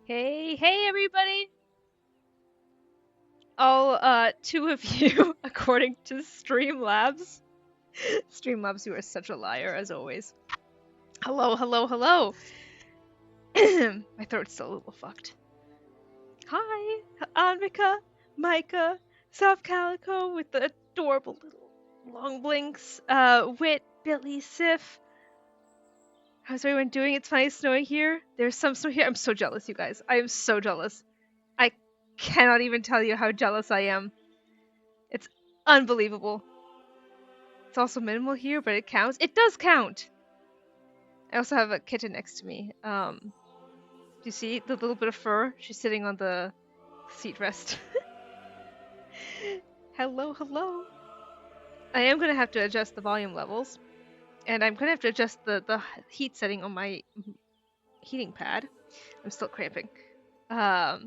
Hey everybody! All two of you, according to Streamlabs. Streamlabs, you are such a liar, as always. Hello. My throat's still a little fucked. Hi, Anvika, Micah, Soft Calico with the adorable little long blinks, Wit, Billy, Sif. How's everyone doing? It's finally snowing here. There's some snow here. I'm so jealous, you guys. I am so jealous. I cannot even tell you how jealous I am. It's unbelievable. It's also minimal here, but it counts. It does count! I also have a kitten next to me. Do you see the little bit of fur? She's sitting on the seat rest. Hello. I am gonna have to adjust the volume levels. And I'm gonna have to adjust the heat setting on my heating pad. I'm still cramping. There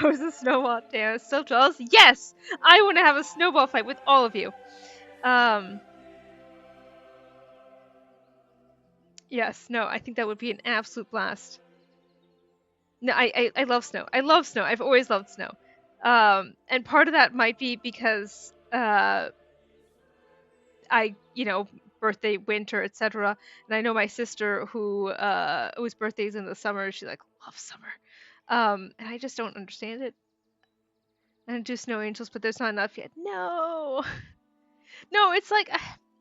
was a snowball. Damn, I'm still jealous. Yes! I want to have a snowball fight with all of you. Yes, no, I think that would be an absolute blast. No, I love snow. I love snow. I've always loved snow. And part of that might be because birthday, winter, etc. And I know my sister whose birthday's in the summer, she like loves summer. And I just don't understand it. And do snow angels, but there's not enough yet. No. No, it's like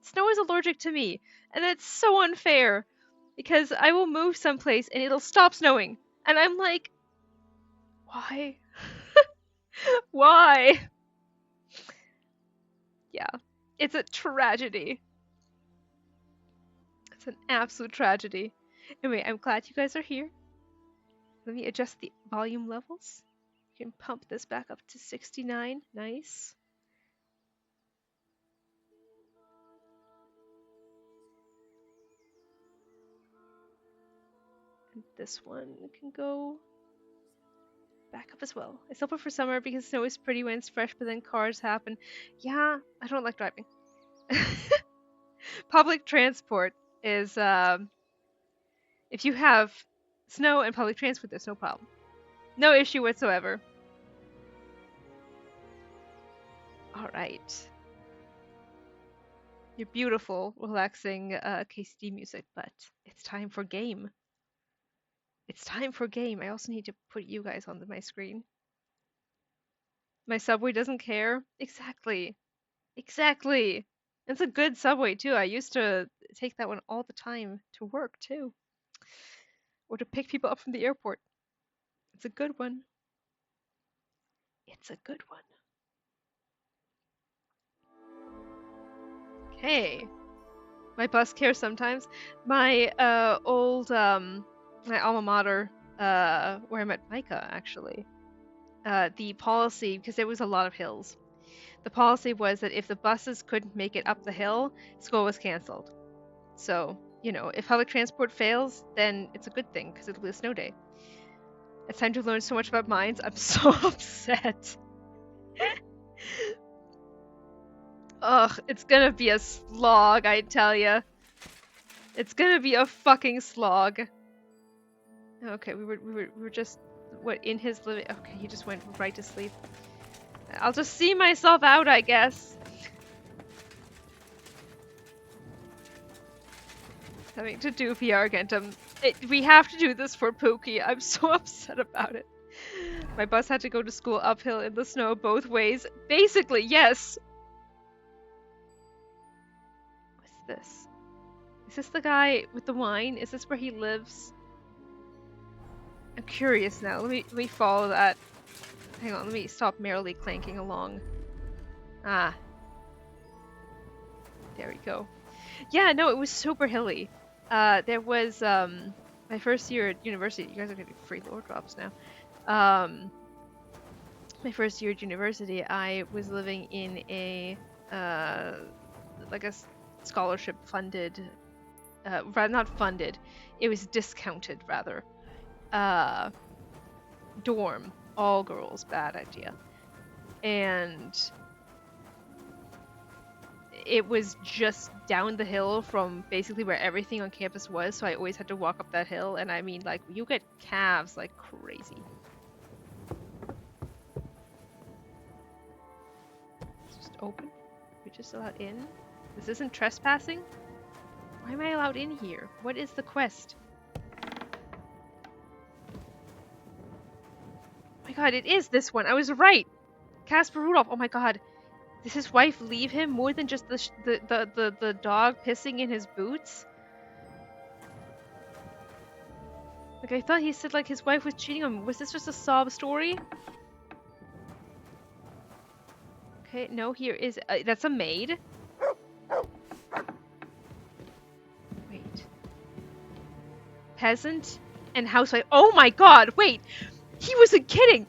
snow is allergic to me, and it's so unfair because I will move someplace and it'll stop snowing. And I'm like, why? Why? Yeah, it's a tragedy. It's an absolute tragedy. Anyway, I'm glad you guys are here. Let me adjust the volume levels. You can pump this back up to 69. Nice. And this one can go back up as well. I still prefer summer because snow is pretty when it's fresh, but then cars happen. Yeah, I don't like driving. Public transport is, if you have snow and public transport, there's no problem. No issue whatsoever. Alright. Your beautiful, relaxing KCD music, but it's time for game. It's time for game. I also need to put you guys on my screen. My subway doesn't care. Exactly. It's a good subway too. I used to take that one all the time to work too. Or to pick people up from the airport. It's a good one. It's a good one. Okay. My bus cares sometimes. My old my alma mater, where I met Micah actually. The policy, because there was a lot of hills, the policy was that if the buses couldn't make it up the hill, school was cancelled. So, if public transport fails, then it's a good thing because it'll be a snow day. It's time to learn so much about mines. I'm so upset. Ugh, it's gonna be a slog, I tell ya. It's gonna be a fucking slog. Okay, we were just in his living. Okay, he just went right to sleep. I'll just see myself out, I guess. Having to do VR Gentum. We have to do this for Pookie. I'm so upset about it. My bus had to go to school uphill in the snow both ways. Basically, yes. What's this? Is this the guy with the wine? Is this where he lives? I'm curious now. Let me follow that. Hang on, let me stop merrily clanking along. Ah. There we go. Yeah, no, it was super hilly. There was my first year at university. You guys are getting free lore drops now. My first year at university, I was living in a like a scholarship funded, rather not funded. It was discounted rather. Dorm, all girls, bad idea. And it was just down the hill from basically where everything on campus was, so I always had to walk up that hill, and I mean, like, you get calves like crazy. It's just open. We're just allowed in. This isn't trespassing? Why am I allowed in here? What is the quest? Oh my god, it is this one. I was right. Casper Rudolph. Oh my god. Does his wife leave him more than just the dog pissing in his boots? Like, I thought he said, like, his wife was cheating on him. Was this just a sob story? Okay, no, here is... that's a maid. Wait. Peasant and housewife. Oh my god, wait! He wasn't kidding!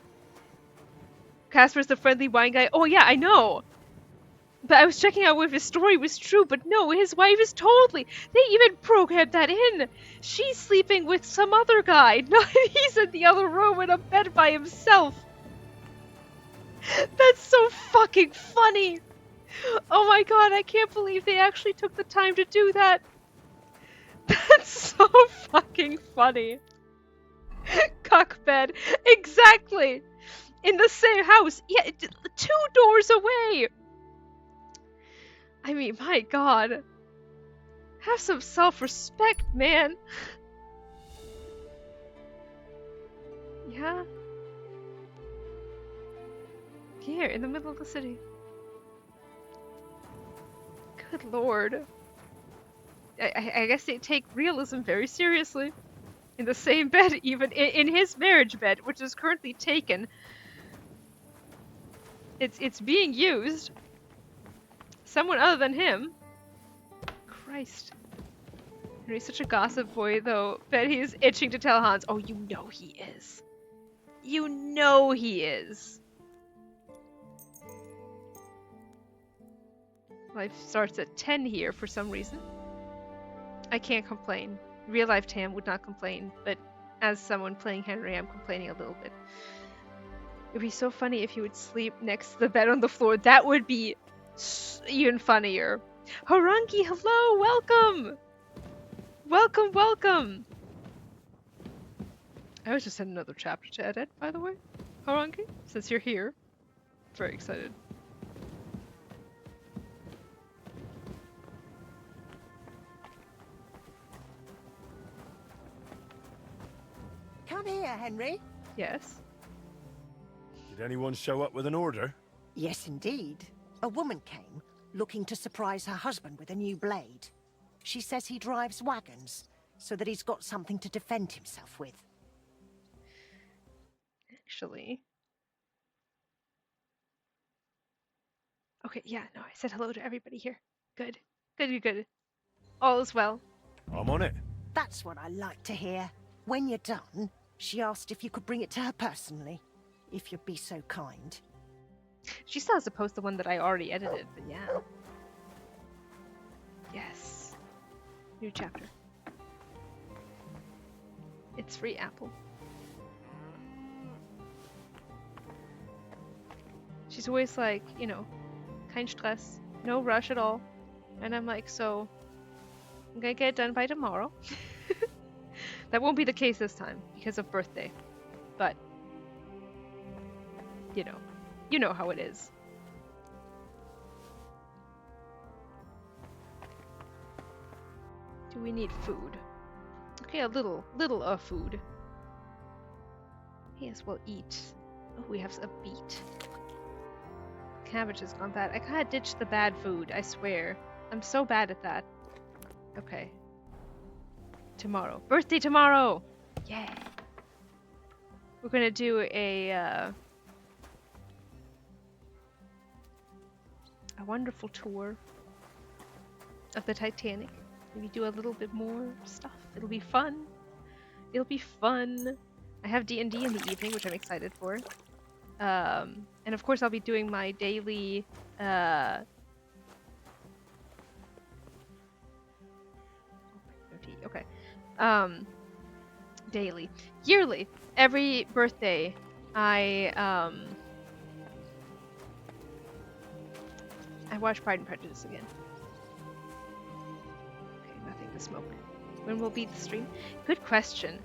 Casper's the friendly wine guy. Oh yeah, I know! But I was checking out if his story was true, but no, his wife is totally... They even programmed that in! She's sleeping with some other guy! No, he's in the other room in a bed by himself! That's so fucking funny! Oh my god, I can't believe they actually took the time to do that! That's so fucking funny! Cuck bed! Exactly! In the same house! Yeah, 2 doors away! I mean, my god. Have some self-respect, man. Yeah? Here, in the middle of the city. Good lord. I guess they take realism very seriously. In the same bed, even in his marriage bed, which is currently taken. It's being used. Someone other than him. Christ. Henry's such a gossip boy, though. Bet he is itching to tell Hans. Oh, you know he is. You know he is. Life starts at 10 here for some reason. I can't complain. Real life Tam would not complain, but as someone playing Henry, I'm complaining a little bit. It would be so funny if he would sleep next to the bed on the floor. That would be even funnier. Harangi, hello, welcome! Welcome, welcome! I was just in another chapter to edit, by the way. Harangi, since you're here. Very excited. Come here, Henry. Yes? Did anyone show up with an order? Yes, indeed. A woman came, looking to surprise her husband with a new blade. She says he drives wagons, so that he's got something to defend himself with. Actually... Okay, yeah, no, I said hello to everybody here. Good. Good, good. All is well. I'm on it. That's what I like to hear. When you're done, she asked if you could bring it to her personally, if you'd be so kind. She still has to post the one that I already edited, but yeah. Yes. New chapter. It's free Apple. She's always like, you know, kein Stress, no rush at all. And I'm like, so, I'm gonna get it done by tomorrow. That won't be the case this time, because of birthday. But, you know how it is. Do we need food? Okay, a little food. May as well eat. Oh, we have a beet. Cabbage has gone bad. I kinda ditched the bad food, I swear. I'm so bad at that. Okay. Tomorrow. Birthday tomorrow! Yeah! We're gonna do a wonderful tour of the Titanic. Maybe do a little bit more stuff. It'll be fun. It'll be fun. I have D&D in the evening, which I'm excited for. And of course I'll be doing my daily, okay. Daily. Yearly. Every birthday, I I watched Pride and Prejudice again. Okay, nothing to smoke. When will be the stream? Good question.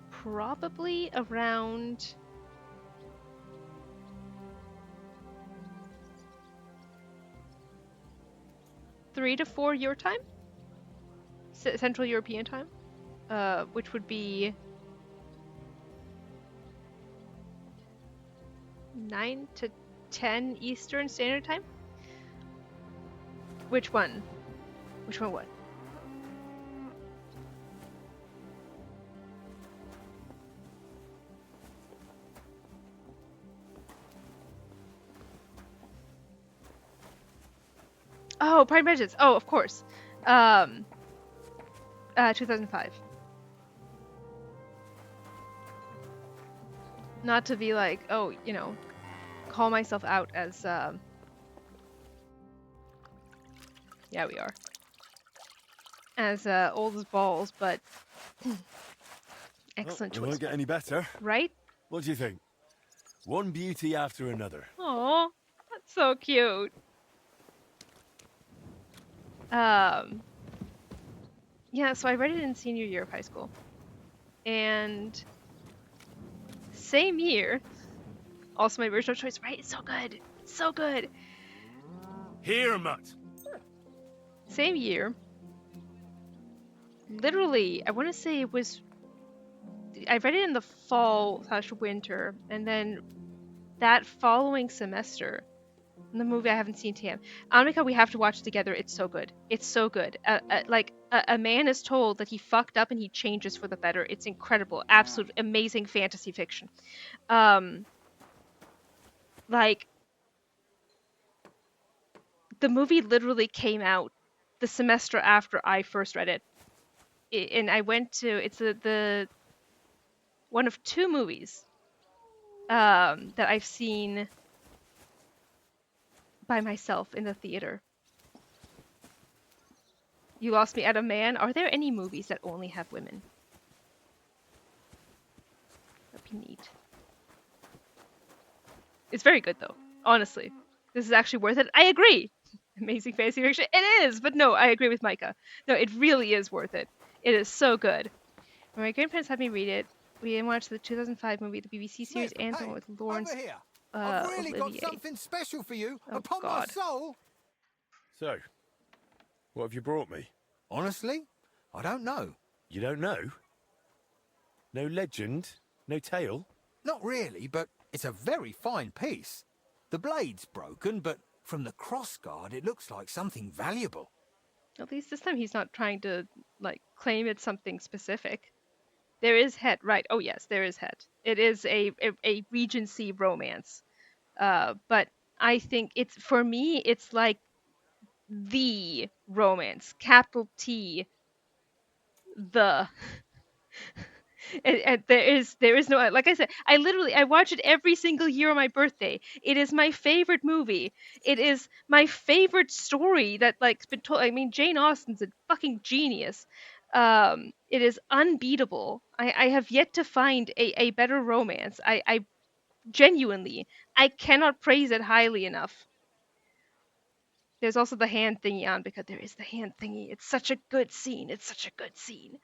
Probably around 3 to 4 your time, Central European time, which would be 9 to 10 Eastern Standard Time. Which one? Which one? What? Oh, Pride and Prejudice. Oh, of course. 2005. Not to be like, oh, you know, call myself out as, yeah, we are. As, old as balls, but excellent Well, it choice. won't get any better. Right? What do you think? One beauty after another. Aw, that's so cute. Yeah, so I read it in senior year of high school. And same year, also my original choice, right? It's so good. It's so good. Here, Mutt. Same year. Literally, I want to say it was, I read it in the fall/winter, and then that following semester, the movie I haven't seen, Tam. Annika, we have to watch it together. It's so good. It's so good. Like, a man is told that he fucked up and he changes for the better. It's incredible. Absolute amazing fantasy fiction. Like, the movie literally came out the semester after I first read it. And I went to, it's the one of 2 movies that I've seen by myself in the theater. You lost me at a man. Are there any movies that only have women? That'd be neat. It's very good though. Honestly, this is actually worth it. I agree. Amazing fantasy fiction. It is, but no, I agree with Micah. No, it really is worth it. It is so good. When my grandparents had me read it, we then watched the 2005 movie, the BBC series, Smith, and the hey, one with Lawrence over here. I've really got Olivier. something special for you. Oh, Upon God. my soul. So, what have you brought me? Honestly, I don't know. You don't know? No legend? No tale? Not really, but it's a very fine piece. The blade's broken, but from the crossguard, it looks like something valuable. At least this time he's not trying to, like, claim it's something specific. There is Het, right? Oh yes, there is Het. It is a Regency romance. But I think it's, for me, it's like the romance. Capital T. The. And there is no, like I said, I watch it every single year on my birthday. It is my favorite movie. It is my favorite story that, like, been told. I mean, Jane Austen's a fucking genius. It is unbeatable. I have yet to find a better romance. I genuinely, I cannot praise it highly enough. There's also the hand thingy on, because there is the hand thingy. It's such a good scene. It's such a good scene.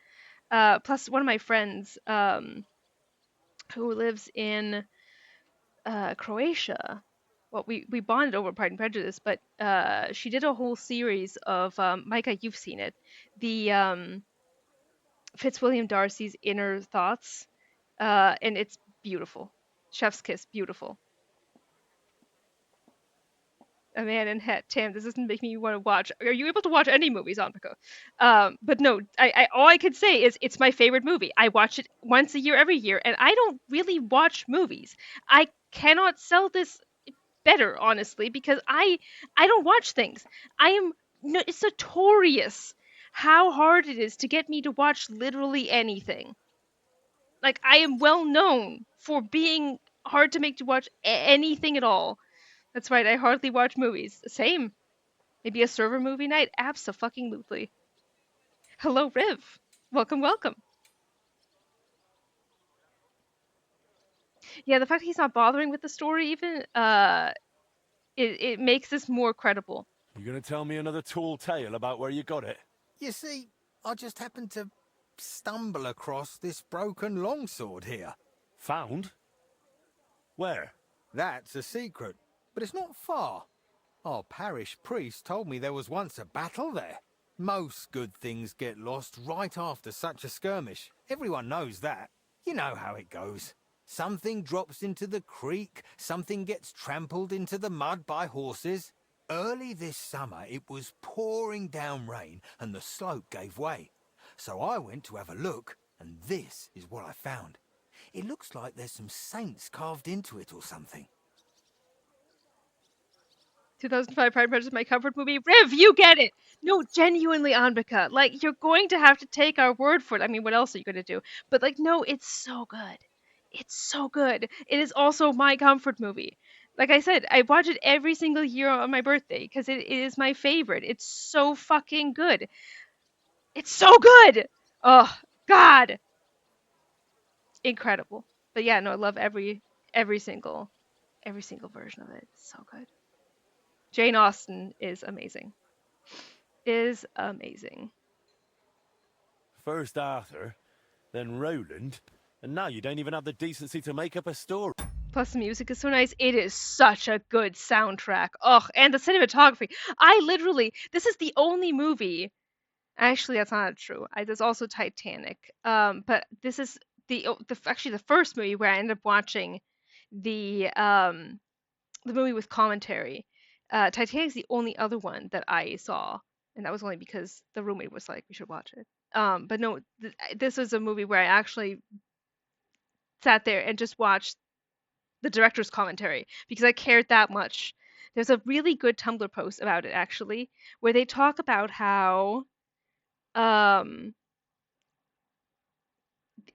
Plus, one of my friends, who lives in Croatia, well, we bonded over Pride and Prejudice, but she did a whole series of, Micah, you've seen it, the Fitzwilliam Darcy's Inner Thoughts, and it's beautiful. Chef's kiss, beautiful. A Man in Het. Tam, this doesn't make me want to watch. Are you able to watch any movies, Annika? But no, I all I could say is it's my favorite movie. I watch it once a year, every year, and I don't really watch movies. I cannot sell this better, honestly, because I don't watch things. I am no, it's notorious how hard it is to get me to watch literally anything. Like, I am well known for being hard to make to watch anything at all. That's right, I hardly watch movies. Same. Maybe a server movie night? Abso-fucking-lutely. Hello, Riv. Welcome, welcome. Yeah, the fact that he's not bothering with the story even, it makes this more credible. You gonna tell me another tall tale about where you got it? You see, I just happened to stumble across this broken longsword here. Found? Where? That's a secret, but it's not far. Our parish priest told me there was once a battle there. Most good things get lost right after such a skirmish. Everyone knows that. You know how it goes. Something drops into the creek, something gets trampled into the mud by horses. Early this summer, it was pouring down rain and the slope gave way. So I went to have a look, and this is what I found. It looks like there's some saints carved into it or something. 2005 Pride and Prejudice, my comfort movie. Riv, you get it! No, genuinely, Anbika. Like, you're going to have to take our word for it. I mean, what else are you going to do? But, like, no, it's so good. It's so good. It is also my comfort movie. Like I said, I watch it every single year on my birthday because it is my favorite. It's so fucking good. It's so good! Oh, God! Incredible. But yeah, no, I love every single version of it. It's so good. Jane Austen is amazing. First Arthur, then Roland, and now you don't even have the decency to make up a story. Plus the music is so nice. It is such a good soundtrack. Ugh, and the cinematography. This is the only movie. Actually, that's not true. There's also Titanic. But this is actually the first movie where I ended up watching the movie with commentary. Titanic's the only other one that I saw, and that was only because the roommate was like, "We should watch it." But no, this was a movie where I actually sat there and just watched the director's commentary because I cared that much. There's a really good Tumblr post about it actually, where they talk about how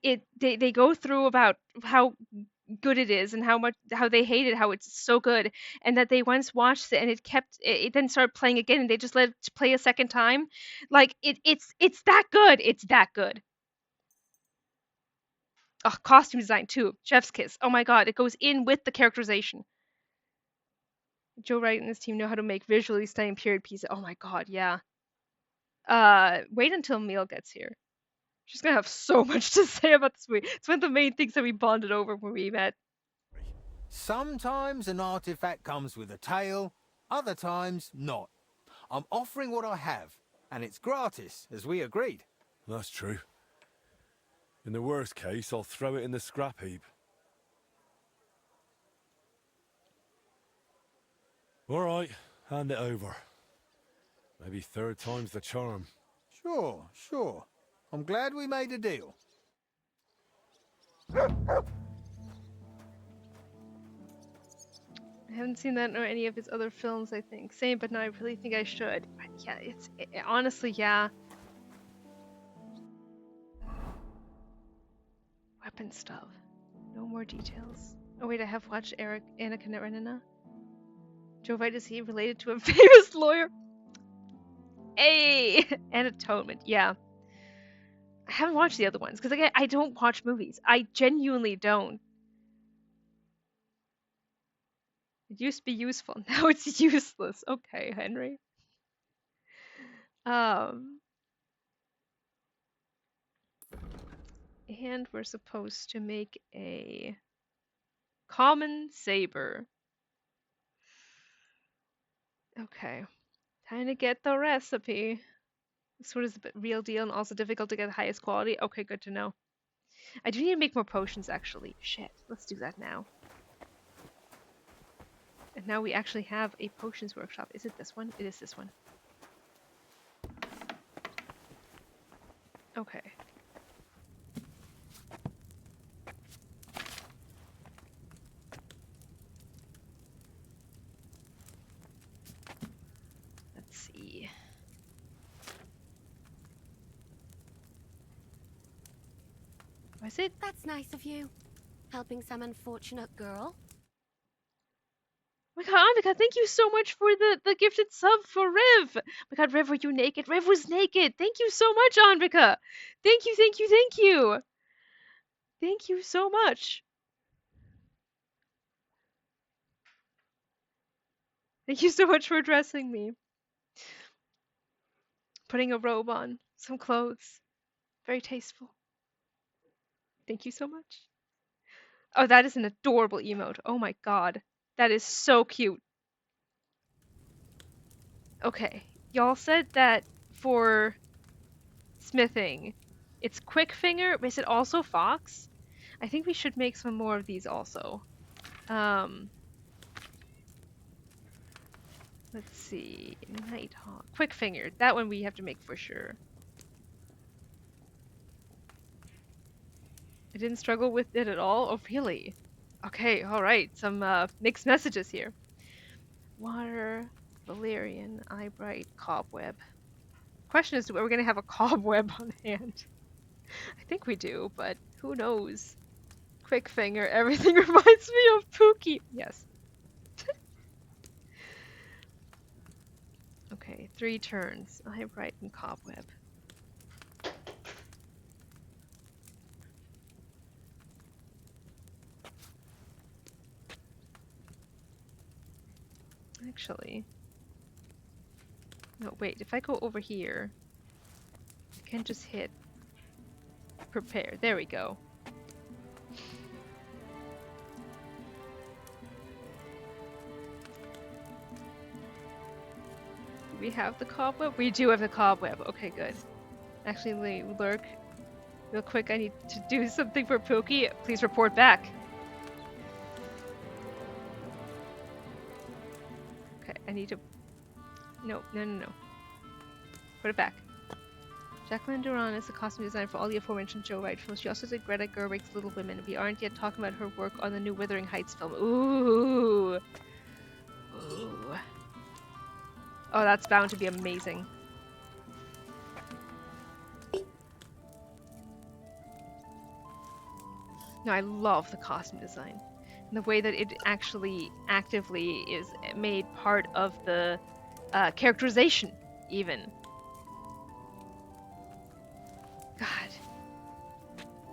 they go through about how good it is and how they hate it, how it's so good, and that they once watched it and it then started playing again and they just let it play a second time. Like it's that good. It's that good. Oh, costume design too. Chef's kiss. Oh my god, it goes in with the characterization. Joe Wright and his team know how to make visually stunning period pieces. Oh my god, yeah. Wait until Meal gets here. She's gonna have so much to say about this movie. It's one of the main things that we bonded over when we met. Sometimes an artifact comes with a tail, other times not. I'm offering what I have, and it's gratis, as we agreed. That's true. In the worst case, I'll throw it in the scrap heap. All right, hand it over. Maybe third time's the charm. Sure. I'm glad we made a deal. I haven't seen that or any of his other films, I think. Same, but no, I really think I should. Yeah, honestly, yeah. Weapon stuff. No more details. Oh wait, I have watched Anna Karenina. Joe White, is he related to a famous lawyer? Hey! And Atonement, yeah. I haven't watched the other ones, because again, I don't watch movies. I genuinely don't. It used to be useful, now it's useless. Okay, Henry. And we're supposed to make a common saber. Okay. Time to get the recipe. This one is a real deal and also difficult to get the highest quality. Okay, good to know. I do need to make more potions, actually. Shit, let's do that now. And now we actually have a potions workshop. Is it this one? It is this one. Okay. Let's see. Was it? That's nice of you. Helping some unfortunate girl. Oh my god, Anvika, thank you so much for the gifted sub for Riv. Oh my god, Riv, were you naked? Riv was naked. Thank you so much, Anvika. Thank you. Thank you so much. Thank you so much for dressing me. Putting a robe on, some clothes. Very tasteful. Thank you so much. Oh, that is an adorable emote. Oh my god. That is so cute. Okay. Y'all said that for smithing, it's quick finger, but is it also fox? I think we should make some more of these also. Let's see. Nighthawk. Quick finger. That one we have to make for sure. I didn't struggle with it at all. Oh, really? Okay, alright. Some mixed messages here. Water, valerian, eyebright, cobweb. Question is, are we going to have a cobweb on hand? I think we do, but who knows? Quick finger. Everything reminds me of Pookie. Yes. Okay, 3 turns. Eyebright and cobweb. Actually, no, wait, if I go over here, I can just hit prepare. There we go. Do we have the cobweb? We do have the cobweb. Okay, good. Actually, Lurk, real quick, I need to do something for Pookie. Please report back. Okay, I need to... No. Put it back. Jacqueline Duran is the costume designer for all the aforementioned Joe Wright films. She also did Greta Gerwig's Little Women. We aren't yet talking about her work on the new Wuthering Heights film. Ooh. Ooh. Oh, that's bound to be amazing. No, I love the costume design. And the way that it actually actively is made part of the characterization, even. God.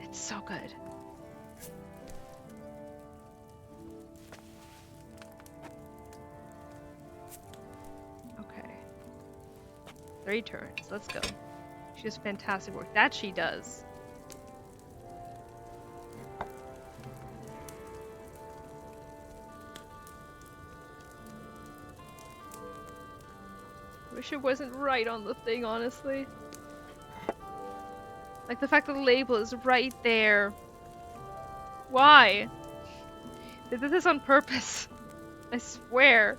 It's so good. Okay. 3 turns. Let's go. She does fantastic work. That she does. Wish it wasn't right on the thing, honestly. Like the fact that the label is right there. Why? They did this on purpose. I swear.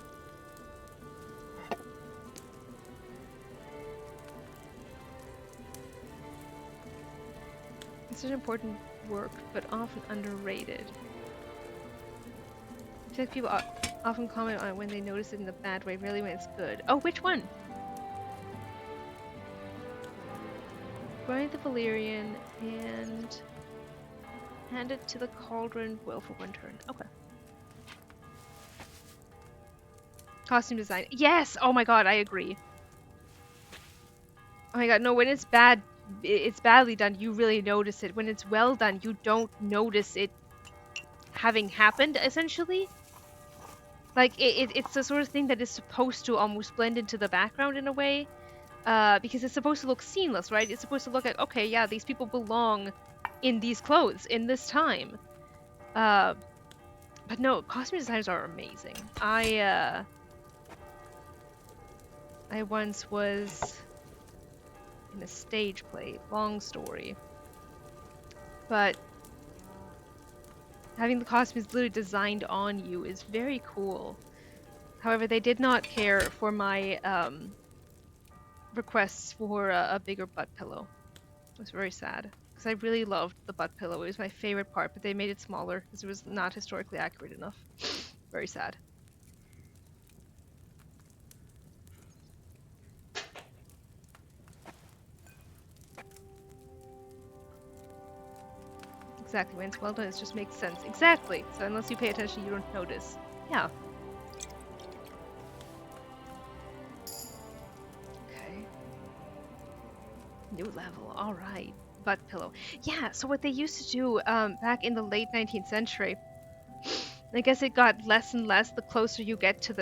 It's such important work, but often underrated. I feel like people often comment on it when they notice it in a bad way, rarely when it's good. Oh, which one? Grind the valerian and hand it to the cauldron. Boil for 1 turn. Okay. Costume design. Yes! Oh my god, I agree. Oh my god, no, when it's bad, it's badly done, you really notice it. When it's well done, you don't notice it having happened, essentially. Like, it's the sort of thing that is supposed to almost blend into the background in a way. Because it's supposed to look seamless, right? It's supposed to look like, okay, yeah, these people belong in these clothes, in this time. But no, costume designers are amazing. I once was in a stage play, long story. But having the costumes literally designed on you is very cool. However, they did not care for my requests for a bigger butt pillow. It was very sad because I really loved the butt pillow. It was my favorite part, but they made it smaller because it was not historically accurate enough. Very sad. Exactly, when it's well done, it just makes sense. Exactly! So unless you pay attention, you don't notice. Yeah. Okay. New level, alright. Butt pillow. Yeah, so what they used to do back in the late 19th century, I guess it got less and less the closer you get to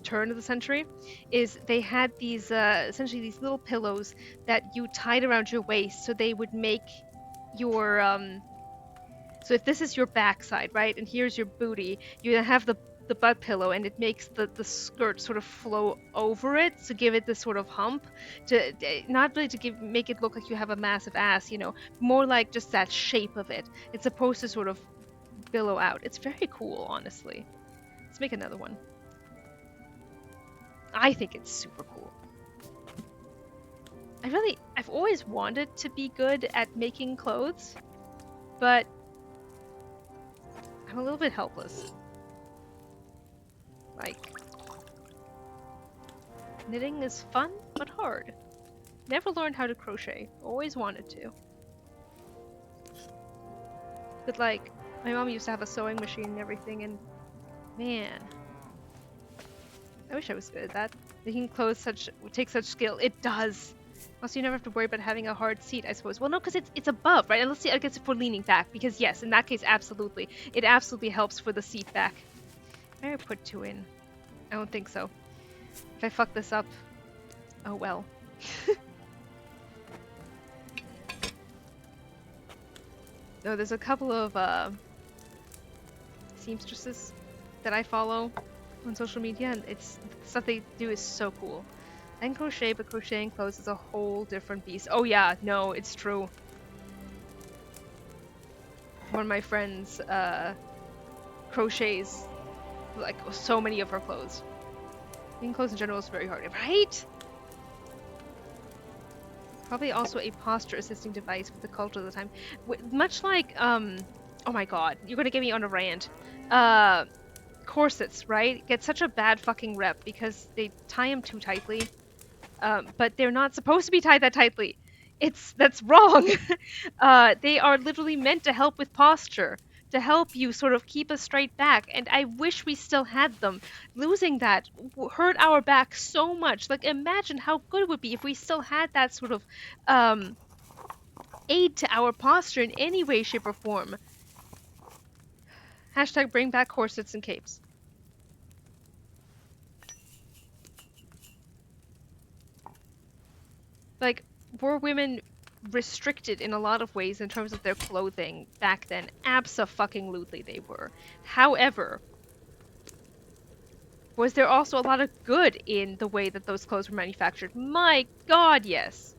turn of the century, is they had these essentially these little pillows that you tied around your waist, so they would make your so if this is your backside, right, and here's your booty, you then have the butt pillow, and it makes the skirt sort of flow over it to give it this sort of hump, to not really to make it look like you have a massive ass, you know, more like just that shape of it. It's supposed to sort of billow out. It's very cool, honestly. Let's make another one. I think it's super cool. I've always wanted to be good at making clothes, but I'm a little bit helpless. Like, knitting is fun, but hard. Never learned how to crochet. Always wanted to. But like, my mom used to have a sewing machine and everything, and man, I wish I was good at that. Making clothes takes such skill. It does. Also, you never have to worry about having a hard seat, I suppose. Well, no, because it's above, right? And let's see, I guess if we're leaning back, because yes, in that case, absolutely. It absolutely helps for the seat back. Maybe I put 2 in. I don't think so. If I fuck this up, oh well. No, there's a couple of seamstresses that I follow on social media, and it's the stuff they do is so cool. I can crochet, but crocheting clothes is a whole different beast. Oh yeah, no, it's true. One of my friends crochets like so many of her clothes. Making clothes in general is very hard, right? Probably also a posture assisting device with the culture of the time. Much like, oh my god, you're gonna get me on a rant. Corsets, right? Get such a bad fucking rep because they tie them too tightly. But they're not supposed to be tied that tightly. That's wrong. They are literally meant to help with posture, to help you sort of keep a straight back, and I wish we still had them. Losing that hurt our back so much. Like, imagine how good it would be if we still had that sort of aid to our posture in any way, shape, or form. Hashtag bring back corsets and capes. Like, were women restricted in a lot of ways in terms of their clothing back then? Abso-fucking-lutely they were. However, was there also a lot of good in the way that those clothes were manufactured? My god, yes!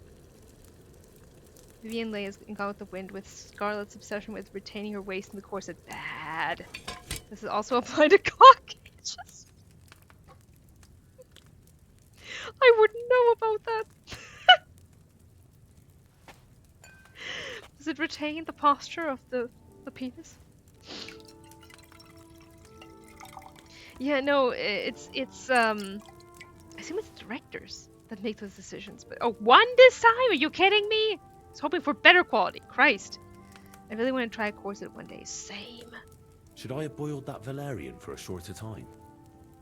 Vivian Leigh is in Gone with the Wind with Scarlett's obsession with retaining her waist in the corset. Bad. This is also applied to cockroaches. I wouldn't know about that. Does it retain the posture of the penis? Yeah, no, it's I assume it's directors that make those decisions, but oh, 1 this time? Are you kidding me? I was hoping for better quality. Christ. I really want to try a corset one day. Same. Should I have boiled that valerian for a shorter time?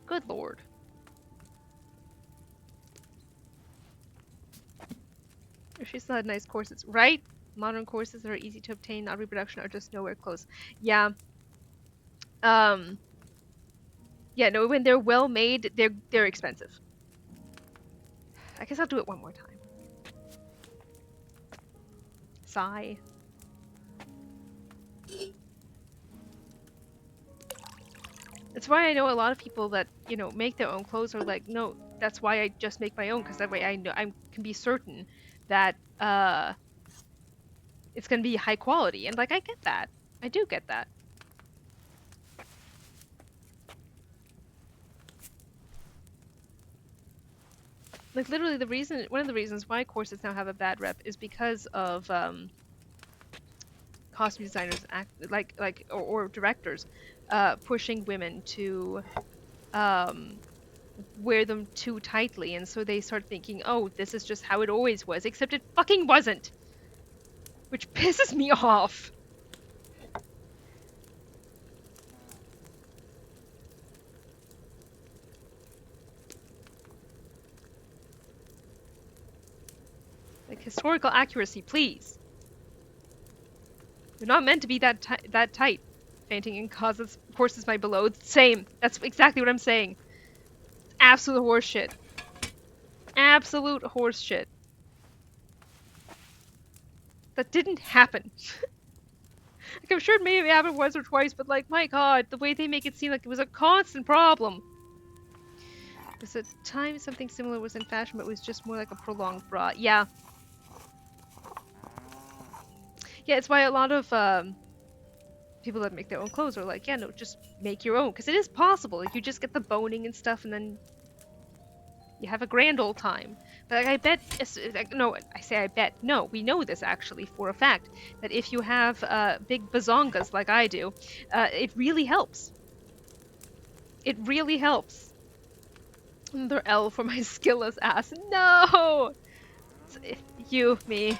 Good lord. She still had nice corsets, right? Modern corsets that are easy to obtain, not reproduction, are just nowhere close. Yeah. Yeah, no, when they're well made, they're expensive. I guess I'll do it one more time. Sigh. That's why I know a lot of people that, you know, make their own clothes are like, no, that's why I just make my own, because that way I know I can be certain that it's gonna be high quality. And like, I get that. I do get that. Like, literally one of the reasons why corsets now have a bad rep is because of costume designers or directors pushing women to wear them too tightly, and so they start thinking, oh, this is just how it always was, except it fucking wasn't, which pisses me off. Like, historical accuracy, please. They're not meant to be that tight. Fainting and causes horses my below. Same. That's exactly what I'm saying. It's absolute horseshit. Absolute horseshit. That didn't happen. Like, I'm sure it may have happened once or twice, but like, my god, the way they make it seem like it was a constant problem. There's a time something similar was in fashion, but it was just more like a prolonged bra. Yeah. Yeah, it's why a lot of people that make their own clothes are like, yeah, no, just make your own. Because it is possible. Like, you just get the boning and stuff, and then you have a grand old time. But like, I bet, no, I say I bet, no, we know this actually for a fact, that if you have big bazongas like I do, it really helps. It really helps. Another L for my skillless ass. No! You, me.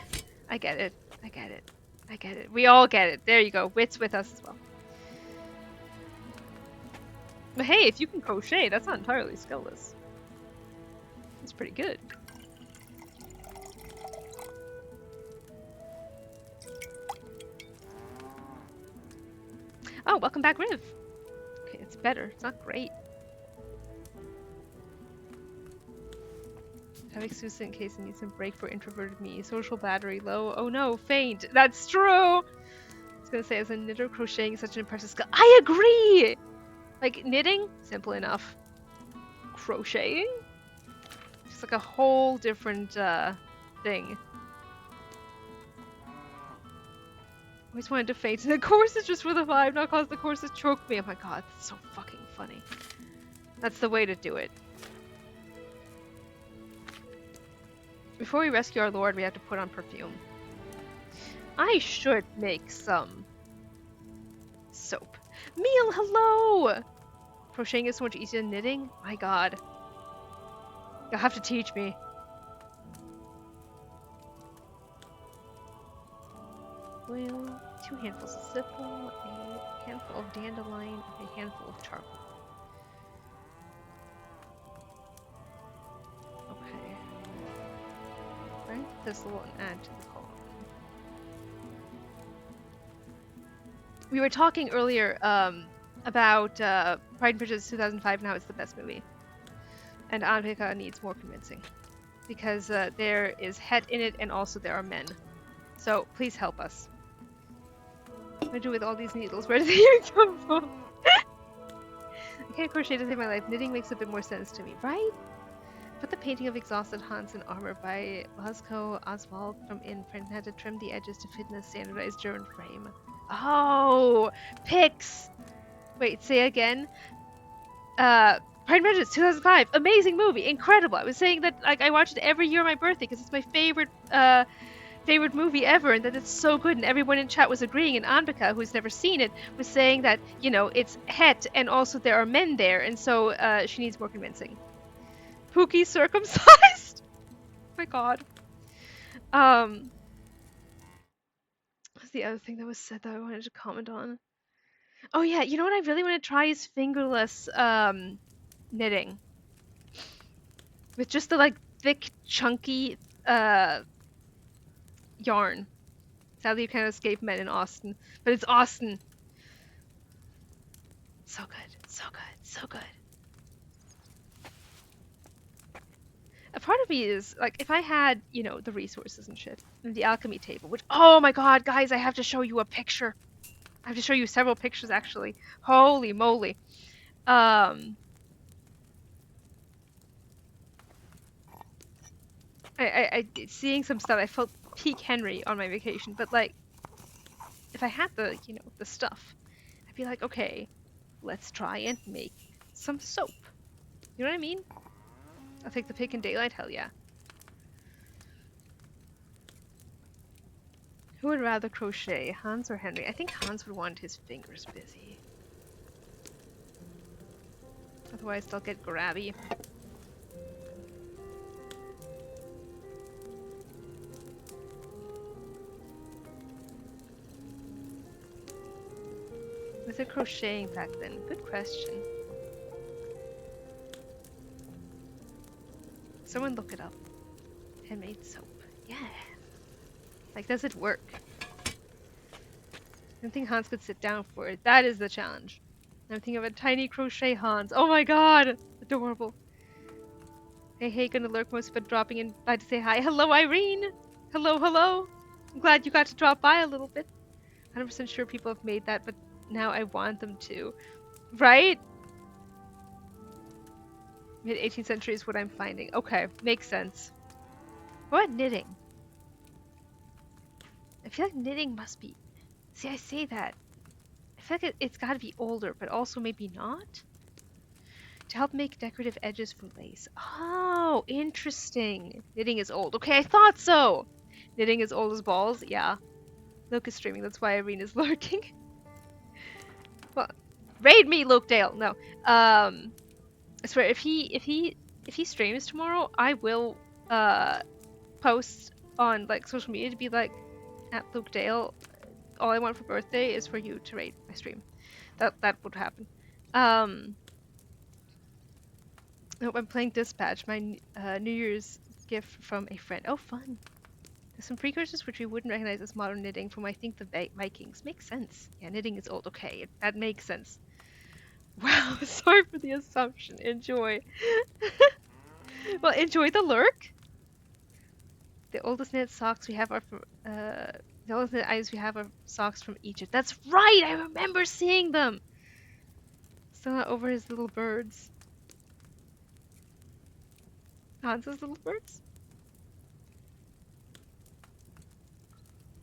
I get it. I get it. I get it. We all get it. There you go. Wit's with us as well. But hey, if you can crochet, that's not entirely skillless. That's pretty good. Oh, welcome back, Riv. Okay, it's better. It's not great. Hansry-Exclusive in case it needs a break for introverted me. Social battery low. Oh no, faint. That's true! I was gonna say, as a knitter, crocheting is such an impressive skill. I agree! Like, knitting? Simple enough. Crocheting? It's like a whole different, thing. Always wanted to faint. And the course is just for the vibe, not cause the course to choke me. Oh my god, that's so fucking funny. That's the way to do it. Before we rescue our lord, we have to put on perfume. I should make some soap. Meal, hello! Crocheting is so much easier than knitting? My god. You'll have to teach me. Well, 2 handfuls of simple, a handful of dandelion, and a handful of charcoal. Okay. Right? Thistle and add to the column. We were talking earlier about Pride and Prejudice 2005 and how it's the best movie. And Anvika needs more convincing. Because there is het in it and also there are men. So please help us. What do I do with all these needles? Where did they even come from? I can't crochet to save my life. Knitting makes a bit more sense to me, right? Put the painting of exhausted Hans in armor by Laszlo Oswald from in print and had to trim the edges to fit in a standardized German frame. Oh! Pics! Wait, say again? Pride and Prejudice 2005. Amazing movie. Incredible. I was saying that like I watch it every year on my birthday because it's my favorite movie ever, and that it's so good, and everyone in chat was agreeing, and Anvika, who's never seen it, was saying that, you know, it's het, and also there are men there, and so she needs more convincing. Pookie circumcised? My god. What's the other thing that was said that I wanted to comment on? Oh yeah, you know what I really want to try is fingerless knitting. With just the, like, thick, chunky, yarn. Sadly, you can't escape men in Austin. But it's Austin! So good, so good, so good. A part of me is, like, if I had, you know, the resources and shit, and the alchemy table, which, oh my god, guys, I have to show you a picture. I have to show you several pictures, actually. Holy moly. Seeing some stuff, I felt peak Henry on my vacation, but, like, if I had the, you know, the stuff, I'd be like, okay, let's try and make some soap. You know what I mean? I'll take the pick in daylight, hell yeah. Who would rather crochet, Hans or Henry? I think Hans would want his fingers busy. Otherwise they'll get grabby. Was it crocheting back then? Good question. Someone look it up. Handmade soap. Yeah. Like, does it work? I don't think Hans could sit down for it. That is the challenge. I'm thinking of a tiny crochet Hans. Oh my god! Adorable. Hey, gonna lurk most, but dropping in by to say hi. Hello, Irene! Hello, hello! I'm glad you got to drop by a little bit. 100% sure people have made that, but now I want them to. Right? Mid-18th century is what I'm finding. Okay, makes sense. What about knitting? I feel like knitting must be... See, I say that. I feel like it's gotta be older, but also maybe not? To help make decorative edges from lace. Oh, interesting. Knitting is old. Okay, I thought so! Knitting is old as balls? Yeah. Luke is streaming, that's why Irene is lurking. Well, raid me, Luke Dale! No. I swear, if he streams tomorrow, I will post on like social media to be like, at Luke Dale, all I want for birthday is for you to raid my stream. That would happen. Oh, I'm playing Dispatch, my New Year's gift from a friend. Oh, fun. There's some precursors which we wouldn't recognize as modern knitting from, I think, the Vikings. Makes sense. Yeah, knitting is old. Okay, that makes sense. Wow, sorry for the assumption. Enjoy. Well, enjoy the lurk. The oldest knit socks we have are from, the oldest knit items we have are socks from Egypt. That's right! I remember seeing them! Still not over his little birds. Hans's little birds?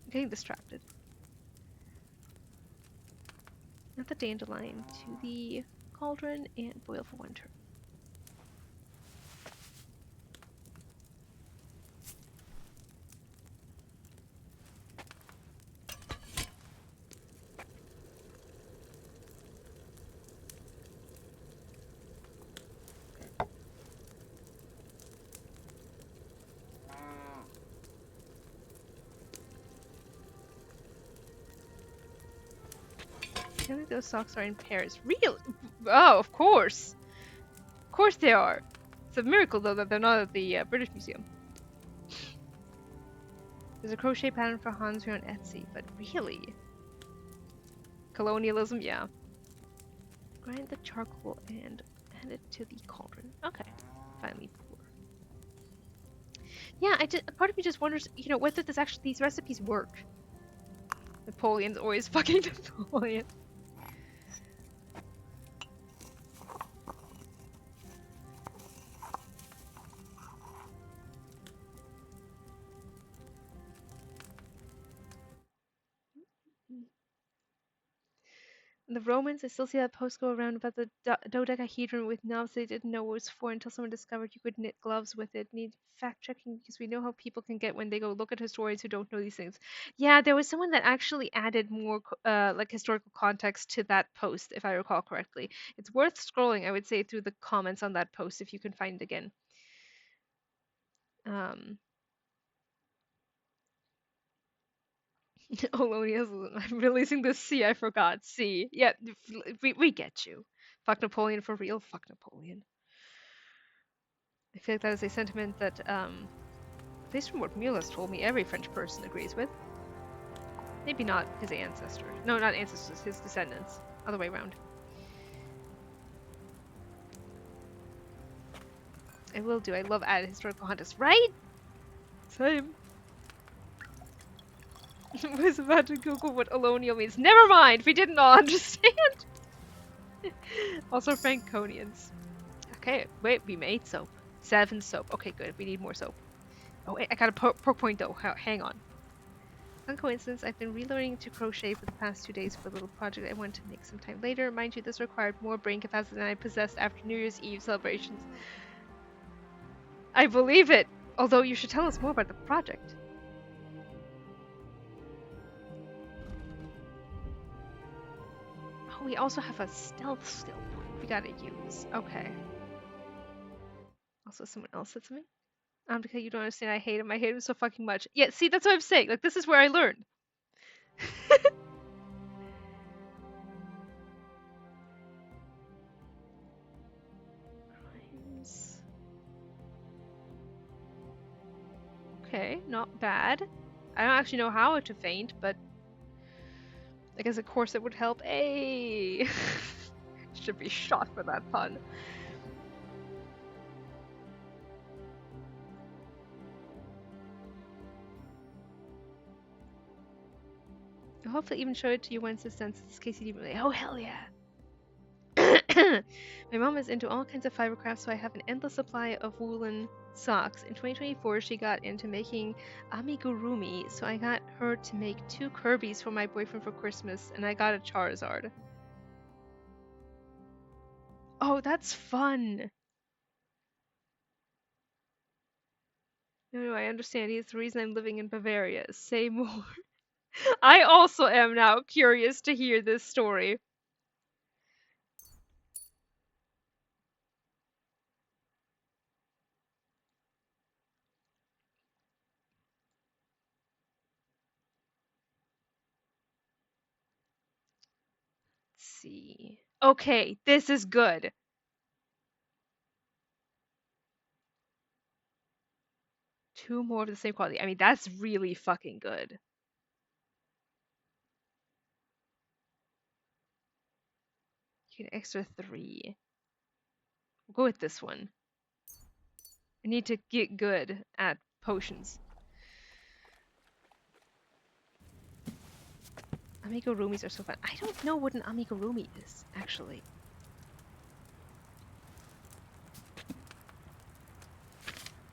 I'm getting distracted. Not the dandelion, to the cauldron and boil for 1 turn. I think those socks are in pairs. Real? Oh, of course! Of course they are! It's a miracle though that they're not at the British Museum. There's a crochet pattern for Hansry on Etsy, but really? Colonialism? Yeah. Grind the charcoal and add it to the cauldron. Okay. Finally pour. Yeah, part of me just wonders, you know, whether these recipes work. Napoleon's always fucking Napoleon. The Romans, I still see that post go around about the dodecahedron with knobs they didn't know what it was for until someone discovered you could knit gloves with it. Need fact checking because we know how people can get when they go look at historians who don't know these things. Yeah, there was someone that actually added more like historical context to that post, if I recall correctly. It's worth scrolling, I would say, through the comments on that post if you can find it again. Colonialism. I'm releasing the C. I forgot. C. Yeah, we get you. Fuck Napoleon for real. Fuck Napoleon. I feel like that is a sentiment that, at least from what Mule has told me, every French person agrees with. Maybe not his ancestors. No, not ancestors. His descendants. Other way around. I will do. I love added historical context. Right? Same. I was about to Google what Alonial means. Never mind! We didn't all understand! Also Franconians. Okay, wait, we made soap. 7 soap. Okay, good. We need more soap. Oh, wait, I got a poke point though. Hang on. On coincidence, I've been relearning to crochet for the past 2 days for a little project I want to make sometime later. Mind you, this required more brain capacity than I possessed after New Year's Eve celebrations. I believe it! Although you should tell us more about the project. We also have a stealth skill point we gotta use. Okay. Also, someone else said something? Because you don't understand, I hate him. I hate him so fucking much. Yeah, see, that's what I'm saying. Like, this is where I learned. Crimes. Okay, not bad. I don't actually know how to faint, but I guess a corset would help. Hey! Should be shot for that pun. I'll hopefully even show it to you once it's done since KCD really. Oh, hell yeah! My mom is into all kinds of fiber crafts, so I have an endless supply of woolen socks. In 2024, she got into making amigurumi, so I got her to make 2 Kirby's for my boyfriend for Christmas, and I got a Charizard. Oh, that's fun! No, I understand. He's the reason I'm living in Bavaria. Say more. I also am now curious to hear this story. Let's see. Okay, this is good. Two more of the same quality. I mean, that's really fucking good. You get an extra 3. We'll go with this one. I need to get good at potions. Amigurumis are so fun. I don't know what an amigurumi is, actually.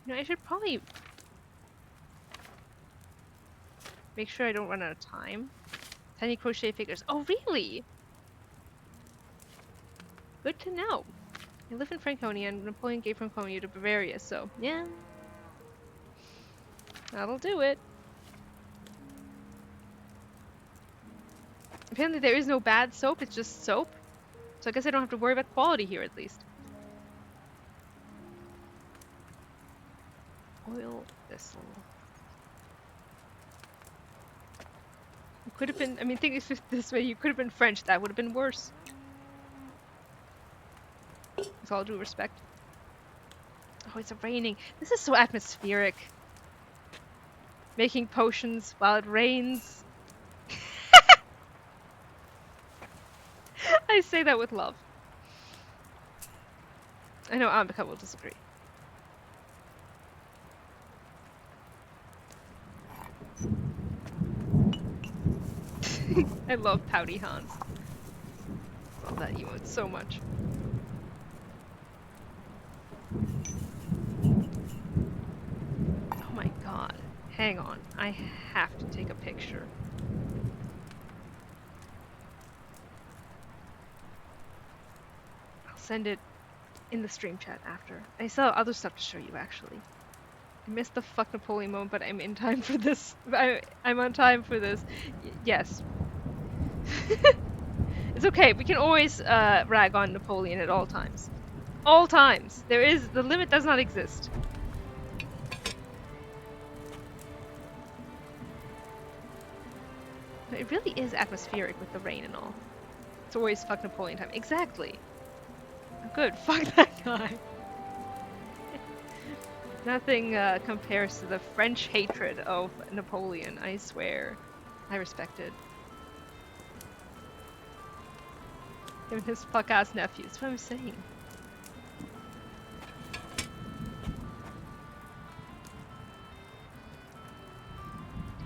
You know, I should probably make sure I don't run out of time. Tiny crochet figures. Oh, really? Good to know. I live in Franconia, and Napoleon gave Franconia to Bavaria, so yeah. That'll do it. Apparently there is no bad soap, it's just soap. So I guess I don't have to worry about quality here, at least. Oil thistle. You could have been, I mean, think this way, you could have been French, that would have been worse. With all due respect. Oh, it's raining. This is so atmospheric. Making potions while it rains. I say that with love. I know Ambika will disagree. I love Pouty Hans. Love that emote so much. Oh my god. Hang on. I have to take a picture. I'll send it in the stream chat after. I still have other stuff to show you, actually. I missed the fuck Napoleon moment, but I'm in time for this. I'm on time for this. Yes. It's okay. We can always rag on Napoleon at all times. All times. The limit does not exist. But it really is atmospheric with the rain and all. It's always fuck Napoleon time. Exactly. Good. Fuck that guy. Nothing compares to the French hatred of Napoleon, I swear. I respect it. Him and his fuck-ass nephews. That's what I'm saying.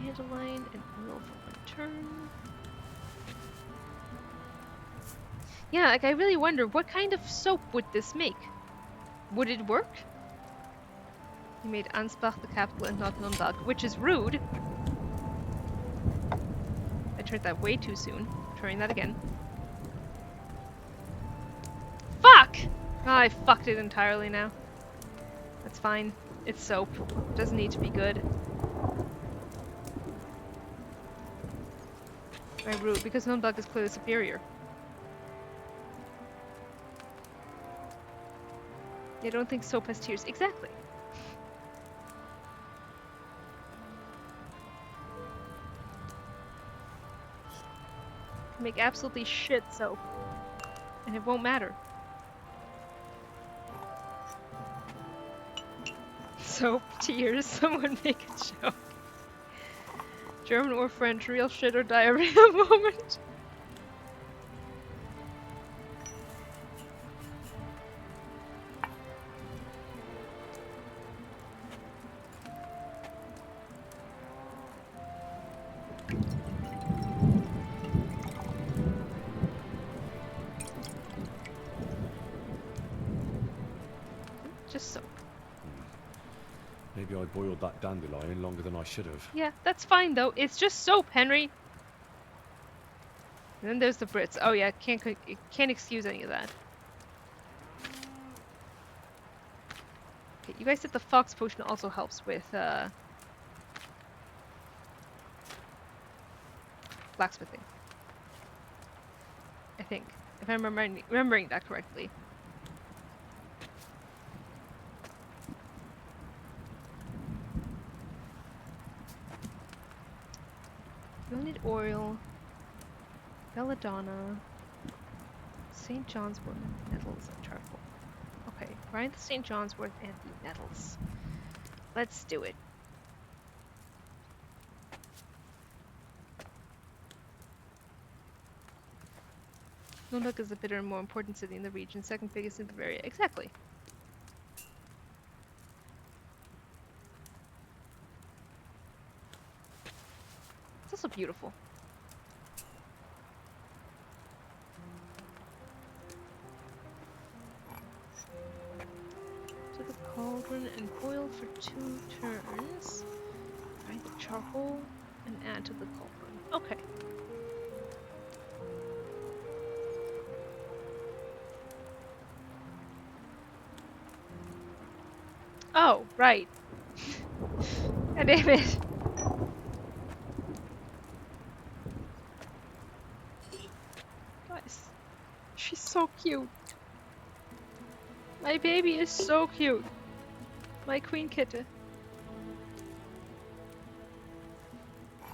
Dandelion and oil for 1 turn. Yeah, like I really wonder, what kind of soap would this make? Would it work? You made Ansbach the capital and not Nürnberg, which is rude. I turned that way too soon. Trying that again. Fuck! Oh, I fucked it entirely now. That's fine. It's soap. It doesn't need to be good. I'm rude, because Nürnberg is clearly superior. I don't think soap has tears. Exactly. Make absolutely shit soap. And it won't matter. Soap, tears, someone make a joke. German or French, real shit or diarrhea moment. boiled that dandelion longer than I should have. Yeah, that's fine though. It's just soap, Henry. And then there's the Brits. Oh yeah, can't excuse any of that. Okay, you guys said the fox potion also helps with blacksmithing. I think, if I'm remembering that correctly. You'll need oil, belladonna, St. John's wort, nettles, and charcoal. Okay, grind the St. John's wort and the nettles. Let's do it. Nunuk is the bigger and more important city in the region, second biggest in Bavaria. Exactly. It's also beautiful. To the cauldron and boil for 2 turns. Grind the charcoal and add to the cauldron. Okay. Oh, right. God damn it. Guys, she's so cute. My baby is so cute. My queen kitten.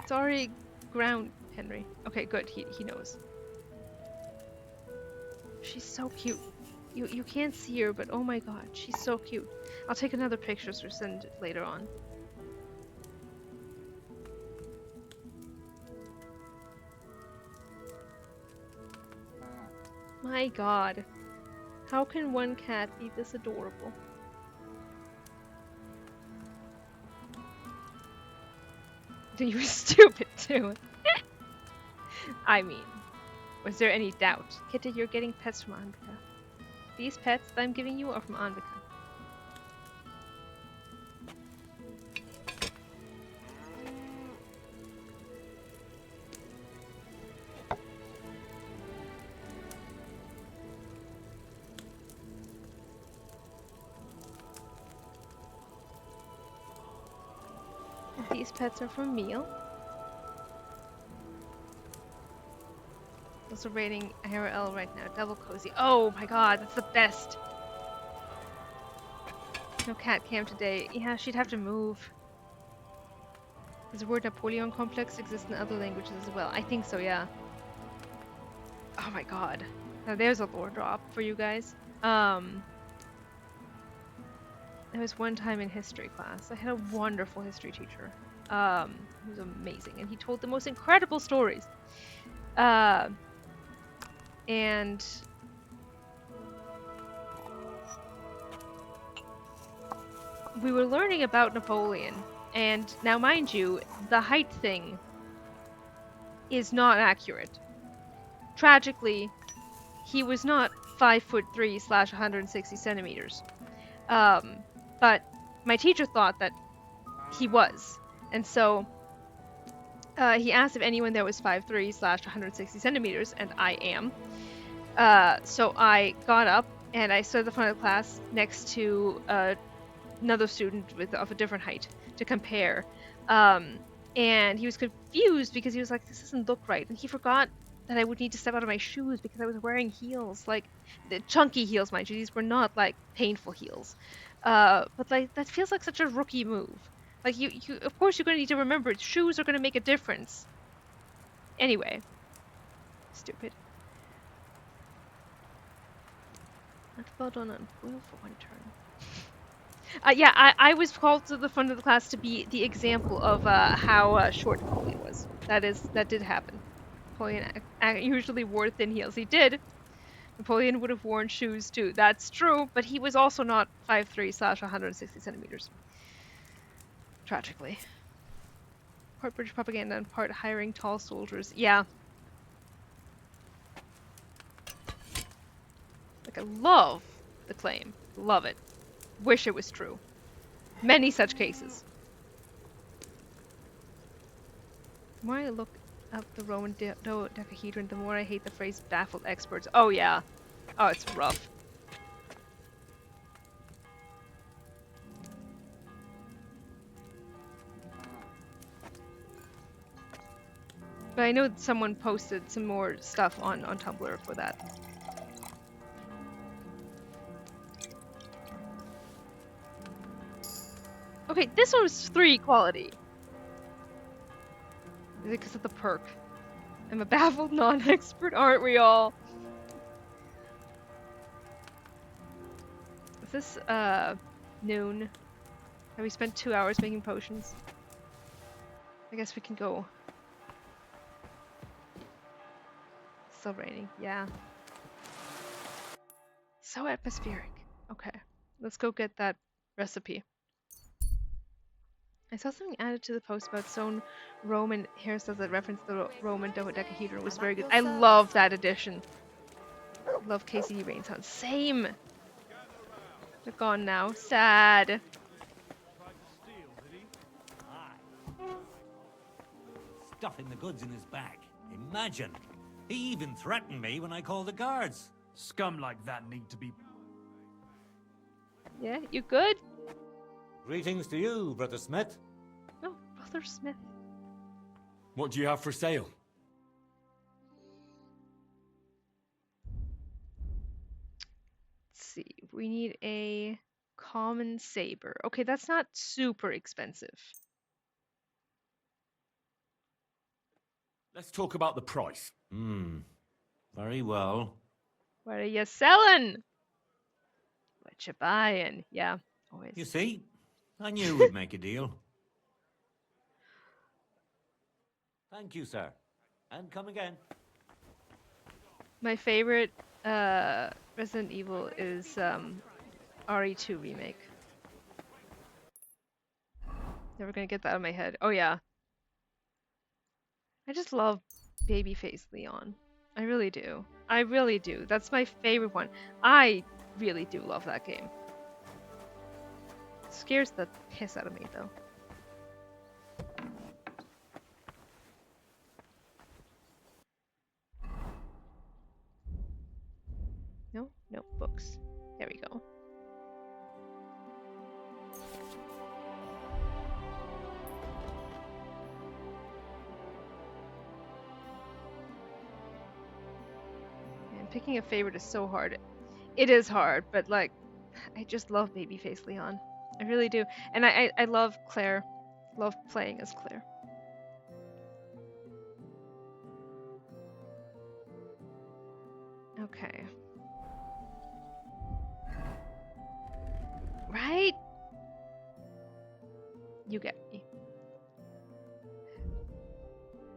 It's already ground, Henry. Okay, good. He knows. She's so cute. You can't see her, but oh my god, she's so cute. I'll take another picture to send later on. My god. How can one cat be this adorable? You were stupid too. I mean, was there any doubt? Kitty, you're getting pets from Anvika. These pets that I'm giving you are from Anvika. These pets are from Meal. Also rating IRL right now. Double cozy. Oh my god, that's the best. No cat cam today. Yeah, she'd have to move. Does the word Napoleon complex exist in other languages as well? I think so, yeah. Oh my god. Now there's a lore drop for you guys. There was one time in history class. I had a wonderful history teacher. He was amazing, and he told the most incredible stories. And we were learning about Napoleon, and now mind you, the height thing is not accurate. Tragically, he was not 5'3" / 160 centimeters. But my teacher thought that he was, and so he asked if anyone there was 5'3" / 160 centimeters, and I am. So I got up and I stood at the front of the class next to another student of a different height to compare. And he was confused because he was like, this doesn't look right. And he forgot that I would need to step out of my shoes because I was wearing heels, like the chunky heels, mind you. These were not like painful heels. But like that feels like such a rookie move. Like you of course you're gonna need to remember shoes are gonna make a difference. Anyway. Stupid. Not well done on boil for 1 turn. Yeah, I was called to the front of the class to be the example of how short Napoleon was. That did happen. Napoleon usually wore thin heels. He did. Napoleon would have worn shoes too. That's true, but he was also not 5'3" / 160 centimeters. Tragically. Part British propaganda and part hiring tall soldiers. Yeah. Like, I love the claim. Love it. Wish it was true. Many such cases. The more I look up the Roman dodecahedron, the more I hate the phrase baffled experts. Oh yeah. Oh, it's rough. But I know someone posted some more stuff on Tumblr for that. Okay, this one was 3 quality. Is it because of the perk? I'm a baffled non-expert, aren't we all? Is this, noon? Have we spent 2 hours making potions? I guess we can go. It's still raining, yeah. So atmospheric. Okay, let's go get that recipe. I saw something added to the post about sewn Roman hairstyles that referenced the Roman dodecahedron. It was very good. I love that addition. Love KCD rain sounds. Same. They're gone now. Sad. Stuffing the goods in his bag. Imagine. He even threatened me when I called the guards. Scum like that need to be... Yeah, you good? Greetings to you, Brother Smith. No, Brother Smith. What do you have for sale? Let's see. We need a common saber. Okay, that's not super expensive. Let's talk about the price. Very well. What are you selling? What you buying? Yeah, always. You see, I knew we'd make a deal. Thank you, sir. And come again. My favorite Resident Evil is RE2 remake. Never gonna get that out of my head. Oh yeah. I just love Babyface Leon. I really do. I really do. That's my favorite one. I really do love that game. It scares the piss out of me though. No, books. There we go. And picking a favorite is so hard. It is hard, but like, I just love Babyface Leon. I really do. And I love Claire. Love playing as Claire. Okay. Right? You get me.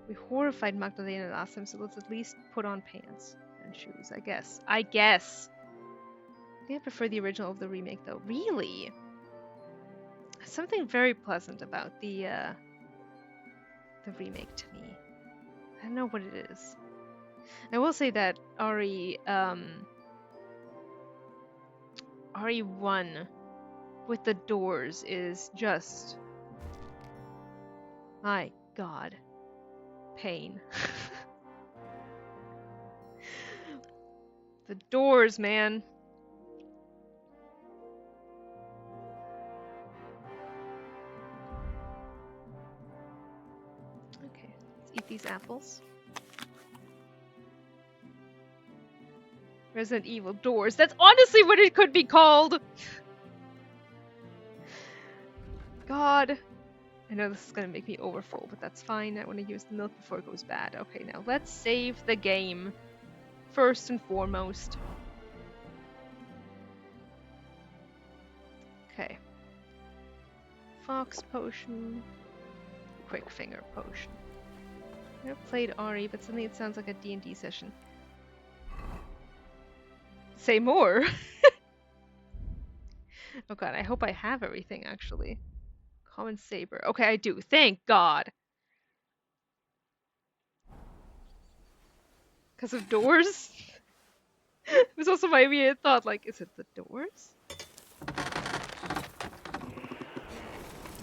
We horrified Magdalena last time, so let's at least put on pants and shoes, I guess. I think I prefer the original of the remake, though. Really? Something very pleasant about the remake to me. I don't know what it is. I will say that RE1 with the doors is just, my god, pain. The doors, man. Okay, let's eat these apples. Resident Evil doors. That's honestly what it could be called! God. I know this is gonna make me overfull, but that's fine. I want to use the milk before it goes bad. Okay, now let's save the game. First and foremost. Okay. Fox potion. Quick finger potion. I never played RE, but suddenly it sounds like a D&D session. Say more! Oh god, I hope I have everything, actually. Common saber. Okay, I do. Thank God! Because of doors? It was also my immediate thought, like, is it the doors?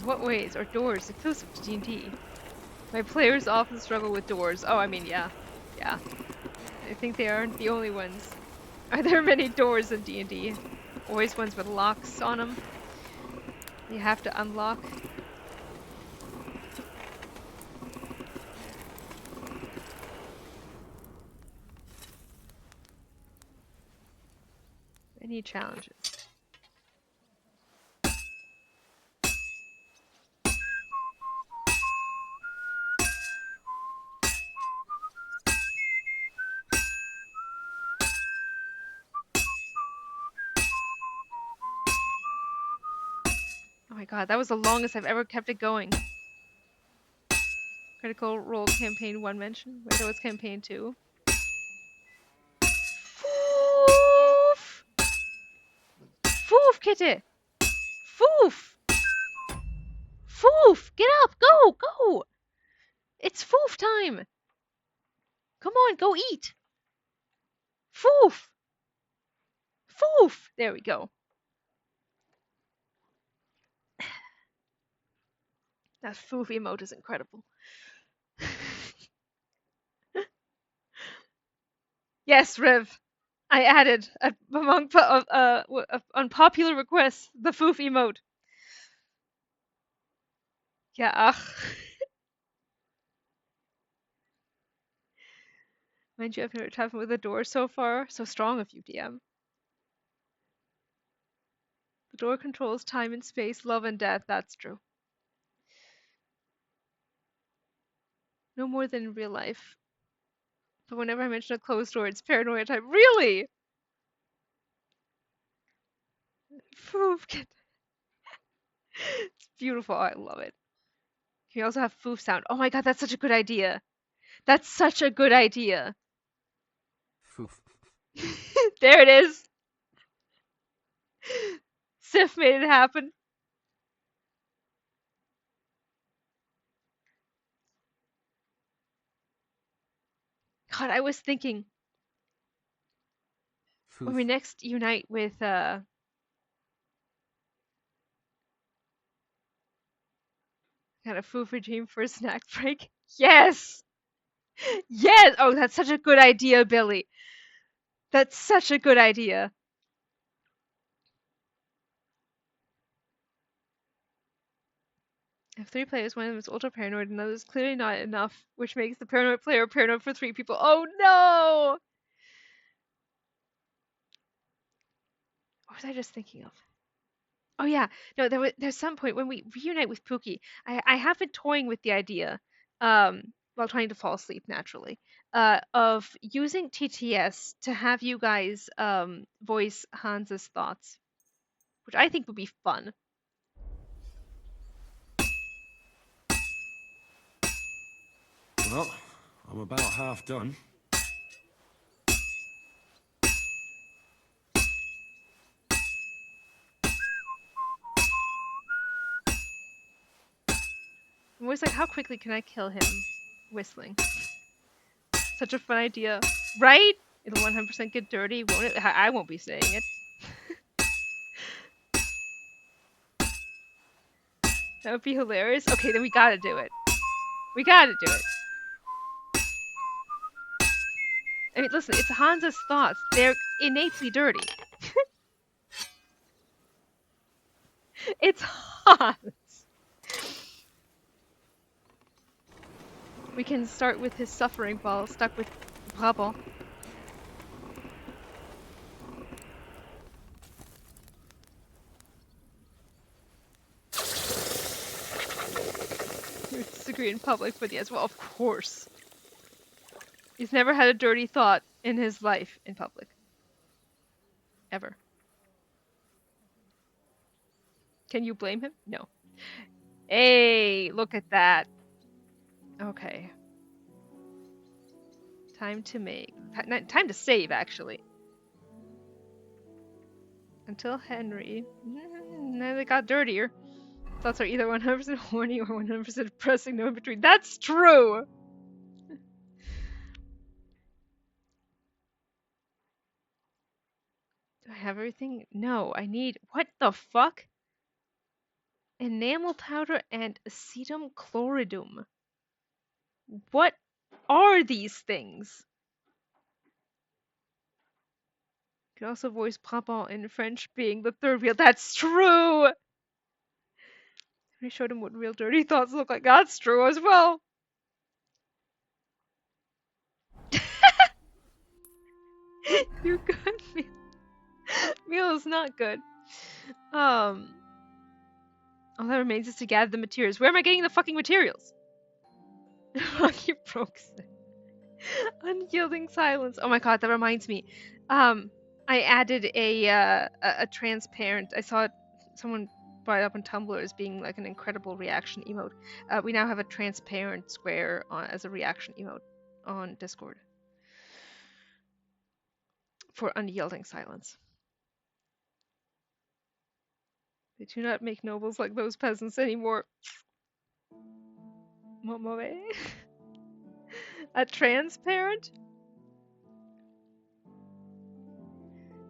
What ways are doors exclusive to D&D? My players often struggle with doors. Oh, I mean, yeah. Yeah. I think they aren't the only ones. Are there many doors in D&D? Always ones with locks on them. You have to unlock. Any challenges? Oh my god, that was the longest I've ever kept it going. Critical Role Campaign 1 mention. Wait, that was Campaign 2. Foof! Foof, kitty! Foof! Foof! Get up! Go! Go! It's foof time! Come on, go eat! Foof! Foof! There we go. That foof emote is incredible. Yes, Riv. I added among unpopular requests the foof emote. Yeah, ugh. Mind you, I've never tried with a door so far. So strong of you, DM. The door controls time and space, love and death. That's true. No more than in real life. But whenever I mention a closed door, it's paranoia type. Really? Foof. It's beautiful. I love it. Can you also have foof sound? Oh my god, that's such a good idea. That's such a good idea. Foof. There it is. Sif made it happen. God, I was thinking when we next unite with kind of foof regime for a snack break. Yes! Yes! Oh, that's such a good idea, Billy. That's such a good idea. I have 3 players, one of them is ultra paranoid, another is clearly not enough, which makes the paranoid player paranoid for 3 people. Oh no! What was I just thinking of? Oh yeah, no, there's some point when we reunite with Pookie. I have been toying with the idea, while trying to fall asleep naturally, of using TTS to have you guys voice Hans's thoughts, which I think would be fun. Well, I'm about half done. I'm always like, how quickly can I kill him whistling? Such a fun idea, right? It'll 100% get dirty, won't it? I won't be saying it. That would be hilarious. Okay, then we gotta do it. We gotta do it. I mean, listen, it's Hansa's thoughts. They're innately dirty. It's Hans. We can start with his suffering while stuck with Brabant. You would disagree in public, but yes, well, of course. He's never had a dirty thought in his life in public. Ever. Can you blame him? No. Hey, look at that. Okay. Time to make. Time to save, actually. Until Henry. Then they got dirtier. Thoughts are either 100% horny or 100% depressing, no in between. That's true! Do I have everything? No, I need. What the fuck? Enamel powder and acetum chloridum. What are these things? You can also voice Papa in French being the third wheel. That's true! I showed him what real dirty thoughts look like. That's true as well. You're good, Meal. Meal is not good. All that remains is to gather the materials. Where am I getting the fucking materials? You broke it. Unyielding silence. Oh my god, that reminds me. I added a transparent. I saw someone brought it up on Tumblr as being like an incredible reaction emote. We now have a transparent square as a reaction emote on Discord for unyielding silence. They do not make nobles like those peasants anymore. Momore? A transparent?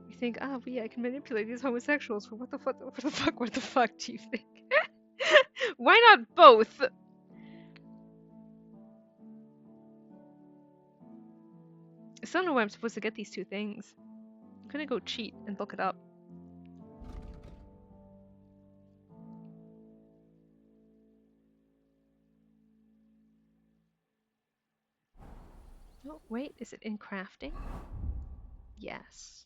You think, I can manipulate these homosexuals for what the fuck? What the fuck do you think? Why not both? I still don't know where I'm supposed to get these two things. I'm gonna go cheat and look it up. Oh, wait, is it in crafting? Yes.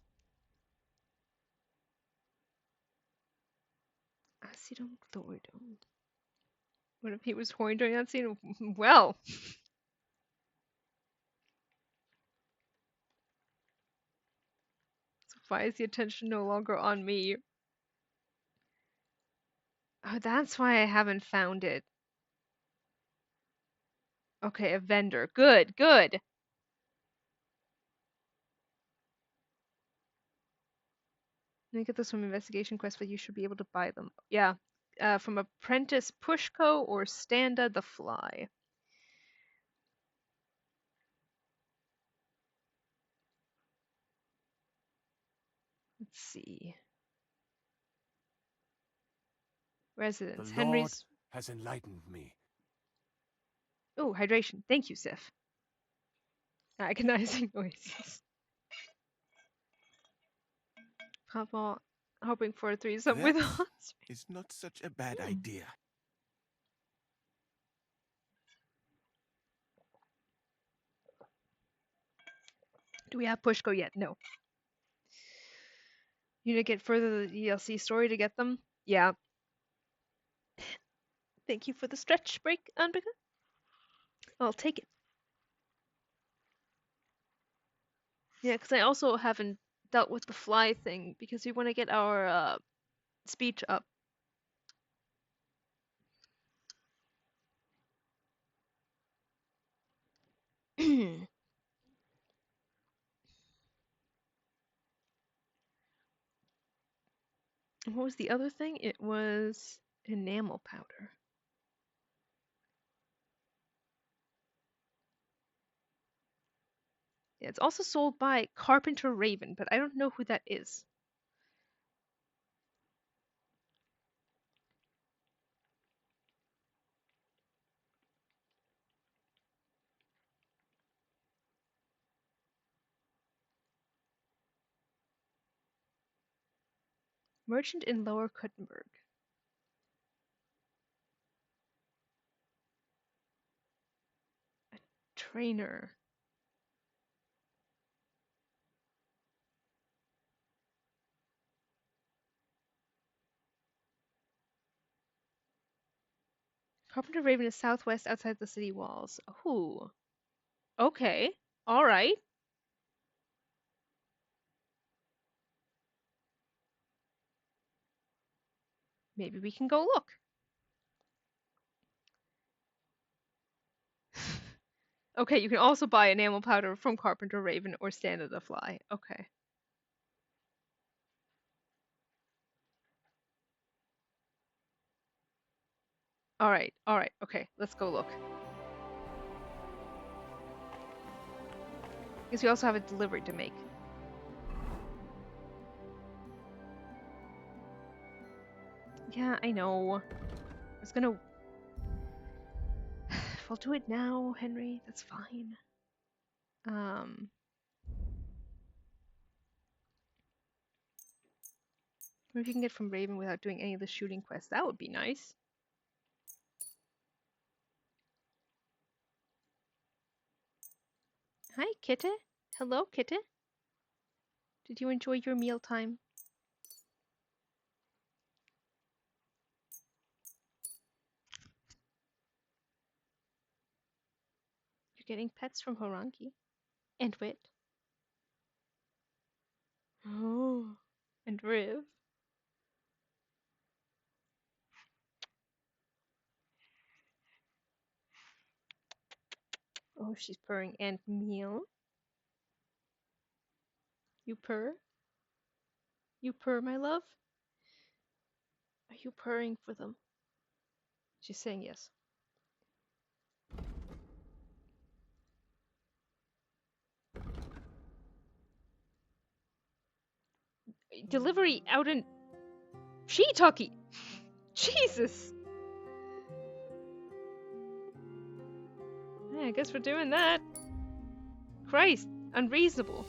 Acidum chloridum. What if he was horny during that scene? Well. So why is the attention no longer on me? Oh, that's why I haven't found it. Okay, a vendor. Good, good. Let me get this from Investigation Quest, but you should be able to buy them. Yeah. From Apprentice Pushko or Standa the Fly. Let's see. Residence. The Henry's. Lord has enlightened me. Oh, hydration. Thank you, Sif. Agonizing noises. Papa, hoping for a threesome with That us. is not such a bad idea. Do we have Pushko yet? No. You need to get further the DLC story to get them? Yeah. Thank you for the stretch break, Andrika. I'll take it. Yeah, because I also haven't dealt with the fly thing because we want to get our speech up. What was the other thing? It was enamel powder. Yeah, it's also sold by Carpenter Raven, but I don't know who that is. Merchant in Lower Kuttenberg. A trainer. Carpenter Raven is southwest outside the city walls. Ooh. Okay. Alright. Maybe we can go look. Okay, you can also buy enamel powder from Carpenter Raven or Stand the Fly. Okay. Alright, okay, let's go look. Because we also have a delivery to make. Yeah, I know. I was gonna If I'll do it now, Henry, that's fine. What if you can get from Raven without doing any of the shooting quests? That would be nice. Hi, Kitty. Hello, Kitty. Did you enjoy your mealtime? You're getting pets from Horanki. And Wit. Oh. And Riv. Oh, she's purring. And Meal. You purr? You purr, my love? Are you purring for them? She's saying yes. Delivery out in Shiitake! Jesus! Yeah, I guess we're doing that. Christ, unreasonable.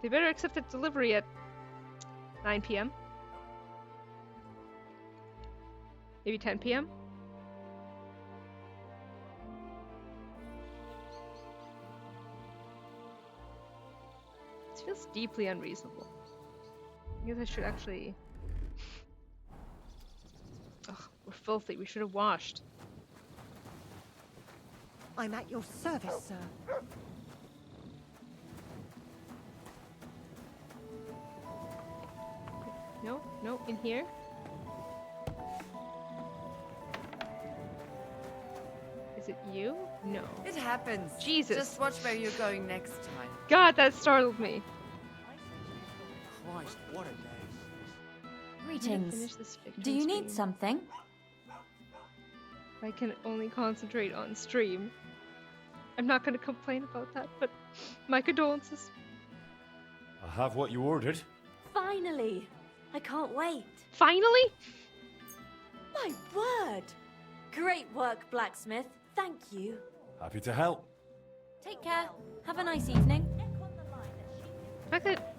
They better accept the delivery at 9 p.m. Maybe 10 p.m. This feels deeply unreasonable. I guess I should actually... Ugh, we're filthy. We should have washed. I'm at your service, sir. No, no, in here. Is it you? No. It happens. Jesus. Just watch where you're going next time. God, that startled me. Christ, what a day. Greetings. Finish this victory Do you need screen. something? I can only concentrate on stream. I'm not going to complain about that, but my condolences. I have what you ordered. Finally! I can't wait. Finally? My word! Great work, blacksmith. Thank you. Happy to help. Take care. Have a nice evening. The fact that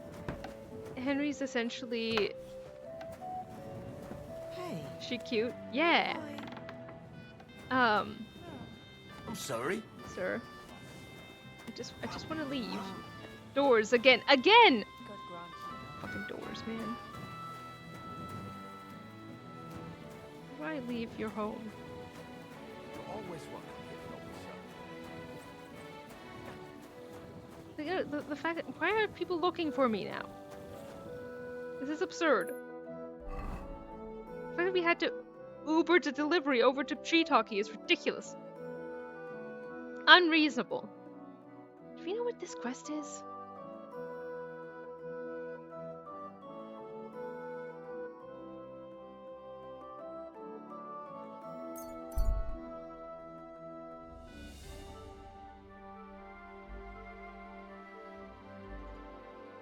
Henry's essentially... Hey. She cute? Yeah. I'm sorry. Sir. I just want to leave. Doors again. Again! God grant you. Fucking doors, man. How do I leave your home? You're always welcome here, The fact that, why are people looking for me now? This is absurd. The fact that we had to Uber the delivery over to Shiitake is ridiculous. Unreasonable. Do we know what this quest is?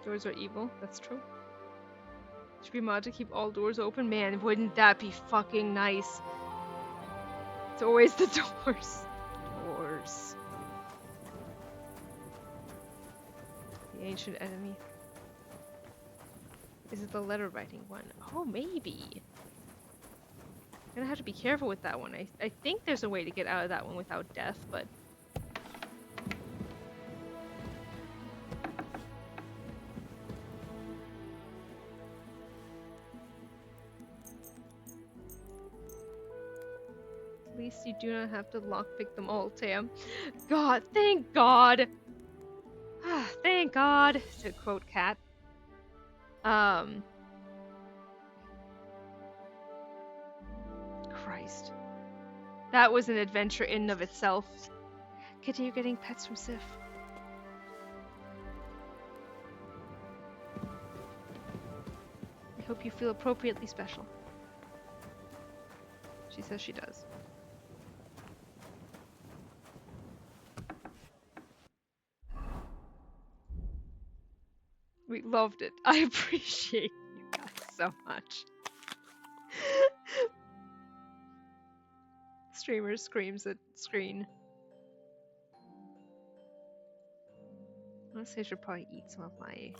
Doors are evil, that's true. Should be mod to keep all doors open. Man, wouldn't that be fucking nice? It's always the doors. Doors. The ancient enemy. Is it the letter writing one? Oh, maybe. I'm gonna have to be careful with that one. I think there's a way to get out of that one without death, but... At least you do not have to lockpick them all, Tam. God, thank God! Ah, thank God! To quote Kat. Christ. That was an adventure in and of itself. Kitty, you're getting pets from Sif. I hope you feel appropriately special. She says she does. We loved it. I appreciate you guys so much. Streamer screams at screen. Honestly, I should probably eat some of my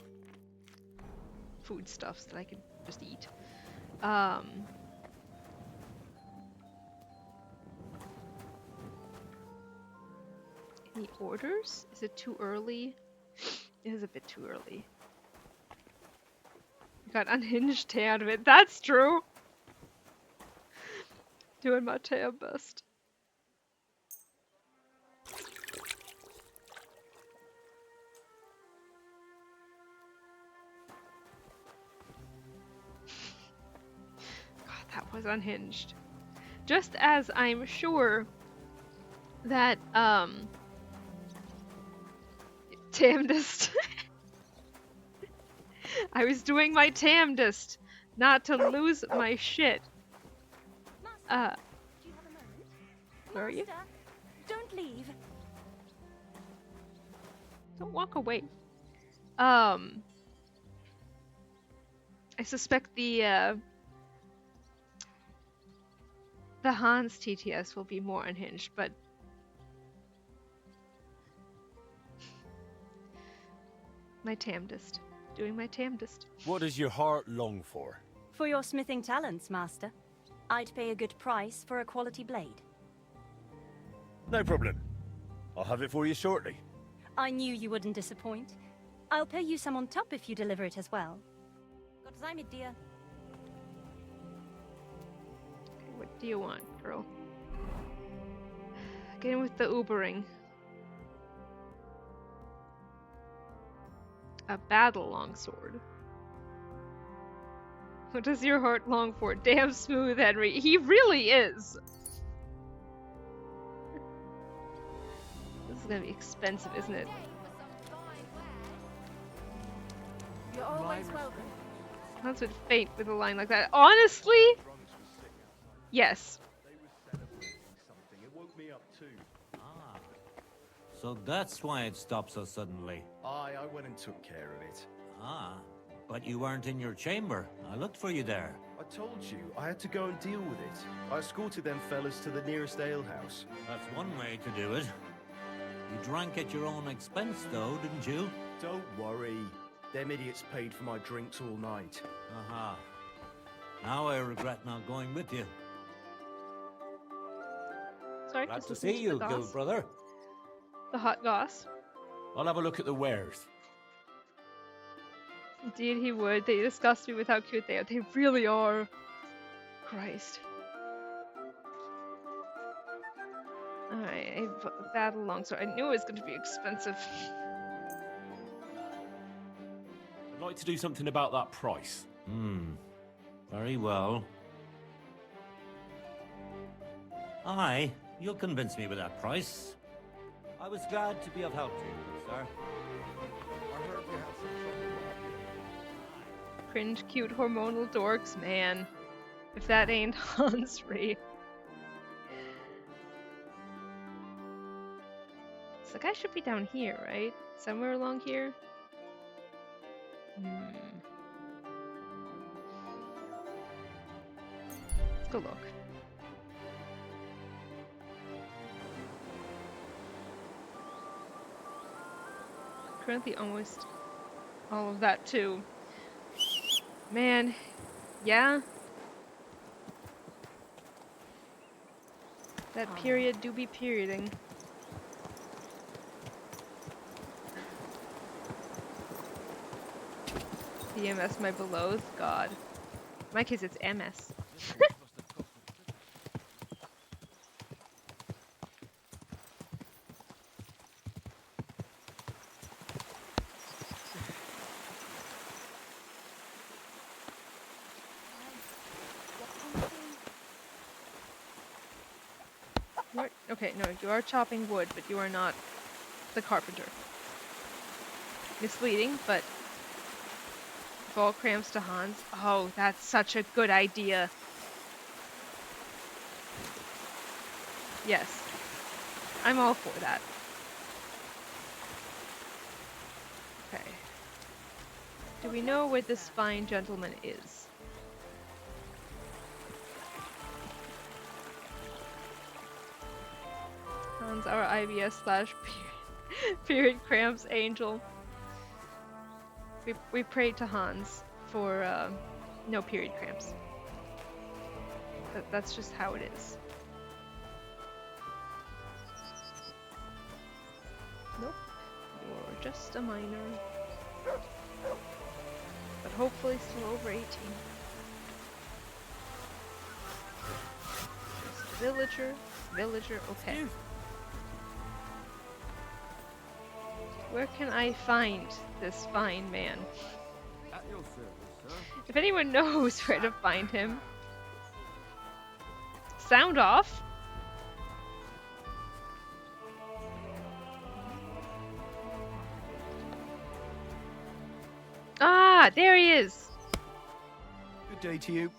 foodstuffs that I can just eat. Any orders? Is it too early? It is a bit too early. Got unhinged tea out of it. That's true! Doing my damn best. God, that was unhinged. Just as I'm sure that, damnedest. I was doing my damnedest not to lose my shit. Do you have a moment? Where are you? Master, don't leave. Don't walk away. I suspect the Hans TTS will be more unhinged, but my damnedest. Doing my damnedest. What does your heart long for? For your smithing talents, Master. I'd pay a good price for a quality blade. No problem. I'll have it for you shortly. I knew you wouldn't disappoint. I'll pay you some on top if you deliver it as well. Gott sei mit dir. What do you want, girl? Get in with the Ubering. A battle longsword. What does your heart long for? Damn smooth, Henry. He really is. This is gonna be expensive, isn't it? You're always welcome. That's with fate with a line like that. Honestly, yes. Ah. So that's why it stopped so suddenly. I went and took care of it. Ah. But you weren't in your chamber. I looked for you there. I told you, I had to go and deal with it. I escorted them fellas to the nearest alehouse. That's one way to do it. You drank at your own expense, though, didn't you? Don't worry. Them idiots paid for my drinks all night. Aha. Now I regret not going with you. Sorry, Glad just to listen see the you, goss. guild brother. The hot goss. I'll have a look at the wares. Indeed he would. They disgust me with how cute they are. They really are. Christ. Alright, a battle longsword. I knew it was going to be expensive. I'd like to do something about that price. Very well. Aye, you'll convince me with that price. I was glad to be of help to you, sir. Cringe cute hormonal dorks, man. If that ain't Hansry. So the guy should be down here, right? Somewhere along here? Let's go look. Currently almost all of that too. Man, yeah. That period do be perioding. DMS my belows? God. In my case it's MS. Okay, no, you are chopping wood, but you are not the carpenter. Misleading, but if all cramps to Hans. Oh, that's such a good idea. Yes. I'm all for that. Okay. Do we know where this fine gentleman is? Hans, our IBS slash period cramps angel. We prayed to Hans for no period cramps. That's just how it is. Nope, you're just a minor. But hopefully still over 18. Just villager, okay. Where can I find this fine man? At your service, sir. If anyone knows where to find him, sound off. Ah, there he is. Good day to you.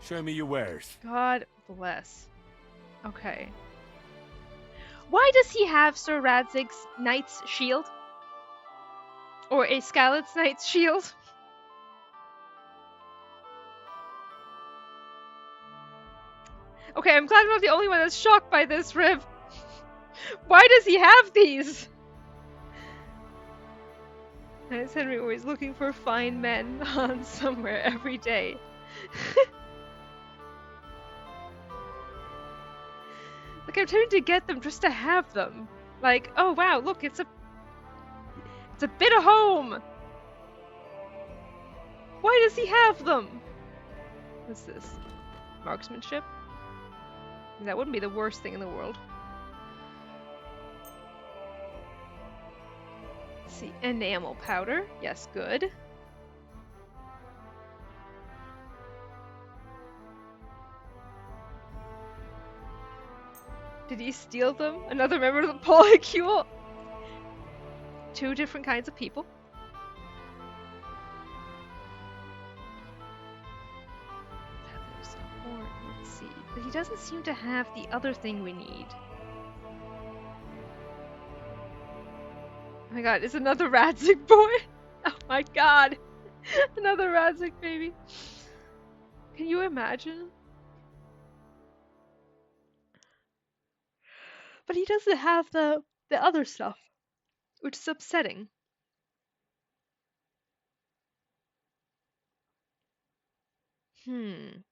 Show me your wares. God bless. Okay. Why does he have Sir Radzig's knight's shield? Or a Scarlet's knight's shield? Okay, I'm glad I'm not the only one that's shocked by this, Riv. Why does he have these? And it's Henry always looking for fine men on somewhere every day. Like, I'm tempted to get them just to have them. Like, oh wow, look, it's a bit of home. Why does he have them? What's this? Marksmanship? That wouldn't be the worst thing in the world. Let's see, enamel powder. Yes, good. Did he steal them? Another member of the polycule? 2 different kinds of people. Feathers, horn, let's see. But he doesn't seem to have the other thing we need. Oh my god, it's another Radzig boy! Oh my god! Another Radzig baby. Can you imagine? But he doesn't have the other stuff, which is upsetting. Maybe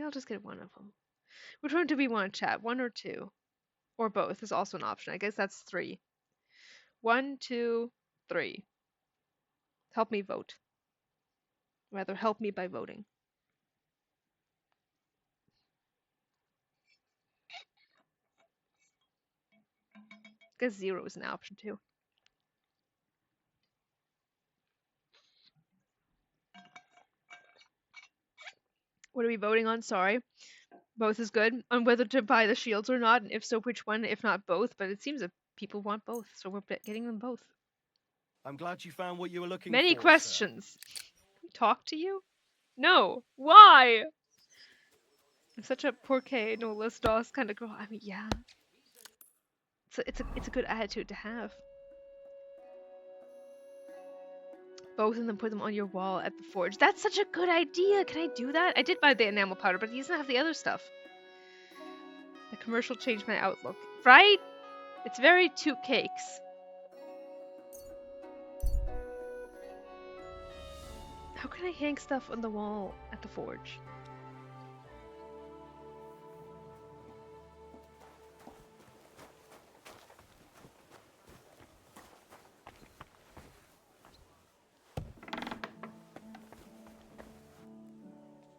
I'll just get one of them. Which one do we want to chat? 1 or 2? Or both is also an option. I guess that's 3. 1, 2, 3. Help me vote. Rather, help me by voting. I guess 0 is an option too. What are we voting on? Sorry. Both is good. On whether to buy the shields or not, and if so, which one, if not both. But it seems that people want both, so we're getting them both. I'm glad you found what you were looking Many for. questions. Can we talk to you? No. Why? I'm such a porque no les dos kind of girl. I mean, yeah. It's a good attitude to have. Both of them, put them on your wall at the forge. That's such a good idea. Can I do that? I did buy the enamel powder, but he doesn't have the other stuff. The commercial changed my outlook. Right? It's very 2 cakes. How can I hang stuff on the wall at the forge?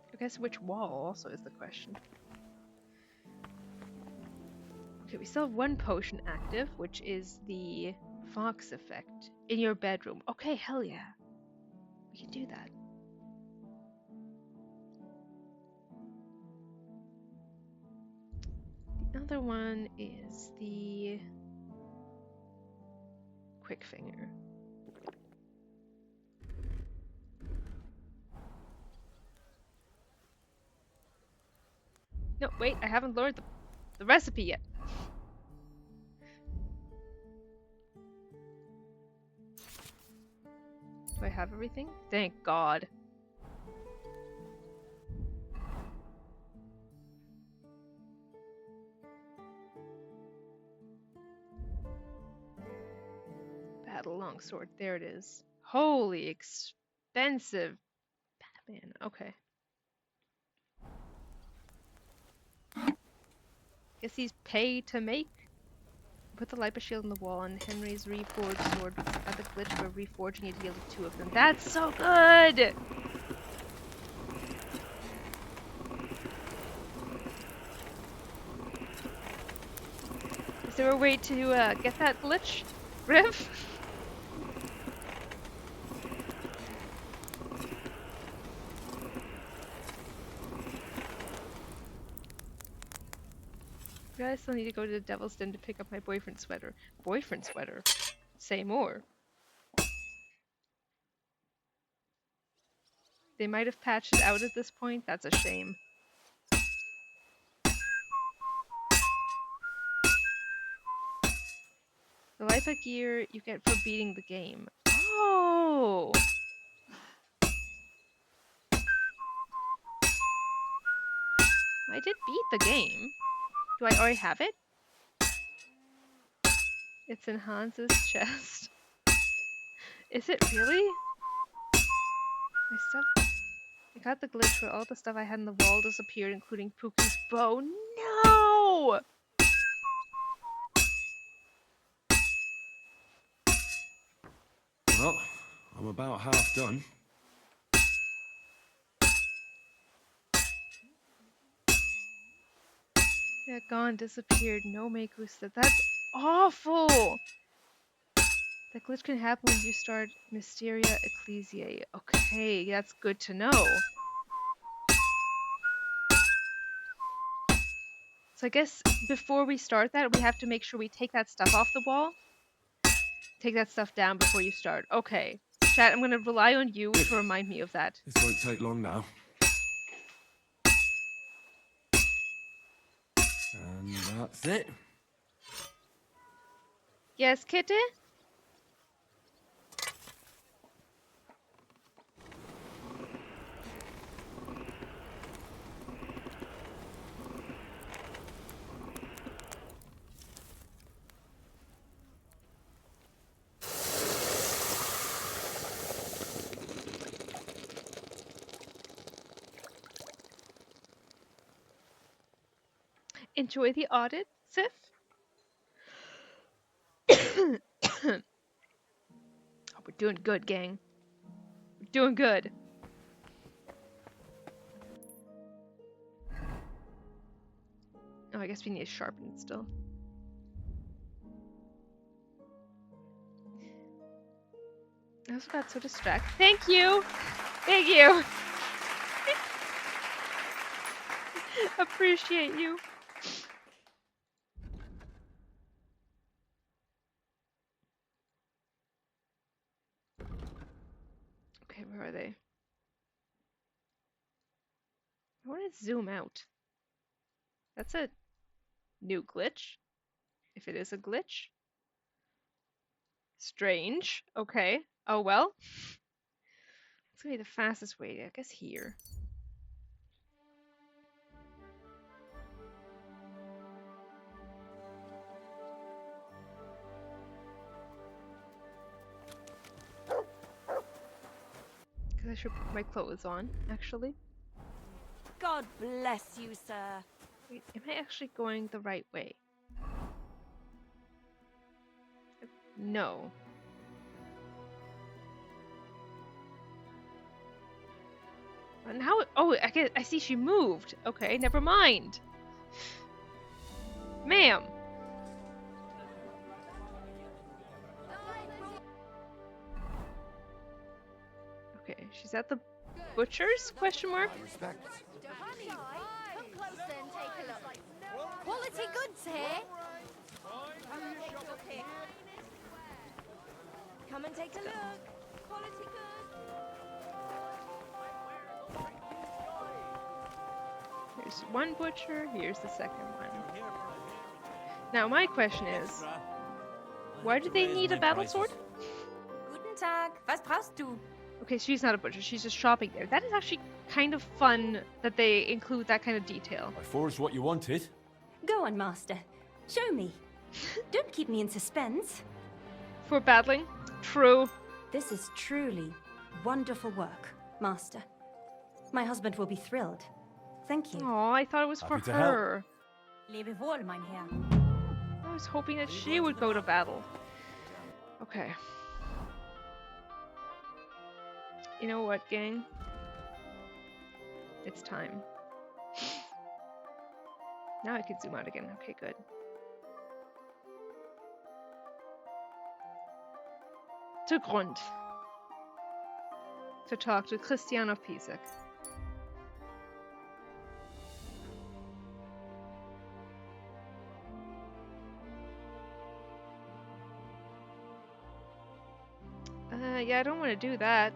I guess which wall also is the question. Okay, we still have 1 potion active, which is the Fox effect in your bedroom. Okay, hell yeah. We can do that. The other one is the Quick Finger. No, wait, I haven't learned the recipe yet. Do I have everything? Thank God. had a long sword. There it is. Holy expensive Batman. Okay. Guess he's pay to make. Put the Lipa shield on the wall, and Henry's reforged sword at the glitch for reforging it yielded 2 of them. That's so good! Is there a way to get that glitch, Riv? I still need to go to the Devil's Den to pick up my boyfriend's sweater. Boyfriend sweater? Say more. They might have patched it out at this point. That's a shame. The Lipa gear you get for beating the game. Oh! I did beat the game. Do I already have it? It's in Hans's chest. Is it really? My stuff... I got the glitch where all the stuff I had in the wall disappeared, including Pookie's bow. No! Well, I'm about half done. Yeah, gone, disappeared, no Makusta. That's awful! That glitch can happen when you start Mysteria Ecclesiae. Okay, that's good to know. So I guess before we start that, we have to make sure we take that stuff off the wall. Take that stuff down before you start. Okay. Chat, I'm gonna rely on you to remind me of that. This won't take long now. And that's it. Yes, Kitty? Enjoy the audit, Sif? Oh, we're doing good, gang. We're doing good. Oh, I guess we need to sharpen it still. I also got so distracted. Thank you! Thank you! Appreciate you. Okay, where are they? I want to zoom out. That's a new glitch. If it is a glitch. Strange. Okay. Oh well. It's gonna be the fastest way, I guess here. Because I should put my clothes on, actually. God bless you, sir. Wait, am I actually going the right way? No. And how? Oh, I see she moved. Okay, never mind. Ma'am. Okay, she's at the butcher's? Question mark. Come closer and take a look. Quality goods here. Come and take a look. Quality goods. Here's one butcher, here's the second one. Now my question is, why do they need a battle sword? Guten Tag. Was brauchst du? Okay, she's not a butcher, she's just shopping there. That is actually kind of fun that they include that kind of detail. I forged what you wanted. Go on, master. Show me. Don't keep me in suspense. for battling. True. This is truly wonderful work, Master. My husband will be thrilled. Thank you. Oh, I thought it was for Happy to help. her. Lebe wohl, mein Herr. I was hoping that she would go to battle. Okay. You know what, gang? It's time. Now I can zoom out again. Okay, good. To Grund. To talk to Christian of Pisek. Yeah, I don't want to do that.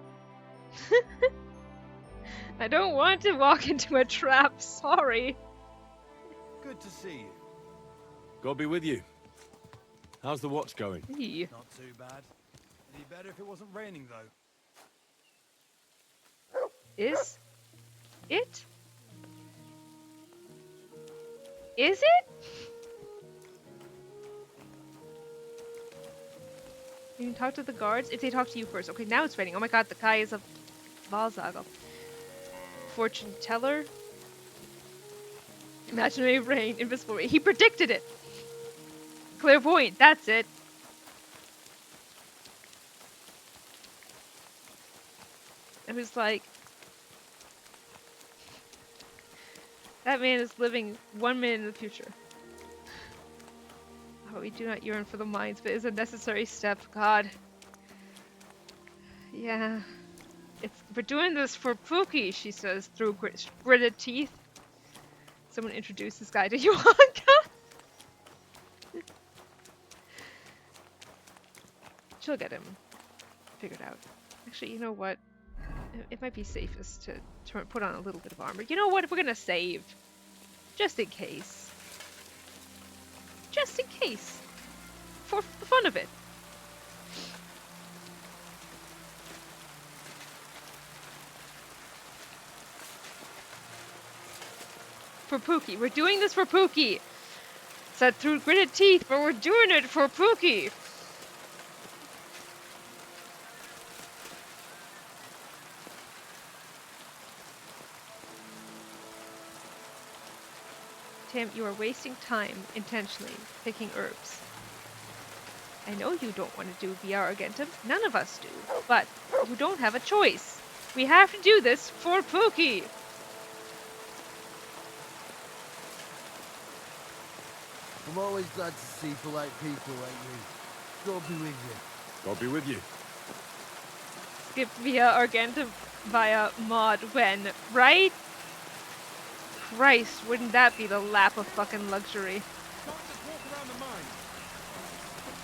I don't want to walk into a trap, sorry. Good to see you. God be with you. How's the watch going? Eee. Not too bad. Any better if it wasn't raining, though. Is it? Is it? You can talk to the guards if they talk to you first. Okay, now it's raining. Oh my god, the guy is a Wahrsager. Fortune teller. Imaginary rain, invisible rain. He predicted it. Clairvoyant, that's it. It was like, that man is living 1 minute in the future. Oh, we do not yearn for the mines, but it is a necessary step. God. Yeah. We're doing this for Pookie, she says through gritted teeth. Someone introduce this guy to Johanka. She'll get him figured out. Actually, you know what? It might be safest to put on a little bit of armor. You know what? We're gonna save. Just in case. Just in case. For the fun of it. For Pookie. We're doing this for Pookie. Said through gritted teeth, but we're doing it for Pookie. Tim, you are wasting time intentionally picking herbs. I know you don't want to do VR Argentum. None of us do. But you don't have a choice. We have to do this for Pookie. I'm always glad to see polite people like you. God be with you. God be with you. Skip VR Argentum via mod when, right? Christ, wouldn't that be the lap of fucking luxury?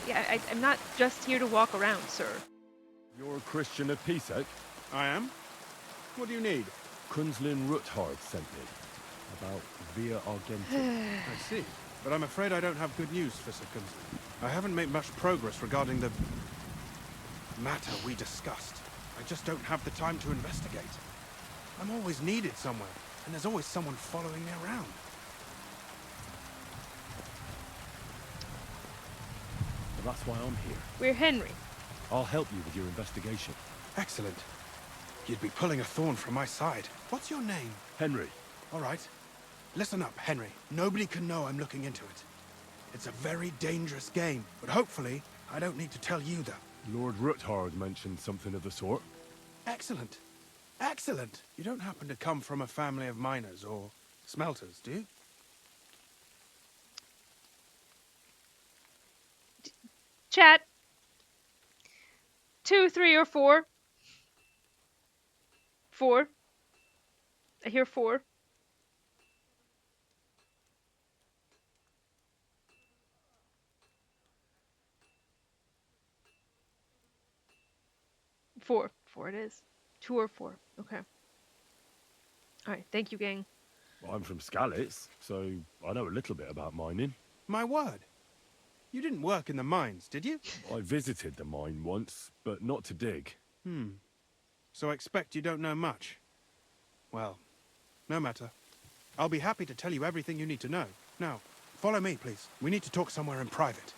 Yeah, I'm not just here to walk around, sir. You're a Christian of Pisek? I am. What do you need? Kunzlin Ruthard sent me. About Via Argentum. I see. But I'm afraid I don't have good news for Sir Kunzlin. I haven't made much progress regarding the matter we discussed. I just don't have the time to investigate. I'm always needed somewhere, and there's always someone following me around. Well, that's why I'm here. We're Henry. I'll help you with your investigation. Excellent. You'd be pulling a thorn from my side. What's your name? Henry. All right. Listen up, Henry. Nobody can know I'm looking into it. It's a very dangerous game, but hopefully I don't need to tell you that. Lord Ruthard mentioned something of the sort. Excellent. Excellent. You don't happen to come from a family of miners or smelters, do you? Chat. 2, 3, or 4? 4. I hear 4. Four. 4 it is. 2 or 4. Okay. Alright, thank you, gang. Well, I'm from Skalitz, so I know a little bit about mining. My word. You didn't work in the mines, did you? I visited the mine once, but not to dig. So I expect you don't know much. Well, no matter. I'll be happy to tell you everything you need to know. Now, follow me, please. We need to talk somewhere in private.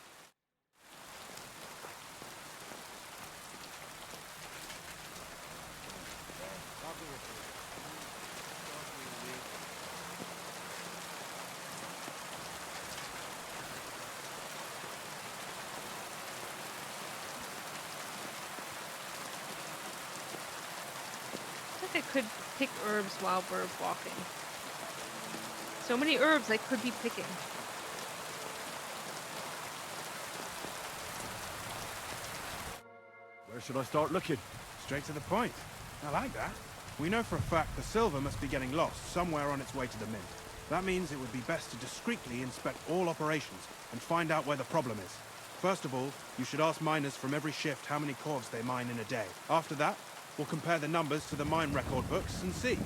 I could pick herbs while we're walking. So many herbs I could be picking. Where should I start looking? Straight to the point. I like that. We know for a fact the silver must be getting lost somewhere on its way to the mint. That means it would be best to discreetly inspect all operations and find out where the problem is. First of all, you should ask miners from every shift how many corves they mine in a day. After that, we'll compare the numbers to the mine record books and see.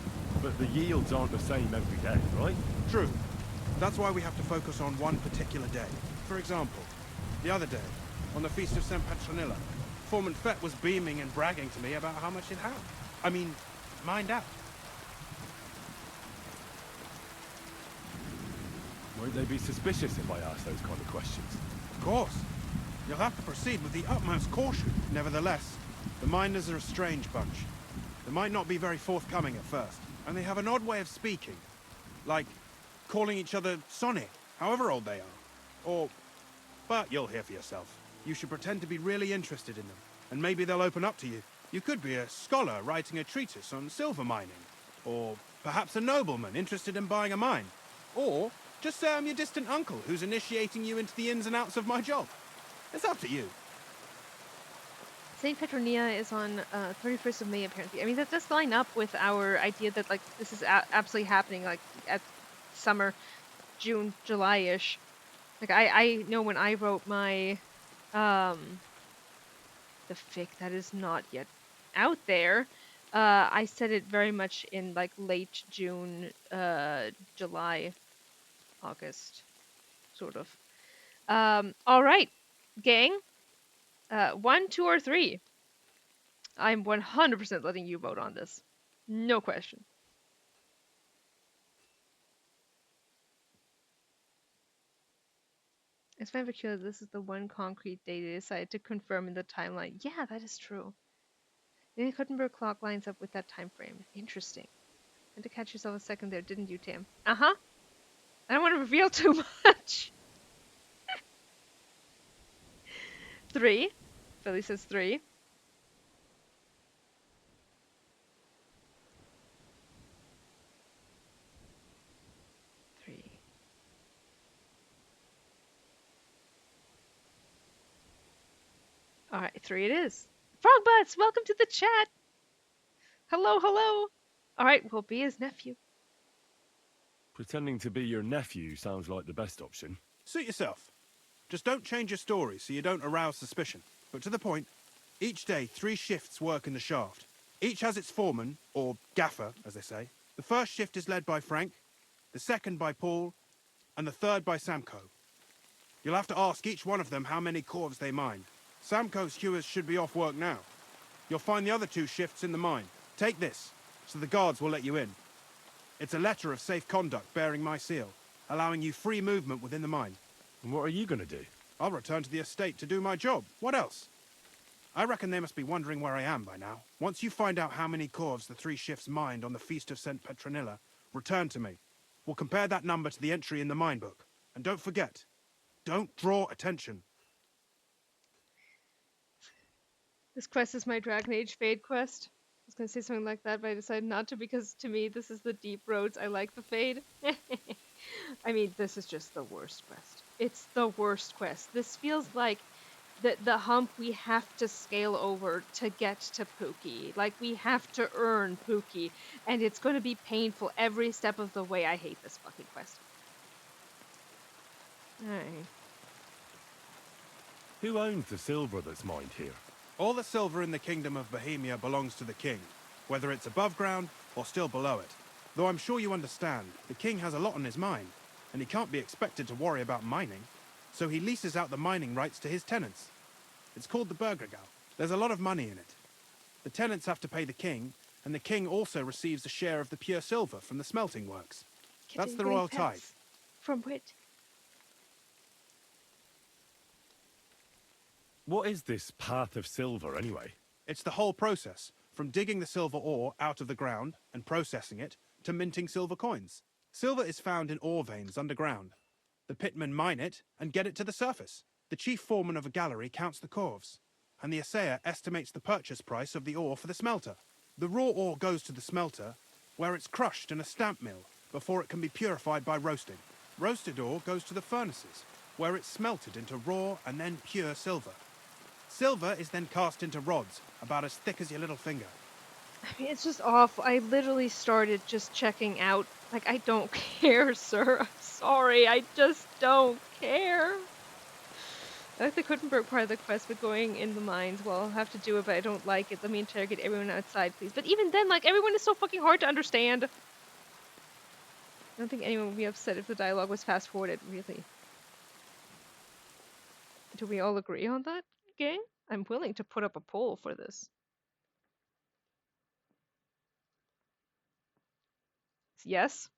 But the yields aren't the same every day, right? True. That's why we have to focus on one particular day. For example, the other day, on the Feast of St. Petronilla, Foreman Fett was beaming and bragging to me about how much it had. I mean, mined out. Won't they be suspicious if I ask those kind of questions? Of course. You'll have to proceed with the utmost caution. Nevertheless, the miners are a strange bunch. They might not be very forthcoming at first, and they have an odd way of speaking. Like, calling each other Sonny, however old they are. But you'll hear for yourself. You should pretend to be really interested in them, and maybe they'll open up to you. You could be a scholar writing a treatise on silver mining, or perhaps a nobleman interested in buying a mine, or just say I'm your distant uncle who's initiating you into the ins and outs of my job. It's up to you. St. Petronilla is on 31st of May, apparently. I mean, that does line up with our idea that, like, this is absolutely happening, like, at summer, June, July-ish. Like, I know when I wrote my, the fic that is not yet out there, I said it very much in, like, late June, July, August, sort of. Alright, gang. 1, 2, or 3. I'm 100% letting you vote on this. No question. It's very peculiar. This is the one concrete day they decided to confirm in the timeline. Yeah, that is true. The Gutenberg clock lines up with that time frame. Interesting. Had to catch yourself a second there, didn't you, Tam? Uh-huh. I don't want to reveal too much. 3. Billy says 3. Alright, 3 it is. Frogbutts, welcome to the chat. Hello, hello. Alright, we'll be his nephew. Pretending to be your nephew sounds like the best option. Suit yourself. Just don't change your story so you don't arouse suspicion. But to the point, each day 3 shifts work in the shaft. Each has its foreman, or gaffer, as they say. The first shift is led by Frank, the second by Paul, and the third by Samko. You'll have to ask each one of them how many corves they mine. Samko's hewers should be off work now. You'll find the other 2 shifts in the mine. Take this, so the guards will let you in. It's a letter of safe conduct bearing my seal, allowing you free movement within the mine. And what are you gonna do? I'll return to the estate to do my job. What else? I reckon they must be wondering where I am by now. Once you find out how many corves the 3 shifts mined on the Feast of St. Petronilla, return to me. We'll compare that number to the entry in the mine book. And don't forget, don't draw attention. This quest is my Dragon Age Fade quest. I was gonna say something like that, but I decided not to because to me this is the deep roads. I like the Fade. I mean, this is just the worst quest. It's the worst quest. This feels like the hump we have to scale over to get to Pookie. Like, we have to earn Pookie, and it's going to be painful every step of the way. I hate this fucking quest. Alright. Who owns the silver that's mined here? All the silver in the Kingdom of Bohemia belongs to the king, whether it's above ground or still below it. Though I'm sure you understand, the king has a lot on his mind, and he can't be expected to worry about mining, so he leases out the mining rights to his tenants. It's called the Burgergau. There's a lot of money in it. The tenants have to pay the king, and the king also receives a share of the pure silver from the smelting works. That's the royal tithe. From Wit. What is this path of silver, anyway? It's the whole process, from digging the silver ore out of the ground and processing it, to minting silver coins. Silver is found in ore veins underground. The pitmen mine it and get it to the surface. The chief foreman of a gallery counts the corves, and the assayer estimates the purchase price of the ore for the smelter. The raw ore goes to the smelter, where it's crushed in a stamp mill before it can be purified by roasting. Roasted ore goes to the furnaces, where it's smelted into raw and then pure silver. Silver is then cast into rods, about as thick as your little finger. I mean, it's just awful. I literally started just checking out. Like, I don't care, sir. I'm sorry. I just don't care. I like the Kuttenberg part of the quest with going in the mines. Well, I'll have to do it, but I don't like it. Let me interrogate everyone outside, please. But even then, like, everyone is so fucking hard to understand. I don't think anyone would be upset if the dialogue was fast-forwarded, really. Do we all agree on that, gang? I'm willing to put up a poll for this. Yes?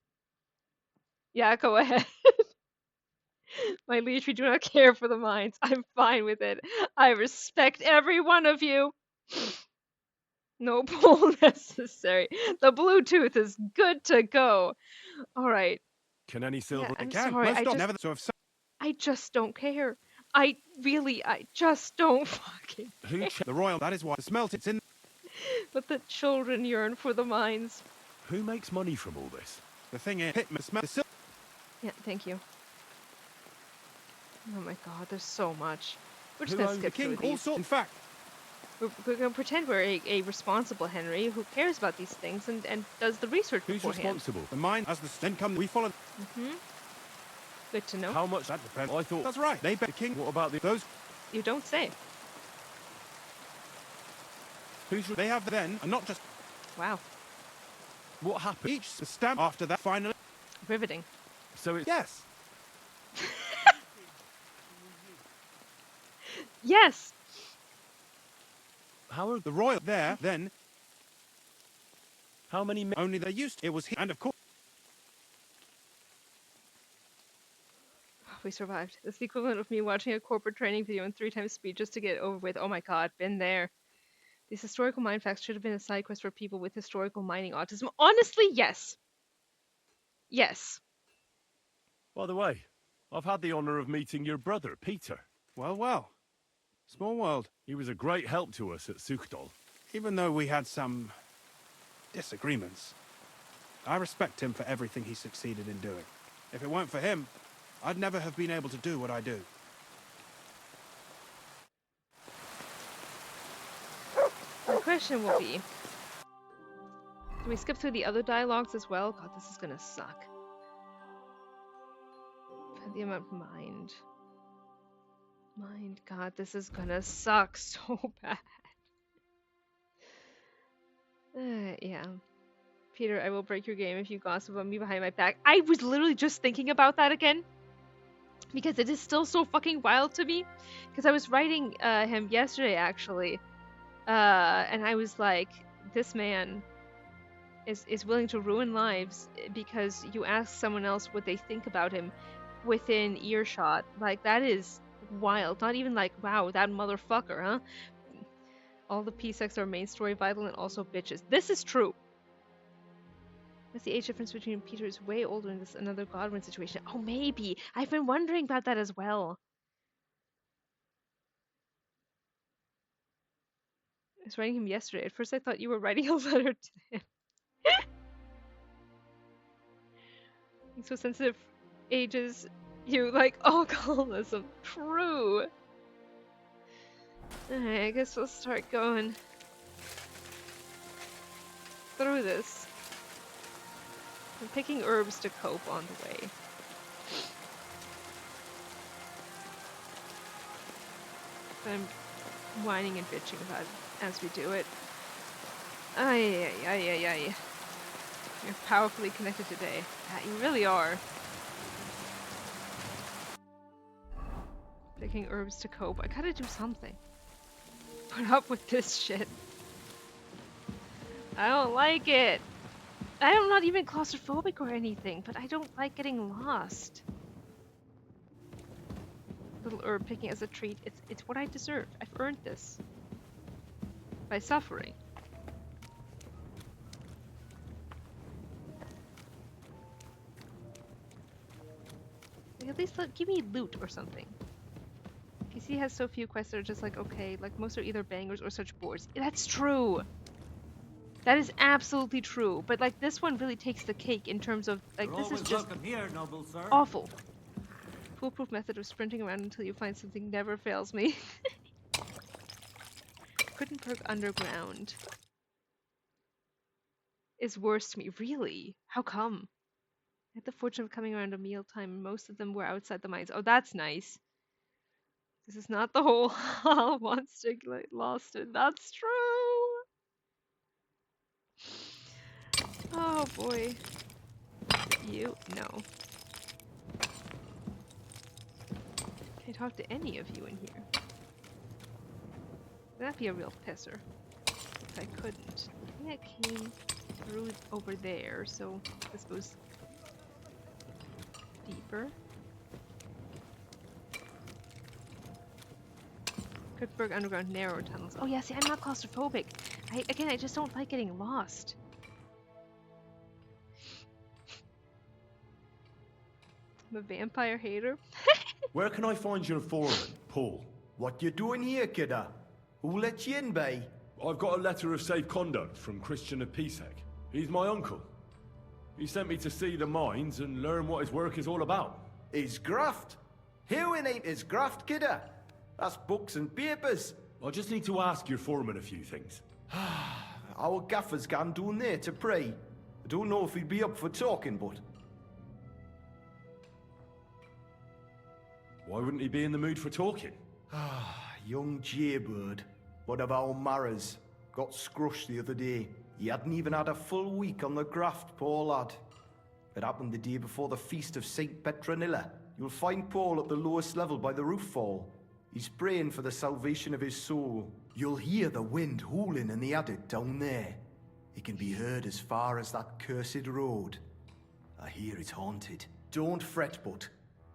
Yeah, go ahead. My liege, we do not care for the mines. I'm fine with it. I respect every one of you. No poll necessary. The Bluetooth is good to go. All right. Can any silver... Yeah, I'm Can. sorry. I I just don't care. I just don't fucking care. The royal, that is why the smelt it's in. But the children yearn for the mines. Who makes money from all this? The thing is, Hitman smelt the silver. Yeah, thank you. Oh my god, there's so much. We're just gonna skip through these. Also, in fact, we're gonna pretend we're a responsible Henry who cares about these things and does the research Who's beforehand. responsible? the mine, as the income we follow. Good to know. How much? That depends. I thought... That's right. They bet the king. What about those? You don't say. They have then, and not just. Wow. What happened? Each the stamp after that finally. Riveting. So it's... Yes. Yes! How are... The royal there, then. How many... Only they used. It was he, and of course. We survived. It's the equivalent of me watching a corporate training video in 3 times speed just to get it over with. Oh my god, been there. These historical mine facts should have been a side quest for people with historical mining autism. Honestly, yes. Yes. By the way, I've had the honor of meeting your brother, Peter. Well, well. Small world. He was a great help to us at Suchdol. Even though we had some disagreements, I respect him for everything he succeeded in doing. If it weren't for him, I'd never have been able to do what I do. The question will be, do we skip through the other dialogues as well? God, this is gonna suck. The amount of mind. God, this is gonna suck so bad. Yeah. Peter, I will break your game if you gossip about me behind my back. I was literally just thinking about that again. Because it is still so fucking wild to me. Because I was writing him yesterday, actually. And I was like, this man is willing to ruin lives because you ask someone else what they think about him within earshot. Like, that is wild. Not even like, wow, that motherfucker, huh? All the P-sex are main story vital and also bitches. This is true. What's the age difference between Peter is way older in this another Godwin situation? Oh, maybe. I've been wondering about that as well. I was writing him yesterday. At first I thought you were writing a letter to him. He's so sensitive. Ages you like alcoholism. True. Alright, I guess we'll start going through this. I'm picking herbs to cope on the way. But I'm whining and bitching about it as we do it. Ay. You're powerfully connected today. Yeah, you really are. Picking herbs to cope. I gotta do something. Put up with this shit. I don't like it. I'm not even claustrophobic or anything, but I don't like getting lost. Little herb picking as a treat. It's what I deserve. I've earned this. By suffering. Like, at least give me loot or something. PC has so few quests that are just like, okay, like most are either bangers or such bores. That's true! That is absolutely true. But like this one really takes the cake in terms of like You're this is always just welcome here, noble sir. awful. Foolproof method of sprinting around until you find something never fails me. Gutenberg Underground is worse to me. Really? How come? I had the fortune of coming around a mealtime. Most of them were outside the mines. Oh, that's nice. This is not the whole hall wants to get lost in. That's true. Oh boy. You? No. Can't talk to any of you in here. That'd be a real pisser. If I couldn't. I think I came through over there, so this goes deeper. Gutenberg Underground narrow tunnels. Oh yeah, see, I'm not claustrophobic. I just don't like getting lost. I'm a vampire hater. Where can I find your foreman, Paul? What you doing here, kidder? Who let you in, bay? I've got a letter of safe conduct from Christian of Pisek. He's my uncle. He sent me to see the mines and learn what his work is all about. His graft? Heroin ain't his graft, kidder. That's books and papers. I just need to ask your foreman a few things. Our gaffer's gone down there to pray. I don't know if he'd be up for talking, but... Why wouldn't he be in the mood for talking? Young Jaybird, one of our marrows, got scrushed the other day. He hadn't even had a full week on the graft, poor lad. It happened the day before the feast of Saint Petronilla. You'll find Paul at the lowest level by the roof fall. He's praying for the salvation of his soul. You'll hear the wind howling in the adit down there. It can be heard as far as that cursed road. I hear it's haunted. Don't fret, but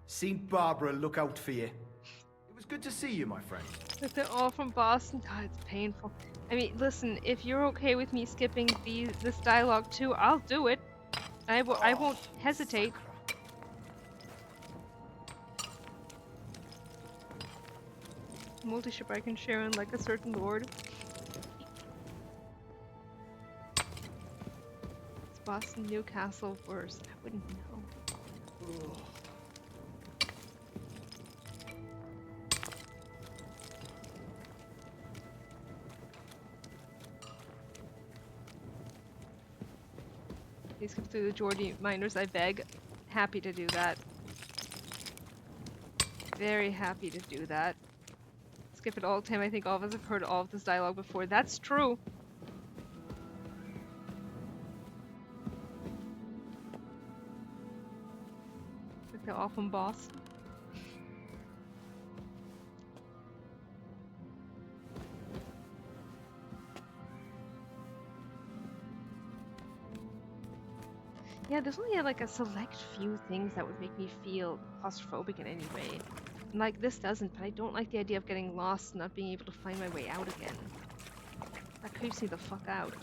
Saint Barbara look out for you. It was good to see you, my friend. But they're all from Boston. God, it's painful. I mean, listen, if you're okay with me skipping this dialogue too, I'll do it. I won't hesitate. Multi-ship I can share in like a certain lord. It's Boston, Newcastle, worse. I wouldn't know. Please skip through the Geordie miners, I beg. Happy to do that. Very happy to do that. Skip it all the time. I think all of us have heard all of this dialogue before. That's true. Like they're all from Boston. Yeah, there's only like a select few things that would make me feel claustrophobic in any way. And like this doesn't, but I don't like the idea of getting lost and not being able to find my way out again. That creeps me the fuck out.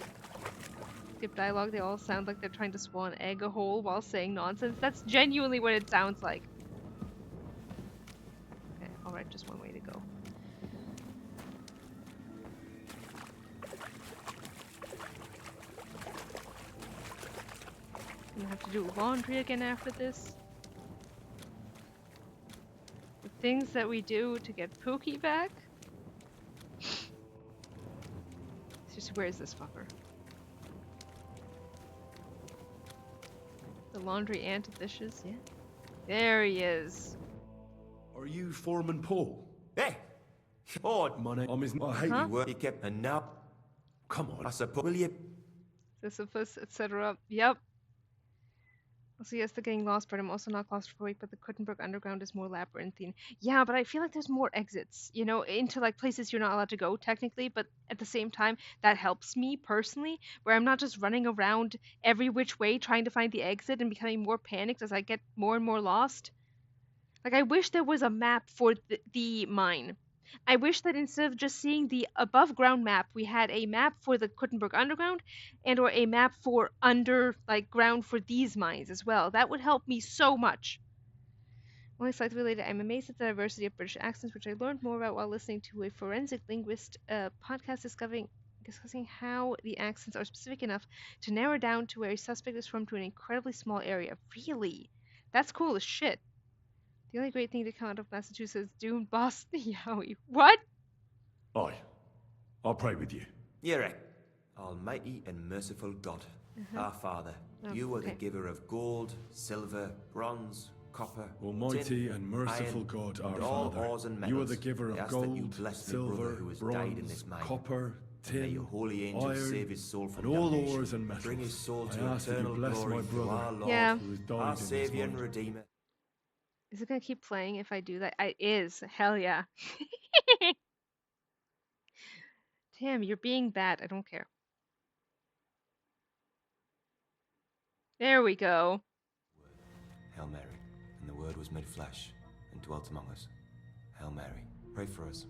Skip dialogue, they all sound like they're trying to swallow an egg a hole while saying nonsense. That's genuinely what it sounds like. Okay, alright, just one way to go. Gonna have to do laundry again after this. The things that we do to get Pookie back. Seriously, where is this fucker? The laundry and the dishes, yeah. There he is. Are you Foreman Paul? Hey! Oh, money. I'm his... I hate you work. You kept a nub. Come on. I suppose. Will you? Sisyphus, etc. Yep. Also, yes, the getting lost part. I'm also not claustrophobic, but the Gutenberg Underground is more labyrinthine. Yeah, but I feel like there's more exits, you know, into like places you're not allowed to go technically, but at the same time, that helps me personally, where I'm not just running around every which way trying to find the exit and becoming more panicked as I get more and more lost. Like, I wish there was a map for the mine. I wish that instead of just seeing the above ground map, we had a map for the Gutenberg Underground and or a map for under like ground for these mines as well. That would help me so much. Only slightly related, I'm amazed at the diversity of British accents, which I learned more about while listening to a forensic linguist podcast discussing how the accents are specific enough to narrow down to where a suspect is from to an incredibly small area. Really? That's cool as shit. The only great thing to come out of Massachusetts, doomed Boston, Yowie. What? Aye. I'll pray with you. You're right. Almighty and merciful God, our Father, you are the giver of gold, silver, bronze, copper, Almighty tin, and merciful iron, God, our and all Father, ores and you are metals. the giver I of ask that you gold, bless my brother silver, who has died in this bronze, mine. copper, And may tin, your holy angels iron, save his soul from and all damnation. ores and metals. Bring his soul I to ask that you eternal bless glory my through brother, our Lord, Yeah. who has died our in this Savior and mine. Redeemer. Is it gonna keep playing if I do that? It is. Hell yeah. Damn, you're being bad. I don't care. There we go. Hail Mary, and the Word was made flesh and dwelt among us. Hail Mary, pray for us.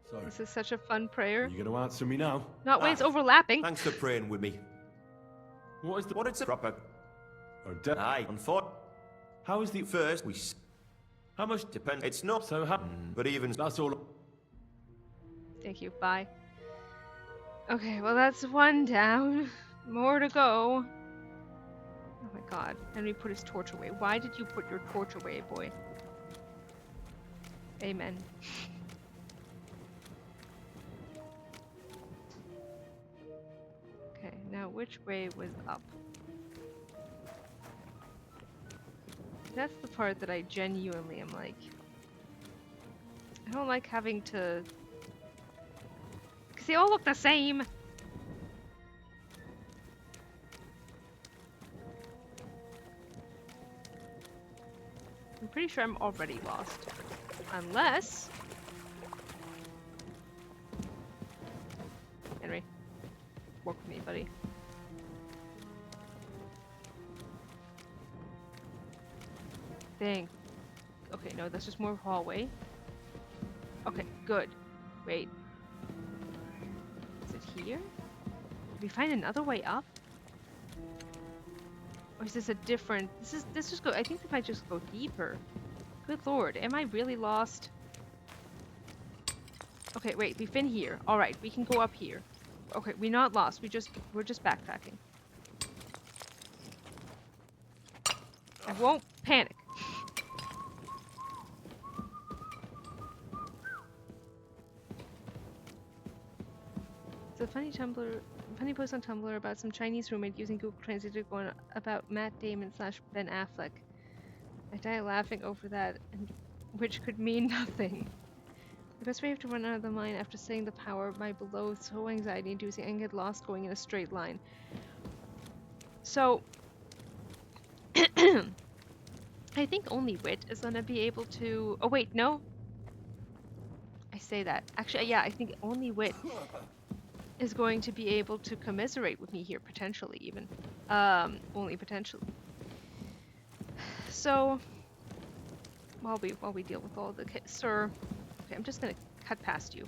So, This is such a fun prayer. you gonna answer me now? Not when it's overlapping. Thanks for praying with me. What is the... What it's a proper... Aye, on foot. how is the... First, we... How much... Depends. It's not... So how... But even... That's all... Thank you. Bye. Okay, well that's one down. More to go. Oh my god. Henry put his torch away. Why did you put your torch away, boy? Amen. Okay, now which way was up? That's the part that I genuinely am like... I don't like having to... Because they all look the same! I'm pretty sure I'm already lost. Unless... Henry. Work with me, buddy. Dang. Okay, no, that's just more hallway. Okay, good. Wait. Is it here? Did we find another way up? Or is this a different... This just go... I think we might just go deeper. Good lord, am I really lost? Okay, wait, we've been here. Alright, we can go up here. Okay, we're not lost. We're just backpacking. I won't panic. It's a funny post on Tumblr about some Chinese roommate using Google Translate going about Matt Damon / Ben Affleck. I die laughing over that, which could mean nothing. The best way to run out of the mine after saying the power of my below is so anxiety-inducing and get lost going in a straight line. So, I think only Wit is gonna be able to... Oh wait, no. I say that. Actually, yeah, I think only Wit is going to be able to commiserate with me here, potentially even. Only potentially. So, while we deal with all the... Sir... Okay, I'm just gonna cut past you.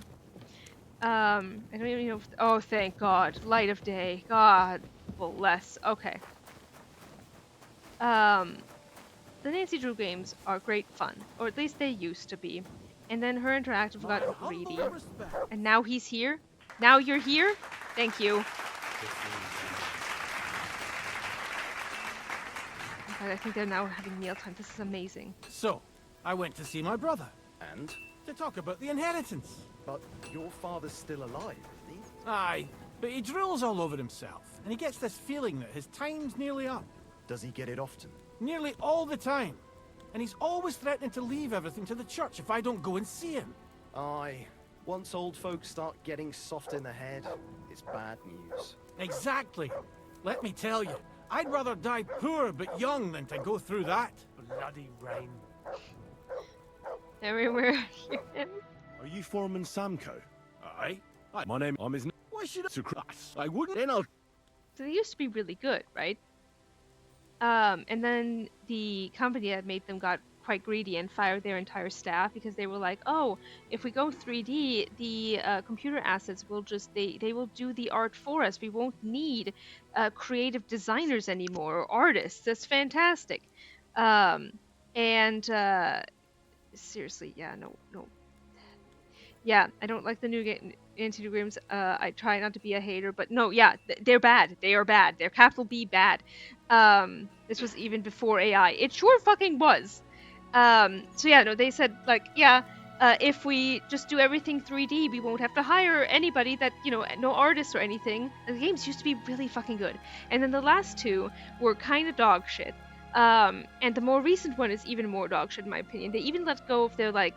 I don't even know if... Oh, thank God. Light of day. God bless. Okay. The Nancy Drew games are great fun. Or at least they used to be. And then her interactive got greedy. And now he's here? Now you're here? Thank you. God, I think they're now having mealtime. This is amazing. So, I went to see my brother. And? To talk about the inheritance. But your father's still alive, isn't he? Aye, but he drools all over himself, and he gets this feeling that his time's nearly up. Does he get it often? Nearly all the time. And he's always threatening to leave everything to the church if I don't go and see him. Aye. Once old folks start getting soft in the head, it's bad news. Exactly. Let me tell you, I'd rather die poor but young than to go through that. Bloody rain. Everywhere. Are you Foreman Samco? Aye. My name... I'm his... Why should I wouldn't... Then I'll... So they used to be really good, right? And then the company that made them got quite greedy and fired their entire staff because they were like, oh, if we go 3D, the computer assets will just, they will do the art for us. We won't need creative designers anymore or artists. That's fantastic. Seriously, yeah, no. Yeah, I don't like the new Anti-New games. I try not to be a hater, but no, yeah, they're bad. They are bad. They're capital B bad. This was even before AI. It sure fucking was. So yeah, no, they said like, yeah, if we just do everything 3D, we won't have to hire anybody that, you know, no artists or anything. And the games used to be really fucking good. And then the last two were kind of dog shit. And the more recent one is even more dog shit in my opinion. They even let go of their like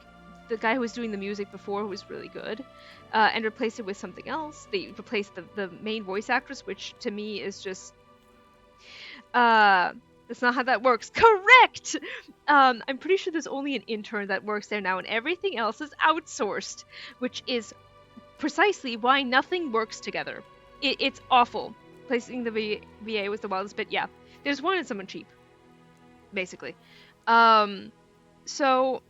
the guy who was doing the music before, who was really good, and replaced it with something else. They replaced the main voice actress, which to me is just that's not how that works. Correct! I'm pretty sure there's only an intern that works there now, and everything else is outsourced, which is precisely why nothing works together. It's awful. Placing the VA was the wildest bit. Yeah, there's one and someone cheap, basically. So,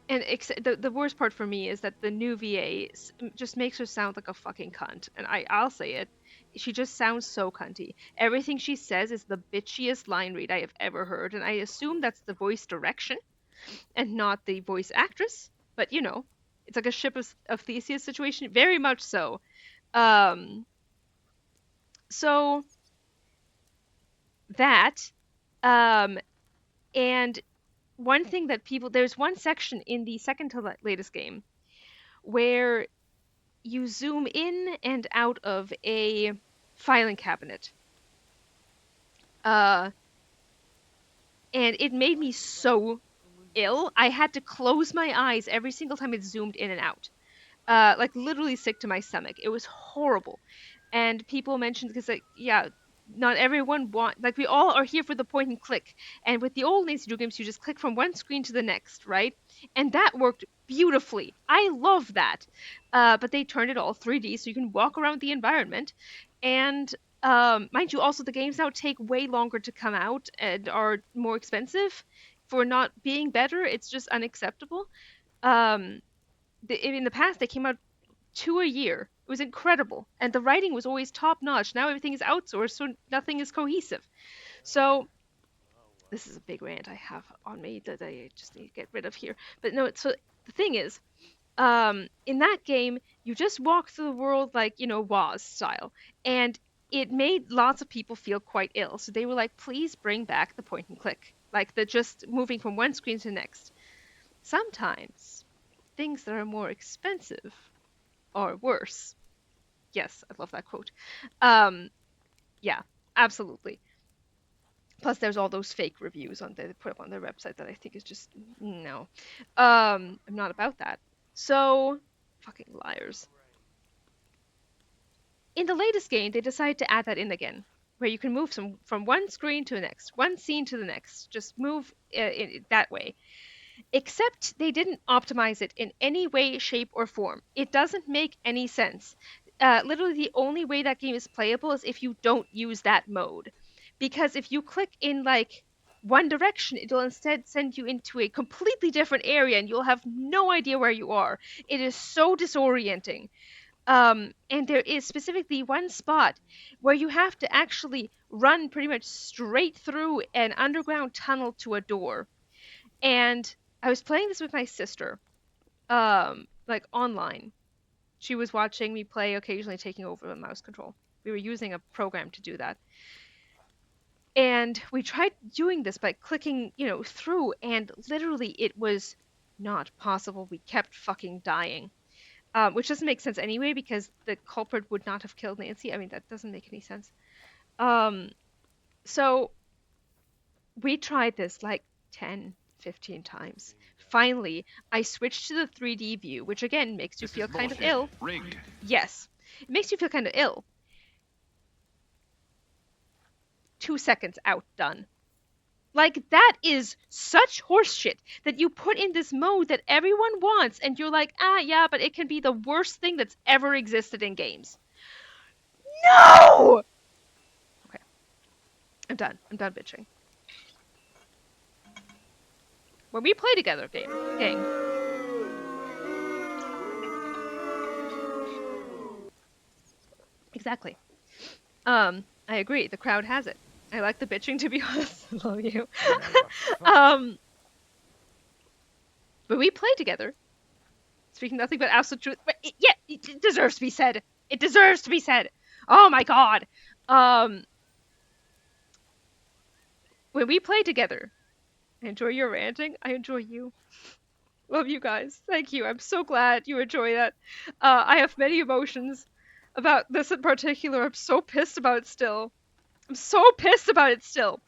and the worst part for me is that the new VA just makes her sound like a fucking cunt, and I'll say it. She just sounds so cunty. Everything she says is the bitchiest line read I have ever heard, and I assume that's the voice direction and not the voice actress. But you know, it's like a ship of Theseus situation, very much so. So that, and one thing that there's one section in the second to latest game where you zoom in and out of a filing cabinet. And it made me so ill. I had to close my eyes every single time it zoomed in and out. Like literally sick to my stomach. It was horrible. And people mentioned, because like, yeah, not everyone like we all are here for the point and click. And with the old Nancy games, you just click from one screen to the next, right? And that worked beautifully. I love that. But they turned it all 3D so you can walk around the environment. And mind you, also the games now take way longer to come out and are more expensive for not being better. It's just unacceptable. In the past, they came out 2 a year. It was incredible. And the writing was always top notch. Now everything is outsourced, so nothing is cohesive. So, this is a big rant I have on me that I just need to get rid of here. But no, so the thing is, in that game, you just walk through the world like, you know, Woz style. And it made lots of people feel quite ill. So they were like, please bring back the point and click. Like the just moving from one screen to the next. Sometimes, things that are more expensive are worse. Yes, I love that quote. Yeah, absolutely. Plus, there's all those fake reviews on they put up on their website that I think is just no. I'm not about that. So, fucking liars. In the latest game, they decided to add that in again, where you can move from one screen to the next, one scene to the next. Just move that way. Except they didn't optimize it in any way, shape, or form. It doesn't make any sense. Literally, the only way that game is playable is if you don't use that mode. Because if you click in, like, one direction, it'll instead send you into a completely different area, and you'll have no idea where you are. It is so disorienting. And there is specifically one spot where you have to actually run pretty much straight through an underground tunnel to a door. And I was playing this with my sister, like online. She was watching me play, occasionally taking over the mouse control. We were using a program to do that. And we tried doing this by clicking, you know, through, and literally it was not possible. We kept fucking dying. Which doesn't make sense anyway, because the culprit would not have killed Nancy. I mean, that doesn't make any sense. So we tried this like 10, 15 times. Finally, I switched to the 3D view, which again makes you feel kind of ill. Rigged. Yes, it makes you feel kind of ill. 2 seconds out, done. Like, that is such horseshit that you put in this mode that everyone wants, and you're like, yeah, but it can be the worst thing that's ever existed in games. No! Okay. I'm done. I'm done bitching. When we play together, gang. Exactly. I agree. The crowd has it. I like the bitching, to be honest. I love you. But we play together. Speaking nothing but absolute truth. But it deserves to be said. It deserves to be said. Oh my god. When we play together, I enjoy your ranting. I enjoy you. Love you guys. Thank you. I'm so glad you enjoy that. I have many emotions about this in particular. I'm so pissed about it still. I'm so pissed about it still.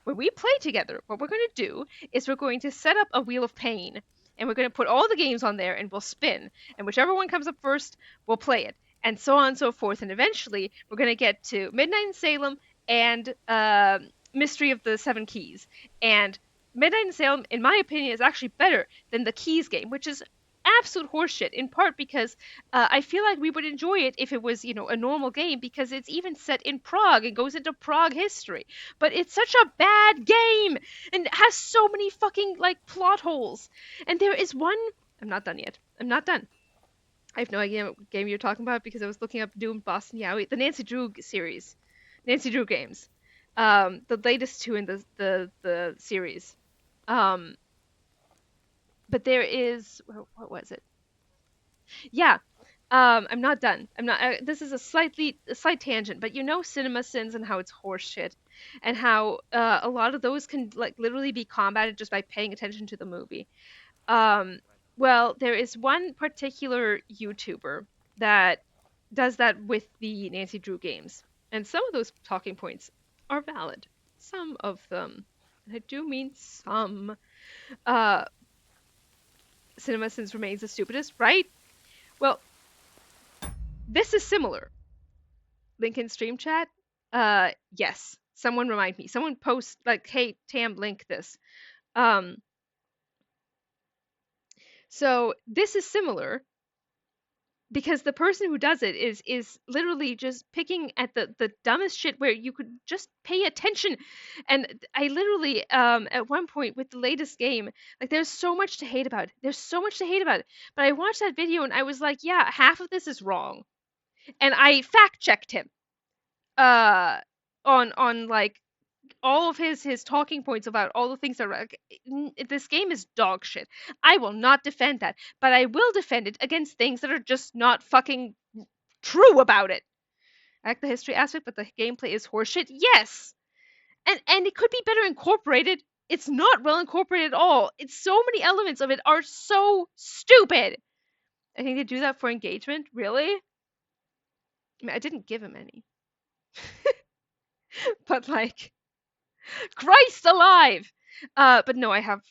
When we play together, what we're going to do is we're going to set up a wheel of pain. And we're going to put all the games on there and we'll spin. And whichever one comes up first, we'll play it. And so on and so forth. And eventually, we're going to get to Midnight in Salem and Mystery of the Seven Keys. And Midnight in Salem, in my opinion, is actually better than the Keys game, which is absolute horseshit, in part because I feel like we would enjoy it if it was, a normal game, because it's even set in Prague and goes into Prague history. But it's such a bad game and has so many fucking, plot holes. And there is one... I'm not done yet. I'm not done. I have no idea what game you're talking about because I was looking up Doom, Boston Yowie, the Nancy Drew series. Nancy Drew games. The latest two in the series. But there is... What was it? Yeah. I'm not done. I'm not... this is a slight tangent, but Cinema Sins and how it's horseshit. And how a lot of those can, literally be combated just by paying attention to the movie. Well, there is one particular YouTuber that does that with the Nancy Drew games. And some of those talking points are valid. Some of them. And I do mean some. Cinema Sins remains the stupidest, right? Well, this is similar. Link in stream chat? Yes. Someone remind me. Someone post, hey, Tam, link this. So this is similar because the person who does it is literally just picking at the dumbest shit where you could just pay attention. And I literally, at one point with the latest game, there's so much to hate about. There's so much to hate about it. But I watched that video and I was like, yeah, half of this is wrong. And I fact-checked him on all of his talking points about all the things that are this game is dog shit. I will not defend that, but I will defend it against things that are just not fucking true about it. I like the history aspect, but the gameplay is horseshit. Yes, and it could be better incorporated. It's not well incorporated at all. It's so many elements of it are so stupid. I think they do that for engagement. Really? I mean, I didn't give him any, but Christ alive! But no, I'll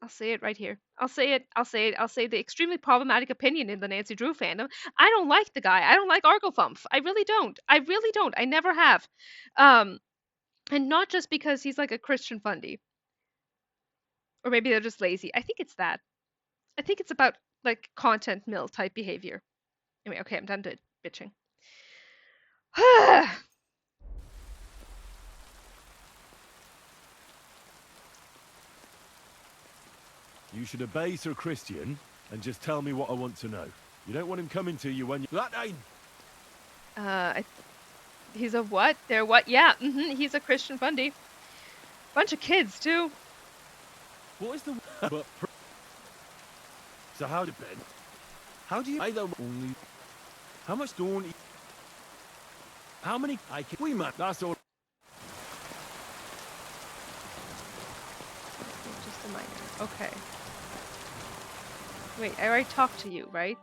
say it right here. I'll say the extremely problematic opinion in the Nancy Drew fandom. I don't like the guy. I don't like Arglefumf. I really don't. I never have. And not just because he's a Christian fundy. Or maybe they're just lazy. I think it's that. I think it's about, content mill type behavior. Anyway, okay, I'm done bitching. You should obey Sir Christian and just tell me what I want to know. You don't want him coming to you when you... That ain't... He's a what? They're what? Yeah, he's a Christian fundy. Bunch of kids, too. What is the... But... So how did Ben? How do you... I don't only... How much don't... How many... I can... We man, that's all... Just a minor. Okay. Wait, I already talked to you, right?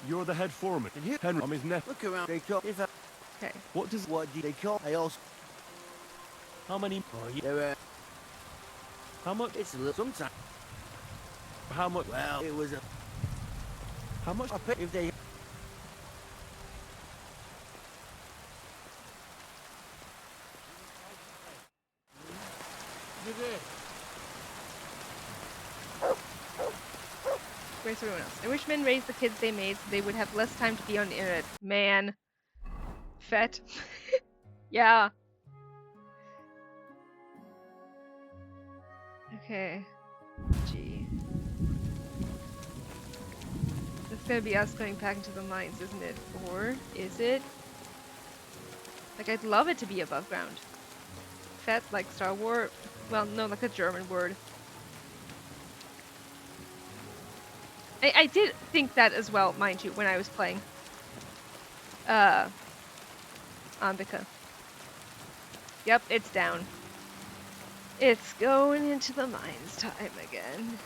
You're the head foreman. Henry, I'm his nephew. Look around. They call... Okay. What do they call? I also... How many... How much? It's a little... Sometimes... How much? Well, it was a... How much? If they... Where's everyone else? I wish men raised the kids they made so they would have less time to be on the internet. Man. Fet. Yeah. Okay. Gee. It's gonna be us going back into the mines, isn't it? Or is it? I'd love it to be above ground. Fet, like Star Wars. Well, no, a German word. I did think that as well, mind you, when I was playing Ambika. Yep, it's down. It's going into the mines time again.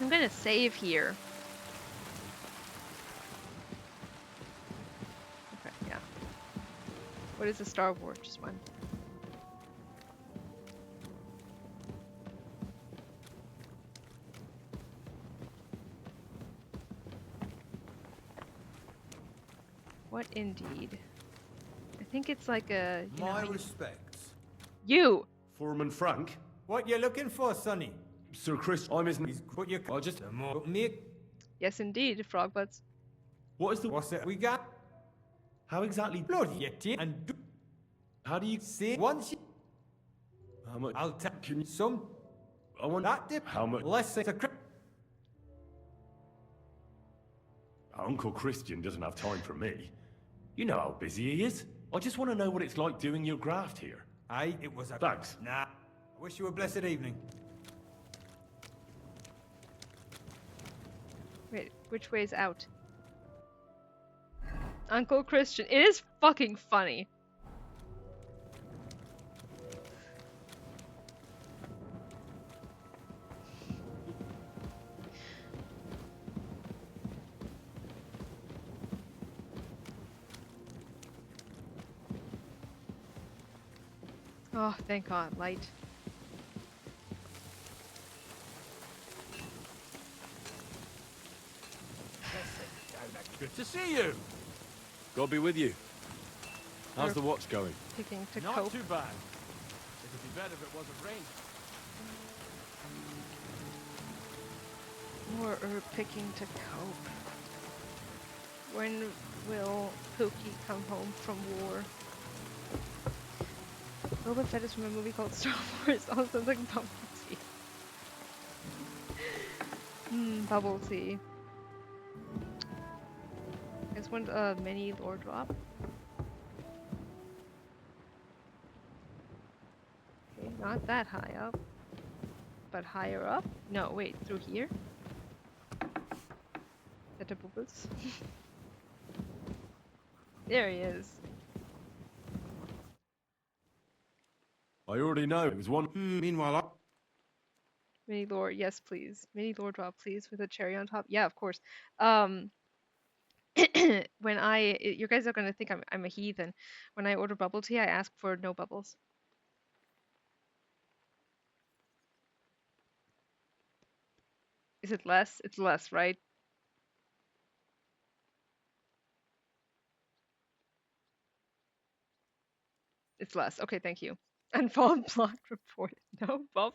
I'm gonna save here. Okay, yeah. What is the Star Wars one? What indeed? I think it's like a. My respects. You! Foreman Frank? What you looking for, Sonny? Sir Chris, I'm his... What you... I just... Me... Yes, indeed, frog butts. What is the... What's that we got? How exactly... Bloody it and do... How do you... See? Once you... How much... I'll tell you some... I want... That dip... How much... Less than a... Uncle Christian doesn't have time for me. You know how busy he is. I just want to know what it's like doing your graft here. Aye, it was a... Thanks. Nah. I wish you a blessed evening. Wait, which way's out? Uncle Christian. It is fucking funny. Oh, thank God, light. Good to see you. God be with you. How's the watch going? Picking to Not cope. too bad. It'd be better if it wasn't raining. More herb picking to cope. When will Pookie come home from war? Boba Fett is from a movie called Star Wars. Also like bubble tea. Bubble tea. Guess one mini lore drop. Okay, not that high up. But higher up? No, wait, through here? The Boobas. There he is. I already know. It was one... Meanwhile, Mini lore, yes please. Mini lore drop please with a cherry on top. Yeah, of course. When you guys are gonna think I'm a heathen. When I order bubble tea, I ask for no bubbles. Is it less? It's less, right? It's less. Okay, thank you. Unfollowed block reported. No bubble?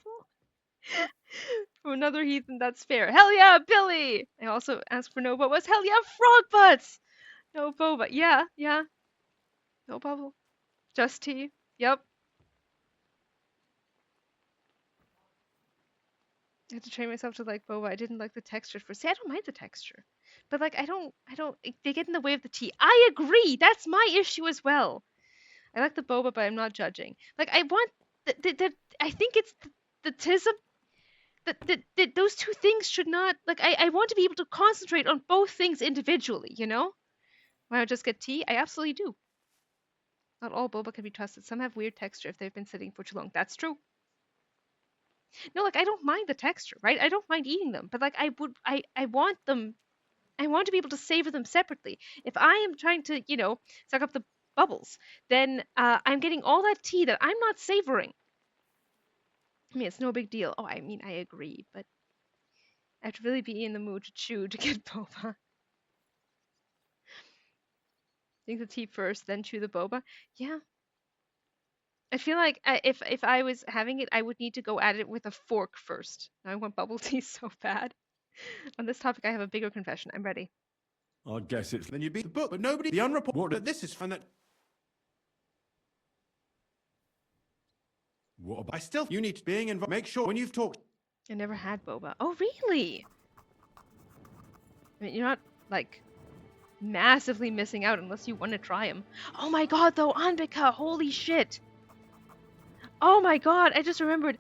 From another heathen, that's fair. Hell yeah, Billy! I also asked for no bubbles. Hell yeah, frog butts! No boba. Yeah, yeah. No bubble. Just tea. Yep. I had to train myself to like boba. I didn't like the texture for. See, I don't mind the texture, but like I don't. They get in the way of the tea. I agree. That's my issue as well. I like the boba, but I'm not judging. Like I want I think it's the tism. That those two things should not like. I want to be able to concentrate on both things individually. You know. Why not just get tea? I absolutely do. Not all boba can be trusted. Some have weird texture if they've been sitting for too long. That's true. No, like I don't mind the texture, right? I don't mind eating them, but like I want them. I want to be able to savor them separately. If I am trying to, suck up the bubbles, then I'm getting all that tea that I'm not savoring. I mean, it's no big deal. Oh, I mean, I agree, but I have to really be in the mood to chew to get boba. Drink the tea first, then chew the boba. Yeah. I feel like if I was having it, I would need to go at it with a fork first. Now I want bubble tea so bad. On this topic, I have a bigger confession. I'm ready. I guess it's... then you beat the book, but nobody... The unreported... That this is fun that... What about... I still... You need to being involved. Make sure when you've talked... I never had boba. Oh, really? I mean, you're not, like... massively missing out unless you want to try them. Oh my god, though, Anbika, holy shit! Oh my god, I just remembered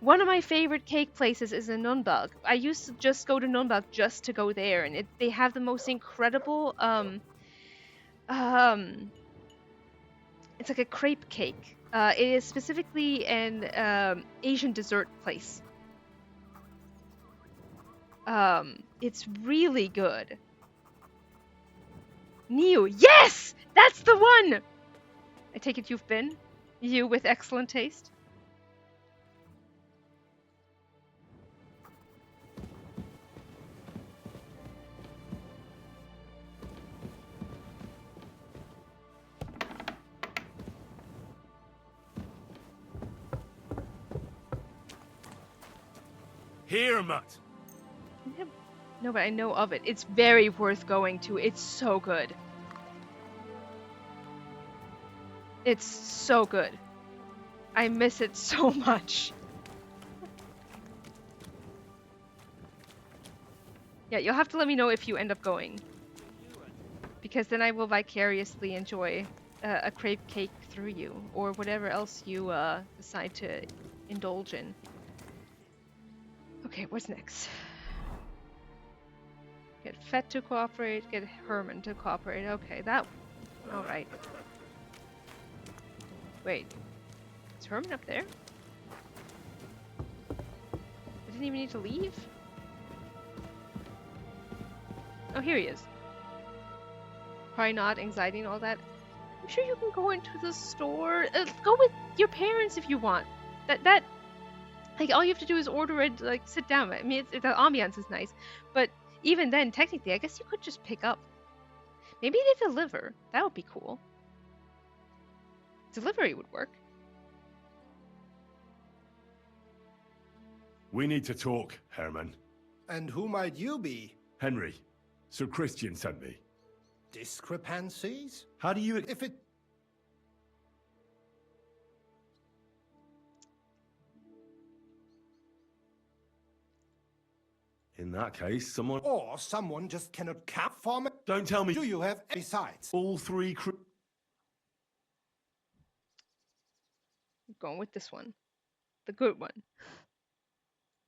one of my favorite cake places is in Nürnberg. I used to just go to Nürnberg just to go there, and they have the most incredible it's like a crepe cake. It is specifically an Asian dessert place. It's really good. Niu, yes! That's the one! I take it you've been? You with excellent taste? Here, Matt. No, but I know of it. It's very worth going to. It's so good. It's so good. I miss it so much. Yeah, you'll have to let me know if you end up going. Because then I will vicariously enjoy a crepe cake through you. Or whatever else you decide to indulge in. Okay, what's next? Get Fett to cooperate, get Herman to cooperate. Okay, that... Alright. Wait. Is Herman up there? I didn't even need to leave? Oh, here he is. Probably not anxiety and all that. I'm sure you can go into the store. Go with your parents if you want. That like, all you have to do is order it, like, sit down. I mean, the ambiance is nice. But even then, technically, I guess you could just pick up. Maybe they deliver. That would be cool. Delivery would work. We need to talk, Herman. And who might you be? Henry. Sir Christian sent me. Discrepancies? How do you... If it... In that case, someone... Or someone just cannot cap form it? Don't tell me... Do you have any sides? All three I'm going with this one. The good one.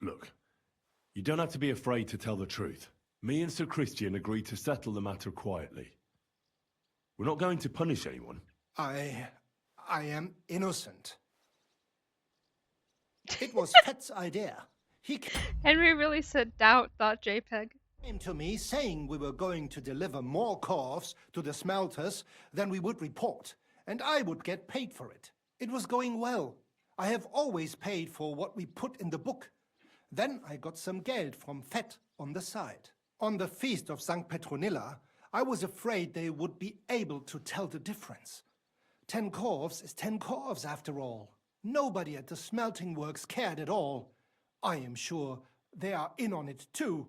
Look, you don't have to be afraid to tell the truth. Me and Sir Christian agreed to settle the matter quietly. We're not going to punish anyone. I am innocent. It was Fett's idea. Henry really said doubt, thought JPEG. Came to me saying we were going to deliver more corves to the smelters than we would report, and I would get paid for it. It was going well. I have always paid for what we put in the book. Then I got some geld from Fett on the side. On the feast of St. Petronilla, I was afraid they would be able to tell the difference. 10 corves is 10 corves after all. Nobody at the smelting works cared at all. I am sure they are in on it too.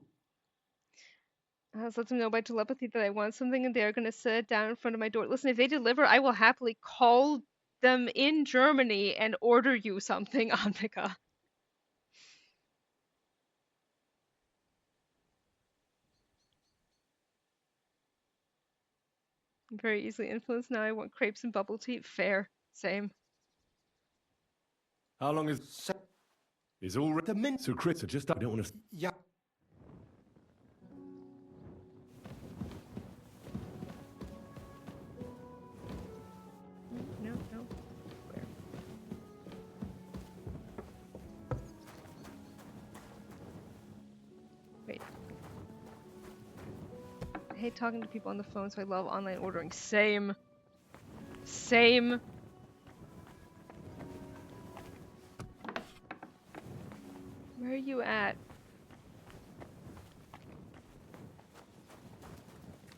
I was let them know by telepathy that I want something, and they're going to sit down in front of my door. Listen, if they deliver, I will happily call them in Germany and order you something, Anvika. I'm very easily influenced now. I want crepes and bubble tea. Fair. Same. How long is all the mint? So Chris, I don't want to... Yeah. No. Where? Wait. I hate talking to people on the phone, so I love online ordering. Same. Where are you at?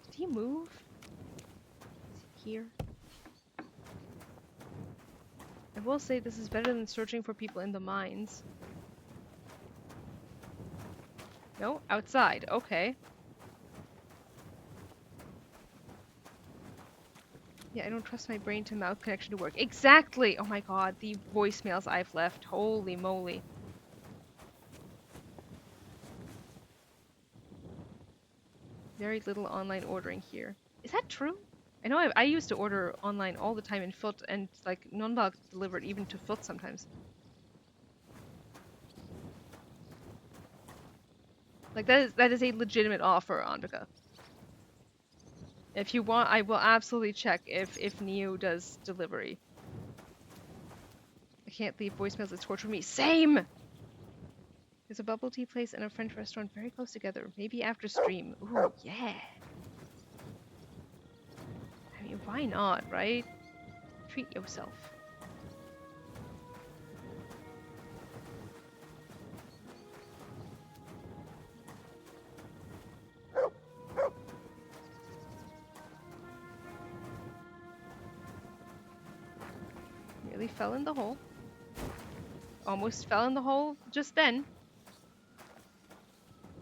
Did he move? Is he here? I will say this is better than searching for people in the mines. No? Outside. Okay. Yeah, I don't trust my brain to mouth connection to work. Exactly! Oh my god, the voicemails I've left. Holy moly. very little online ordering here. Is that true? I know I used to order online all the time in foot, and like non-bulk delivered even to foot sometimes. Like that is a legitimate offer, Andika. If you want, I will absolutely check if Neo does delivery. I can't leave voicemails that torture me. Same! There's a bubble tea place and a French restaurant very close together. Maybe after stream. Ooh, yeah. I mean, why not, right? Treat yourself. Really fell in the hole. Almost fell in the hole just then.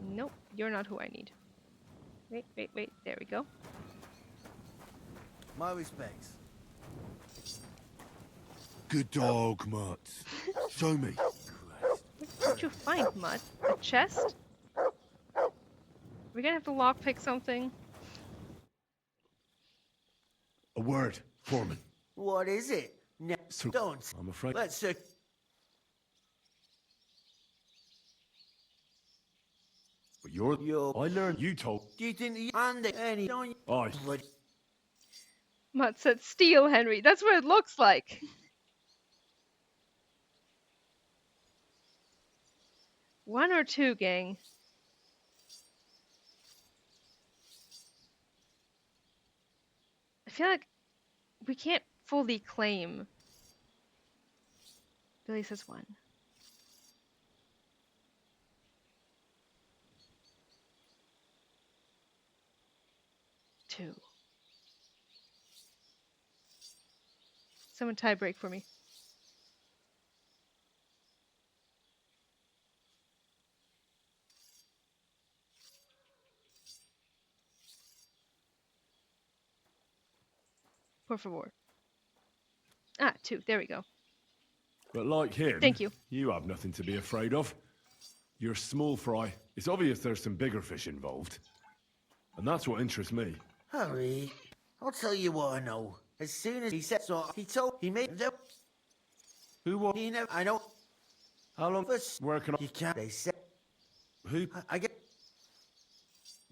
Nope, you're not who I need. Wait, there we go. My respects. Good dog, Mutt. Show me. What did you find, Mutt? A chest? We're gonna have to lockpick something. A word, Foreman. What is it? No, don't. I'm afraid. Let's But you're. I learned. You told. you didn't under any don't I. Mutt said steal, Henry. That's what it looks like. One or two, gang. I feel like we can't fully claim. Billy says one. Two. Someone tie break for me. Por favor. Ah, two. There we go. But like him, Thank you. You have nothing to be afraid of. You're small fry. It's obvious there's some bigger fish involved. And that's what interests me. Harry, I'll tell you what I know. As soon as he said so, he made them. Who was? He never. I know. How long? First, Working on. he can't. They said. Who? I get.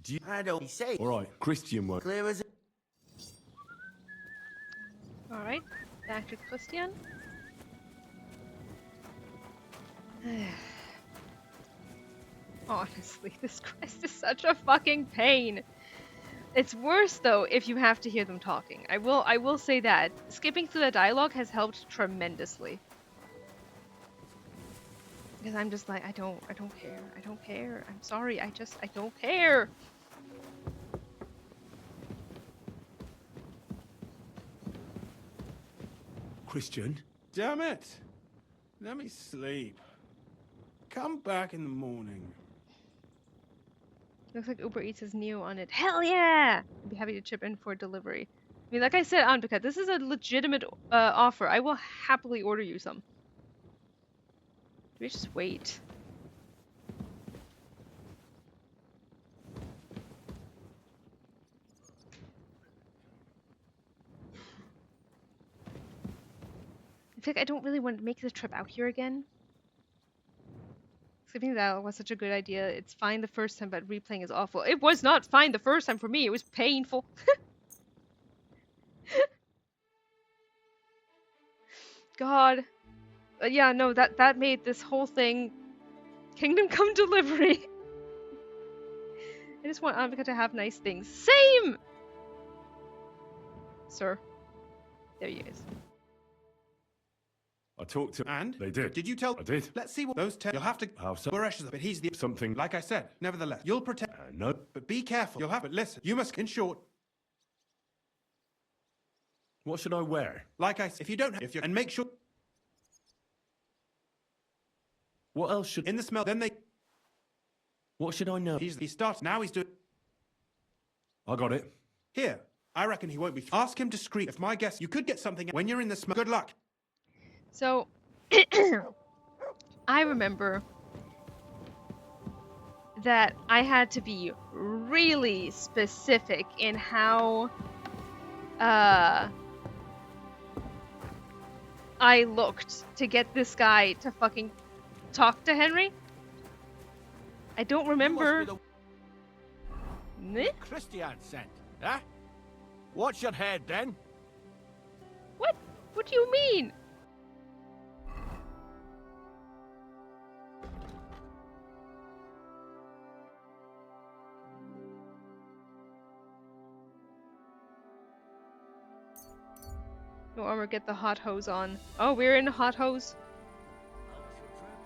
Do you? I don't. He say. All right, Christian work. Clear as. All right, back to Christian. Honestly, this quest is such a fucking pain. It's worse though if you have to hear them talking. I will say that skipping through the dialogue has helped tremendously. Because I'm just like I don't care. I'm sorry. I don't care. Christian? Damn it! Let me sleep. Come back in the morning. Looks like Uber Eats has Neo on it. Hell yeah! I'd be happy to chip in for delivery. I mean, like I said, Andika, this is a legitimate offer. I will happily order you some. Do we just wait? I feel like I don't really want to make the trip out here again. Skipping that was such a good idea. It's fine the first time, but replaying is awful. It was not fine the first time for me. It was painful. God. Yeah, no, that made this whole thing Kingdom Come Delivery. I just want Anvika to have nice things. Same! Sir. There you is. I talked to. And? They did. Did you tell? I did. Let's see what those You'll have to. How so? But he's the. Something. Like I said, nevertheless, you'll protect. No. But be careful. You'll have. But listen, you must. In short. What should I wear? Like I said, if you don't. If you and make sure. What else should. In the smell. Then they. What should I know? He starts. Now he's doing. I got it. Here. I reckon he won't be. Ask him to scream. If my guess, you could get something when you're in the smell. Good luck. So, I remember that I had to be really specific in how I looked to get this guy to fucking talk to Henry. I don't remember. Christian sent, huh? Watch your head, then. What? What do you mean? No armor, get the hot hose on. Oh, we're in hot hose.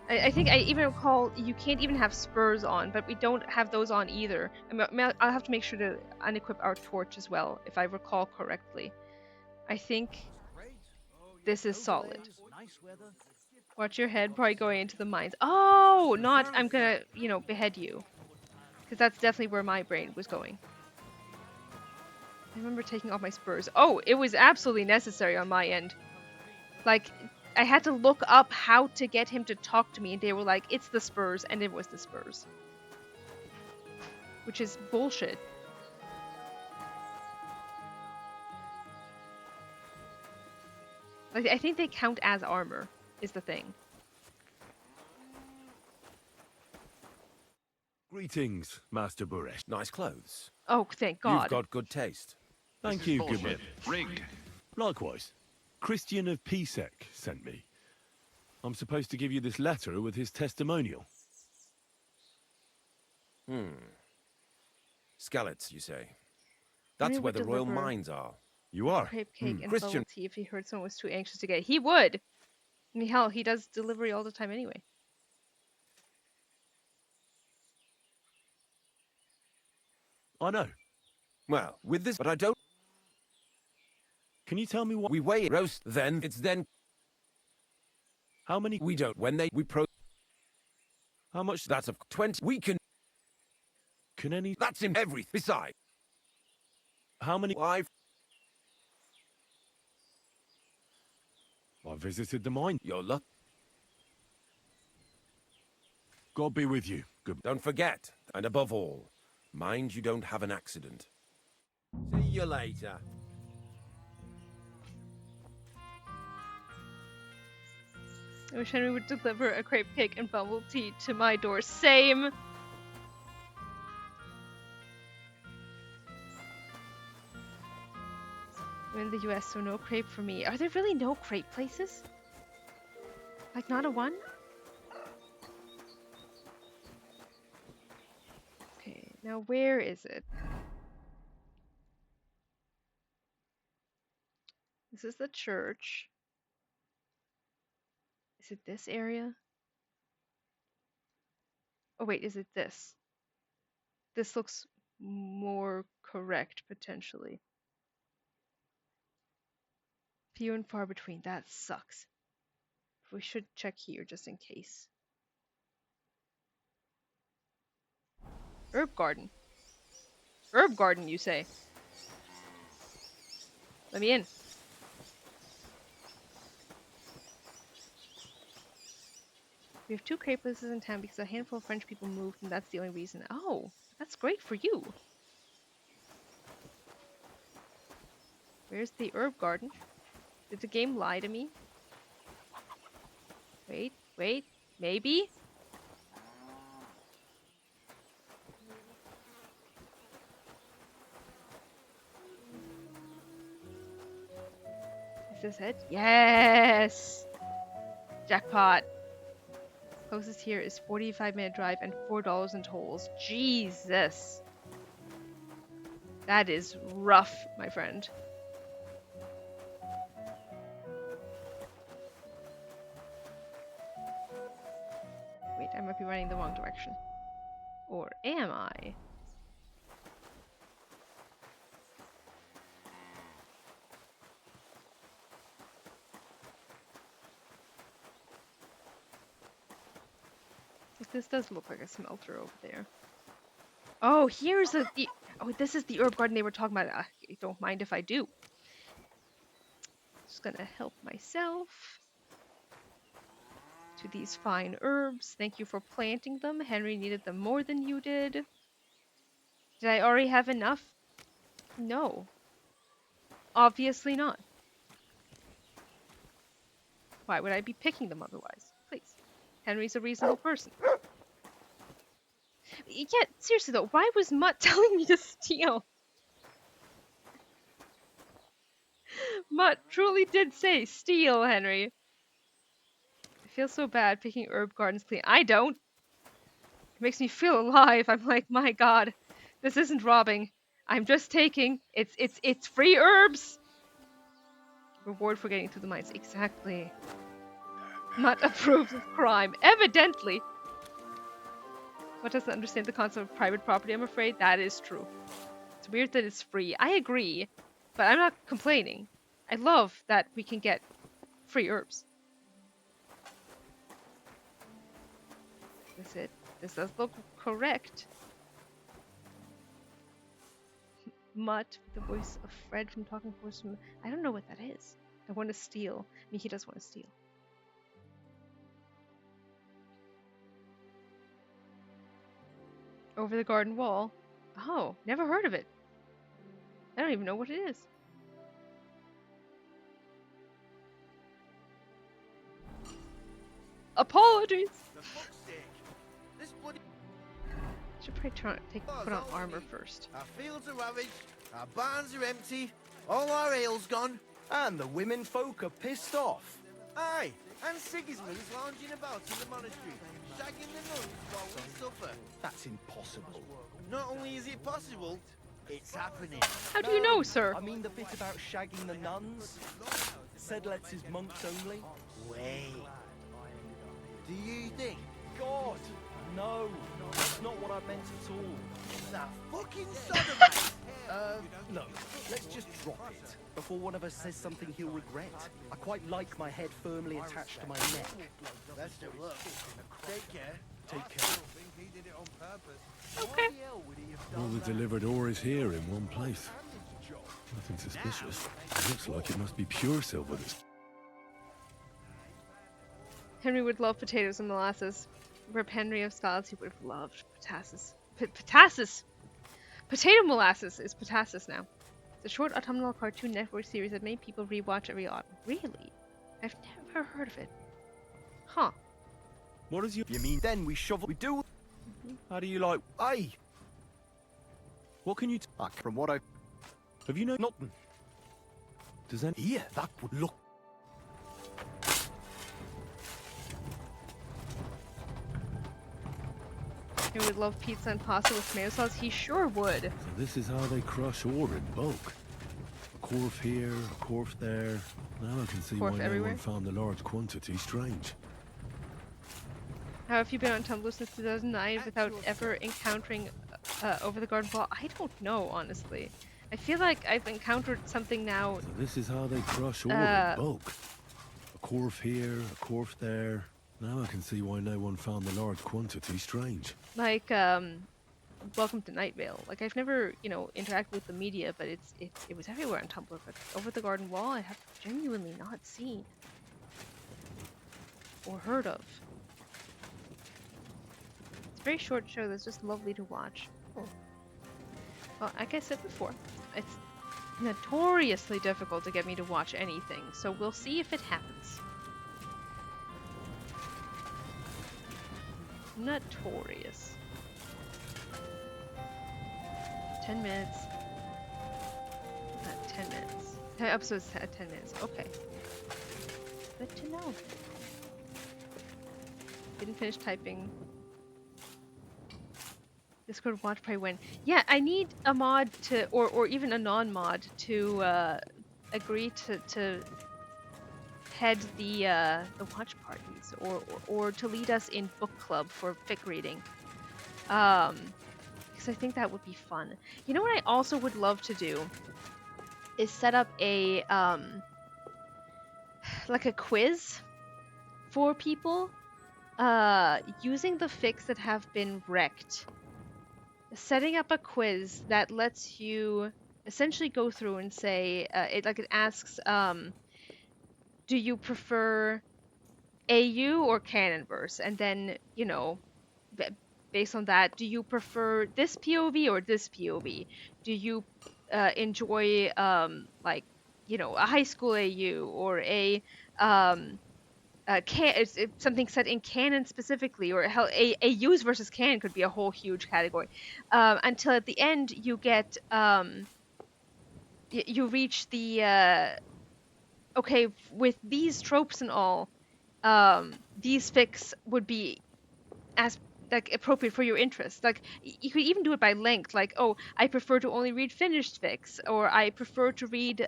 I think I even recall you can't even have spurs on, but we don't have those on either. I'll have to make sure to unequip our torch as well, if I recall correctly. I think this is solid. Watch your head, probably going into the mines. Oh, not I'm gonna, you know, behead you. Because that's definitely where my brain was going. I remember taking off my spurs. Oh, it was absolutely necessary on my end. Like, I had to look up how to get him to talk to me, and they were like, it's the spurs, and it was the spurs. Which is bullshit. Like, I think they count as armor, is the thing. Greetings, Master Buresh. Nice clothes. Oh, thank God. You've got good taste. Thank you, good man. Rigged. Likewise. Christian of Pisek sent me. I'm supposed to give you this letter with his testimonial. Skellets, you say? That's where the royal mines are. You are? Crepe cake and Christian. bubble tea if he heard someone was too anxious to get. He would! I mean, hell, he does delivery all the time anyway. I know. Well, with this, but I don't... Can you tell me what... We weigh it, roast, then, it's then... How many... We don't, when they... We pro... How much... That's of 20... We can... Can any... That's in everything. Besides... How many... I visited the mine. Your luck. God be with you. Good. Don't forget, and above all, mind you don't have an accident. See you later. I wish Henry would deliver a crepe cake and bubble tea to my door. Same! I'm in the US, so no crepe for me. Are there really no crepe places? Like, not a one? Okay, now where is it? This is the church. Is it this area? Oh wait, is it this? This looks more correct, potentially. Few and far between. That sucks. We should check here just in case. Herb garden. Herb garden, you say? Let me in. We have 2 crepe places in town because a handful of French people moved, and that's the only reason. Oh, that's great for you. Where's the herb garden? Did the game lie to me? Wait, maybe? Is this it? Yes! Jackpot. Closest here is 45-minute drive and $4 in tolls. Jesus. That is rough, my friend. Wait, I might be running the wrong direction. Or am I? This does look like a smelter over there. Oh, here's the oh, this is the herb garden they were talking about. I don't mind if I do. Just gonna help myself to these fine herbs. Thank you for planting them. Henry needed them more than you did. Did I already have enough? No. Obviously not. Why would I be picking them otherwise? Please. Henry's a reasonable person. Yeah, seriously though, why was Mutt telling me to steal? Mutt truly did say steal, Henry. I feel so bad picking herb gardens clean. I don't. It makes me feel alive. I'm like, my god, this isn't robbing. I'm just taking. It's free herbs. Reward for getting through the mines. Exactly. Mutt approves of crime. Evidently. Mutt doesn't understand the concept of private property, I'm afraid. That is true. It's weird that it's free. I agree, but I'm not complaining. I love that we can get free herbs. Is it? This does look correct. Mutt, the voice of Fred from Talking Horse. I don't know what that is. I want to steal. I mean, he does want to steal. Over the garden wall. Oh, never heard of it. I don't even know what it is. Apologies. Should probably put on armor first. Our fields are ravaged, our barns are empty, all our ale's gone. And the women folk are pissed off. Aye, and Sigismund's lounging about in the monastery, shagging the nuns while we suffer. That's impossible. Not only is it possible, it's happening. How do you know, sir? I mean the bit about shagging the nuns. Said lets his monks only. Wait. Do you think? God, no. That's not what I meant at all. That fucking sodomite! No. Let's just drop it before one of us says something he'll regret. I quite like my head firmly attached to my neck. Best of luck. Take care. Take care. Okay. All the delivered ore is here in one place. Nothing suspicious. It looks like it must be pure silver. Henry would love potatoes and molasses. Rip Henry of Styles, he would have loved potasses. Potasses! Potato molasses is potasses now. It's a short autumnal cartoon network series that many people rewatch every autumn. Really? I've never heard of it. Huh. What is you mean then we shovel? We do. How do you like? Aye. What can you from what I have you know nothing. Does that here that would look He would love pizza and pasta with tomato sauce. He sure would. So this is how they crush ore in bulk. A corf here, a corf there. Now I can see why no one found the large quantity strange. How have you been on Tumblr since 2009 without ever encountering Over the Garden Wall? I don't know, honestly. I feel like I've encountered something now. So this is how they crush ore in bulk. A corf here, a corf there. Now I can see why no one found the large quantity strange. Like, Welcome to Night Vale. Like, I've never, you know, interacted with the media, but it was everywhere on Tumblr. But Over the Garden Wall, I have genuinely not seen or heard of. It's a very short show that's just lovely to watch. Cool. Well, like I said before, it's notoriously difficult to get me to watch anything, so we'll see if it happens. Notorious. 10 minutes. 10 minutes. 10 episodes at 10 minutes. Okay. Good to know. Didn't finish typing. Discord watch probably when. Yeah, I need a mod to, or even a non-mod to agree to head the watch parties, or to lead us in book club for fic reading. Because I think that would be fun. You know what I also would love to do is set up a like a quiz for people using the fics that have been wrecked. Setting up a quiz that lets you essentially go through and say it asks do you prefer AU or canon verse, and then based on that, do you prefer this POV or this POV? Do you enjoy like a high school AU or a something set in canon specifically, or hell, AUs versus canon could be a whole huge category. Until at the end you get you reach the okay, with these tropes and all, these fics would be as like appropriate for your interest. Like you could even do it by length, like, oh, I prefer to only read finished fics, or I prefer to read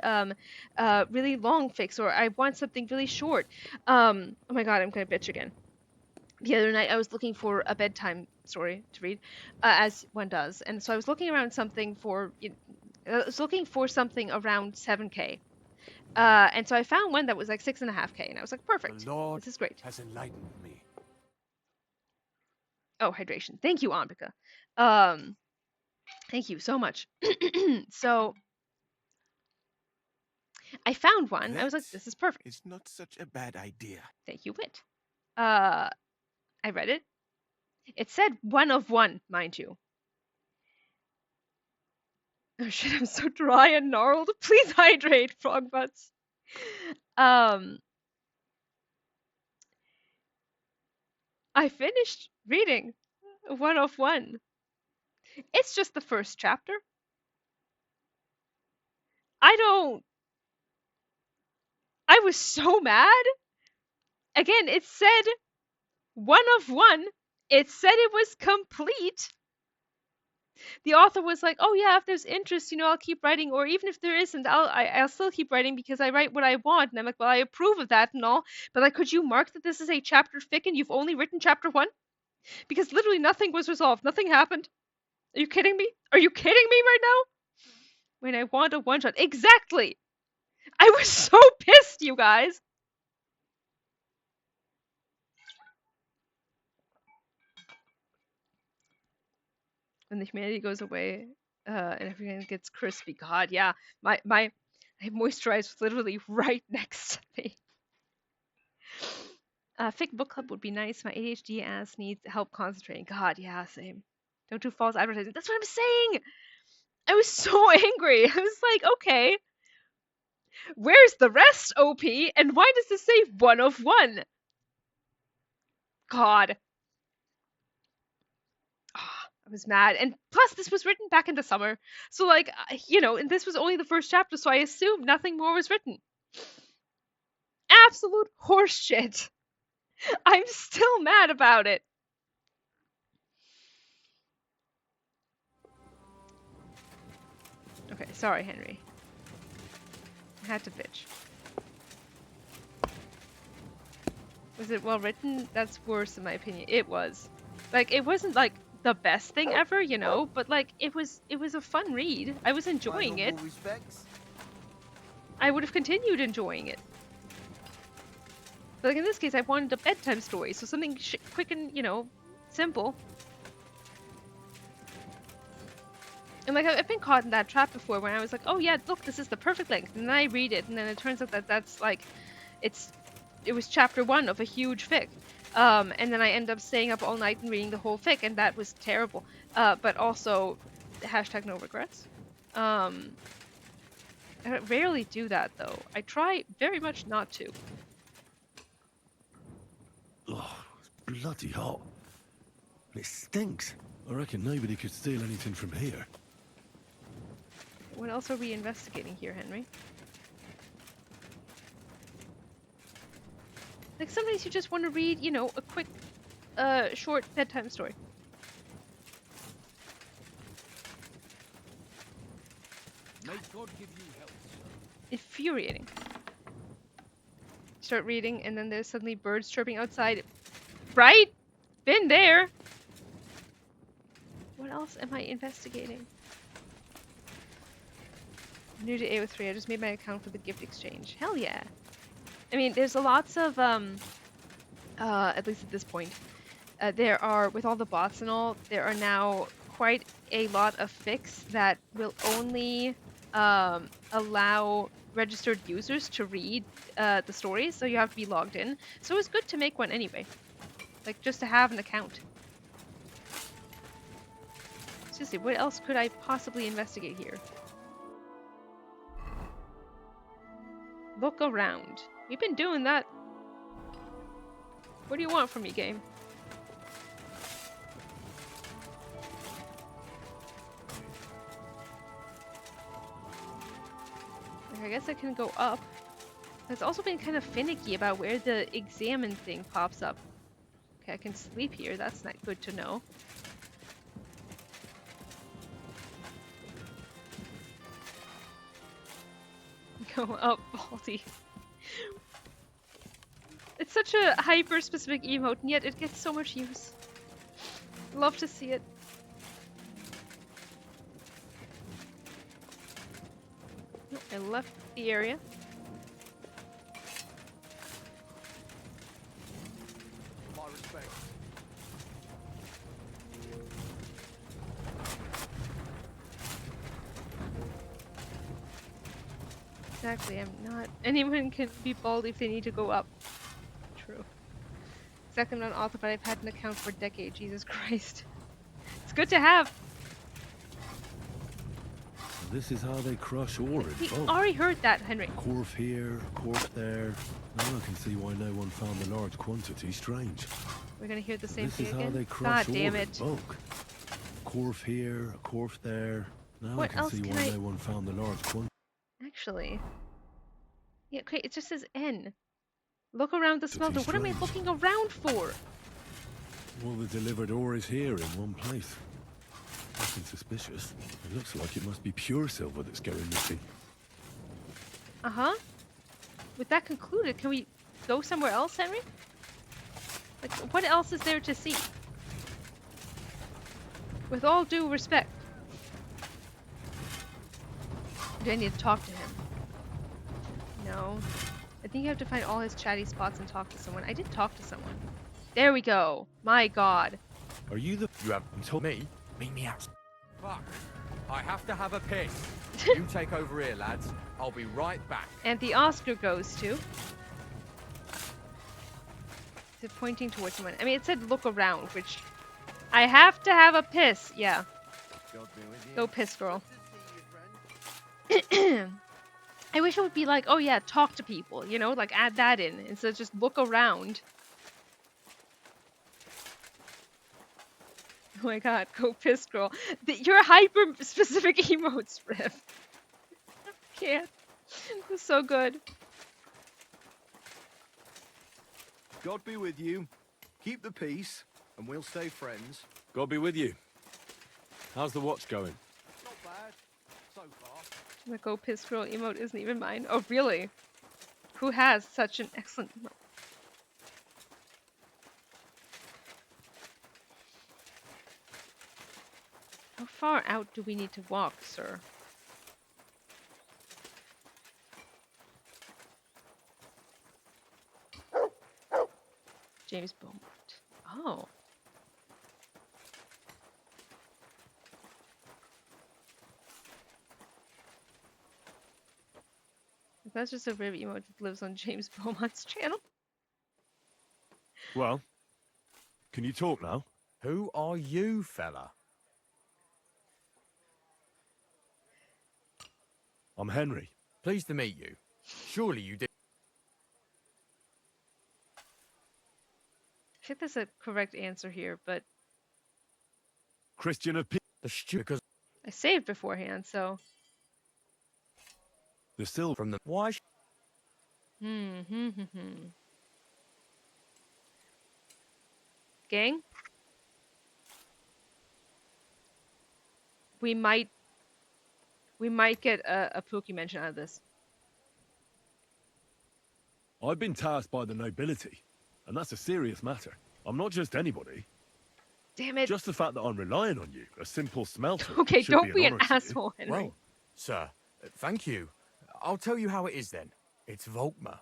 really long fics, or I want something really short. Oh my god, I'm gonna bitch again. The other night I was looking for a bedtime story to read, as one does, and so I was looking around something for I was looking for something around 7K. And so I found one that was like 6.5K, and I was like, perfect. The Lord this is great. has enlightened me. Oh, hydration. Thank you, Anbika. Thank you so much. So I found one. I was like, this is perfect. It's not such a bad idea. Thank you, Wit. I read it. It said 1 of 1, mind you. Oh shit, I'm so dry and gnarled. Please hydrate, frog butts. I finished reading 1 of 1. It's just the first chapter. I was so mad. Again, it said 1 of 1. It said it was complete. The author was like, oh yeah, if there's interest, I'll keep writing, or even if there isn't, I'll still keep writing because I write what I want. And I'm like, well, I approve of that and all, but like, could you mark that this is a chapter fic and you've only written chapter 1? Because literally nothing was resolved. Nothing happened. Are you kidding me? Are you kidding me right now? When I want a one-shot. Exactly! I was so pissed, you guys! When the humanity goes away, and everything gets crispy. God, yeah. My moisturizer was literally right next to me. Fic book club would be nice. My ADHD ass needs help concentrating. God, yeah, same. Don't do false advertising. That's what I'm saying! I was so angry. I was like, okay. Where's the rest, OP? And why does this say 1 of 1? God. I was mad. And plus, this was written back in the summer. So, like, and this was only the first chapter, so I assumed nothing more was written. Absolute horseshit. I'm still mad about it. Okay, sorry, Henry. I had to bitch. Was it well written? That's worse in my opinion. It was. Like, it wasn't like the best thing ever, but like it was a fun read. I was enjoying it. I would have continued enjoying it. But like in this case, I wanted a bedtime story, so something quick and, simple. And like I've been caught in that trap before when I was like, oh yeah, look, this is the perfect length, and then I read it, and then it turns out that that's like, it was chapter 1 of a huge fic. And then I end up staying up all night and reading the whole fic, and that was terrible. But also, hashtag no regrets. I rarely do that though. I try very much not to. Oh, it's bloody hot. And it stinks. I reckon nobody could steal anything from here. What else are we investigating here, Henry? Like, sometimes you just want to read, a quick, short bedtime story. May God give you help. Infuriating. Start reading, and then there's suddenly birds chirping outside. Right? Been there! What else am I investigating? New to AO3, I just made my account for the gift exchange. Hell yeah! I mean, there's lots of, at least at this point, there are, with all the bots and all, there are now quite a lot of fics that will only allow registered users to read the stories, so you have to be logged in. So it's good to make one anyway. Like, just to have an account. Seriously, what else could I possibly investigate here? Look around. We've been doing that. What do you want from me, game? I guess I can go up. It's also been kind of finicky about where the examine thing pops up. Okay, I can sleep here. That's not good to know. Go up, Baldy. It's such a hyper-specific emote, and yet it gets so much use. Love to see it. Oh, I left the area. My respect. Exactly, I'm not. Anyone can be bald if they need to go up. True. Exactly, I'm not author, but I've had an account for a decade. Jesus Christ. It's good to have. This is how they crush ore in We bulk. already heard that, Henry. Corf here, corf there. Now I can see why no one found the large quantity strange. We're gonna hear the same This thing is how again. they crush God damn ore in it. bulk. Corf here, corf there. Now What I can else see can why I- no one found the large quantity. Actually. Yeah, okay, it just says N. Look around the smelter. What am I strange. looking around for? All the delivered ore is here in one place. Nothing suspicious. It looks like it must be pure silver that's going missing. Uh-huh. With that concluded, can we go somewhere else, Henry? Like, what else is there to see? With all due respect. Do I need to talk to him? No. I think you have to find all his chatty spots and talk to someone. I did talk to someone. There we go. My god. Are you the... You haven't told me. Meet me out. Fuck. I have to have a piss. You take over here, lads. I'll be right back. And the Oscar goes to... Is it pointing towards someone? I mean, it said look around, which... I have to have a piss. Yeah. Go piss, girl. I wish it would be like, oh yeah, talk to people, you know, like add that in instead of just look around. Oh my god, go piss, girl. You're hyper specific emotes, Riff. I can't. This is so good. God be with you. Keep the peace, and we'll stay friends. God be with you. How's the watch going? Not bad, so far. The go piss girl emote isn't even mine. Oh, really? Who has such an excellent emote? How far out do we need to walk, sir? James Beaumont. Oh. That's just a Riv emote that lives on James Beaumont's channel. Well, can you talk now? Who are you, fella? I'm Henry. Pleased to meet you. Surely you did. I think there's a correct answer here, but Christian of the because I saved beforehand, so. the silver from the why? Gang? We might get a Pookie mention out of this. I've been tasked by the nobility, and that's a serious matter. I'm not just anybody. Damn it. Just the fact that I'm relying on you, a simple smelter. Okay, should don't be an an honour to you. asshole, Henry. Well, sir, thank you. I'll tell you how it is then. It's Volkmar.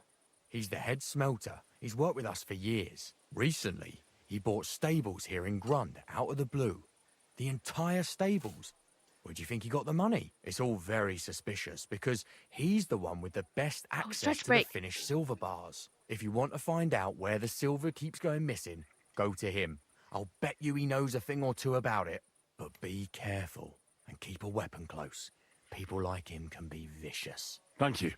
He's the head smelter. He's worked with us for years. Recently, he bought stables here in Grund out of the blue. The entire stables. Where do you think he got the money? It's all very suspicious because he's the one with the best access stretch to break. the finished silver bars. If you want to find out where the silver keeps going missing, go to him. I'll bet you he knows a thing or two about it. But be careful and keep a weapon close. People like him can be vicious. Thank you.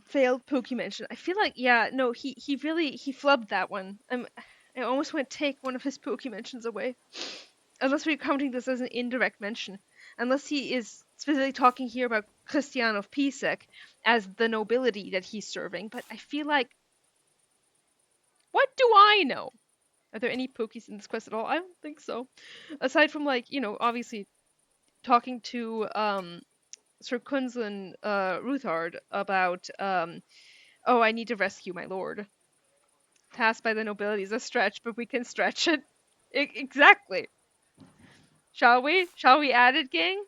Failed Pookie mention. I feel like, yeah, no, he flubbed that one. I almost want to take one of his Pookie mentions away. Unless we're counting this as an indirect mention. Unless he is specifically talking here about Christian of Pisek as the nobility that he's serving. But I feel like, what do I know? Are there any Pookies in this quest at all? I don't think so. Aside from, like, you know, obviously talking to Sir Kunzlin Ruthard about, oh, I need to rescue my lord. Tasked by the nobility is a stretch, but we can stretch it. Exactly. Shall we? Shall we add it, gang?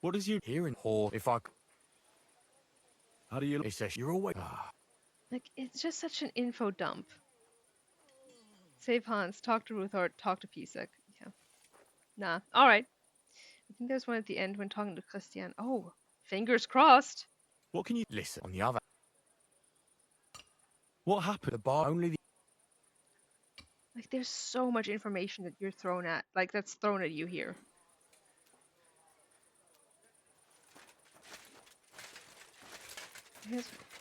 What is you hearing? Or if I... How do you... It says you're always... Like, it's just such an info dump. Save Hans, talk to Ruthard, talk to Pisek. Yeah. Nah. Alright. I think there's one at the end when talking to Christian. Oh, fingers crossed. What can you... Listen, on the other... What happened? The bar only... Like, there's so much information that you're thrown at. Like, that's thrown at you here.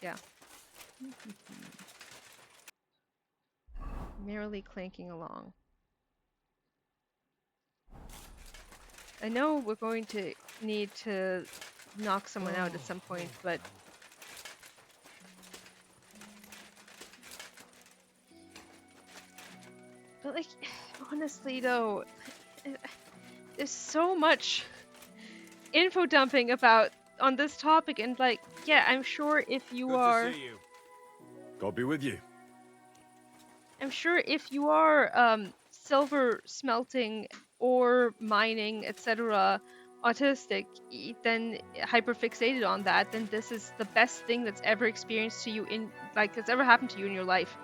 Yeah. Merrily clanking along. I know we're going to need to knock someone out at some point, but... But, like, honestly, though, there's so much info dumping about on this topic, and, like, yeah, I'm sure if you are... to see you. God be with you. I'm sure if you are silver smelting or mining, etc., autistic, then hyperfixated on that, then this is the best thing that's ever experienced to you in, like, that's ever happened to you in your life.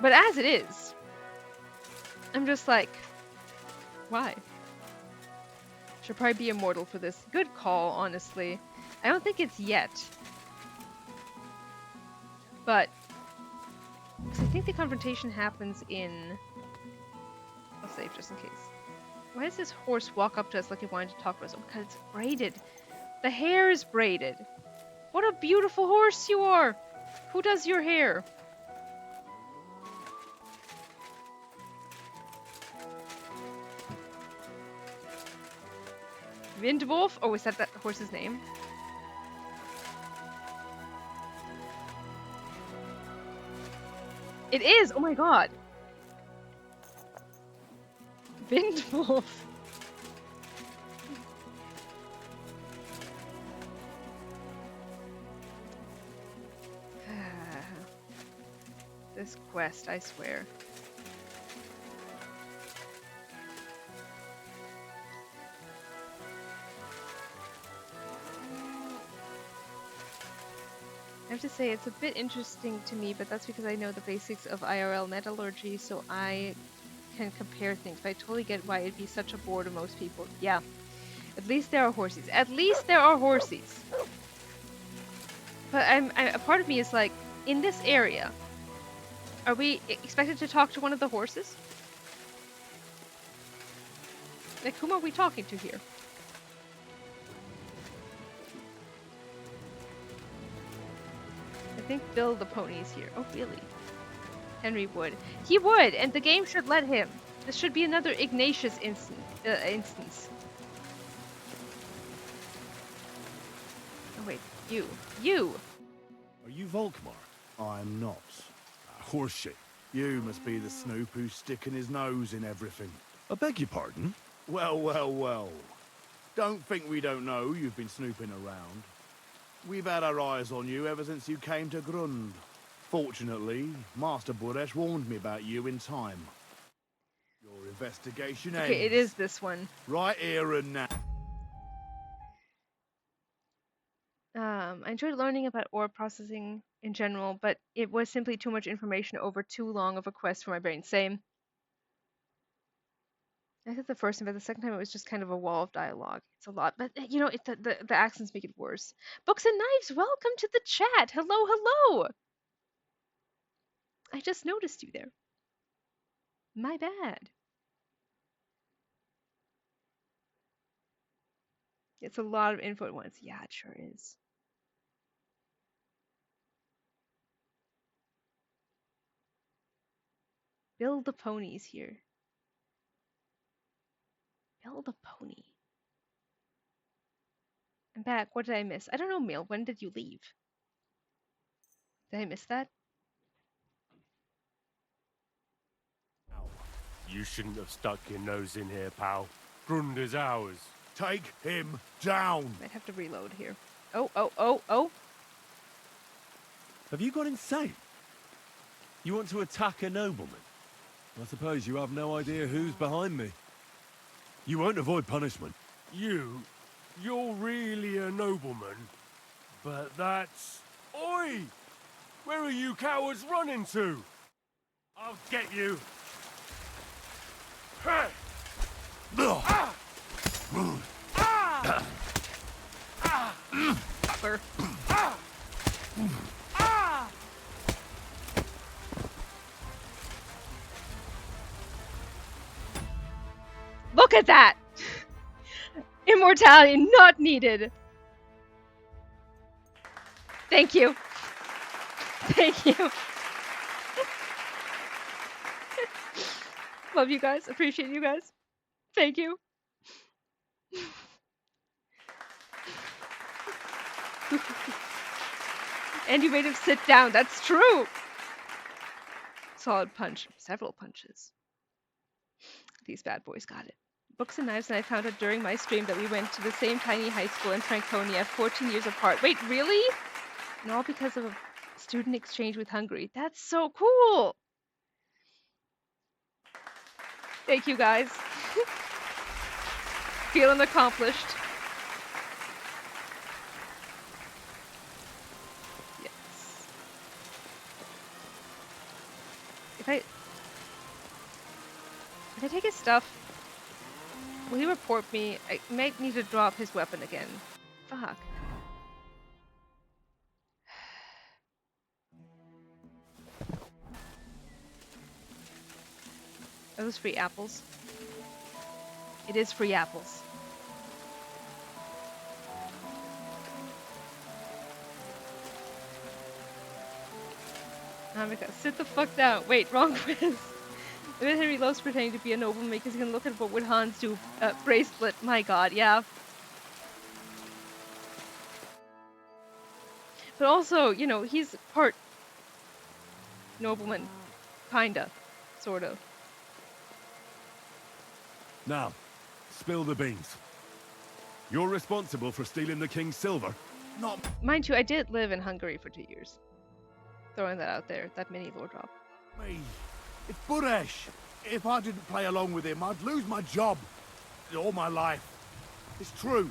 But as it is, I'm just like, why? Should probably be immortal for this. Good call, honestly. I don't think it's yet. But I think the confrontation happens in... I'll save just in case. Why does this horse walk up to us like it wanted to talk to us? Oh, because it's braided. The hair is braided. What a beautiful horse you are! Who does your hair? Windwolf? Oh, is that horse's name? It is! Oh my god! Windwolf! This quest, I swear. I have to say, it's a bit interesting to me, but that's because I know the basics of IRL metallurgy, so I can compare things. But I totally get why it'd be such a bore to most people. Yeah. At least there are horses. At least there are horses! But a part of me is like, in this area, are we expected to talk to one of the horses? Like, whom are we talking to here? I think Bill the pony's here. Oh, really? Henry would. He would, and the game should let him. This should be another Ignatius instance. Oh, wait. You. You! Are you Volkmar? I'm not. Horseshit. You must be the snoop who's sticking his nose in everything. I beg your pardon? Well, well, well. Don't think we don't know you've been snooping around. We've had our eyes on you ever since you came to Grund. Fortunately, Master Buresh warned me about you in time. Your investigation ends. Okay, it is this one. Right here and now. I enjoyed learning about ore processing in general, but it was simply too much information over too long of a quest for my brain. Same. I think the first time, but the second time it was just kind of a wall of dialogue. It's a lot, but you know, the accents make it worse. Books and Knives, welcome to the chat. Hello, hello. I just noticed you there. My bad. It's a lot of info at once. Yeah, it sure is. Build the ponies here. Build a pony. I'm back. What did I miss? I don't know, Mail. When did you leave? Did I miss that? You shouldn't have stuck your nose in here, pal. Grunder's ours. Take him down. Might have to reload here. Oh. Have you gone insane? You want to attack a nobleman? I suppose you have no idea who's behind me. You won't avoid punishment. You're really a nobleman? But that's... Oi! Where are you cowards running to? I'll get you. Look at that! Immortality not needed. Thank you. Thank you. Love you guys. Appreciate you guys. Thank you. And you made him sit down. That's true. Solid punch. Several punches. These bad boys got it. Books and Knives, and I found out during my stream that we went to the same tiny high school in Franconia, 14 years apart. Wait, really? And all because of a student exchange with Hungary. That's so cool! Thank you, guys. Feeling accomplished. Yes. If I take his stuff, will he report me? I might need to drop his weapon again. Fuck. Are those free apples? It is free apples. Namika, sit the fuck down. Wait, wrong quiz. I bet Henry loves pretending to be a nobleman because he can look at what would Hans do. Bracelet, my god, yeah. But also, you know, he's part nobleman. Kinda. Sort of. Now, spill the beans. You're responsible for stealing the king's silver? Not... Mind you, I did live in Hungary for 2 years. Throwing that out there, that mini lore drop. Me. It's Buresh. If I didn't play along with him, I'd lose my job. All my life. It's true.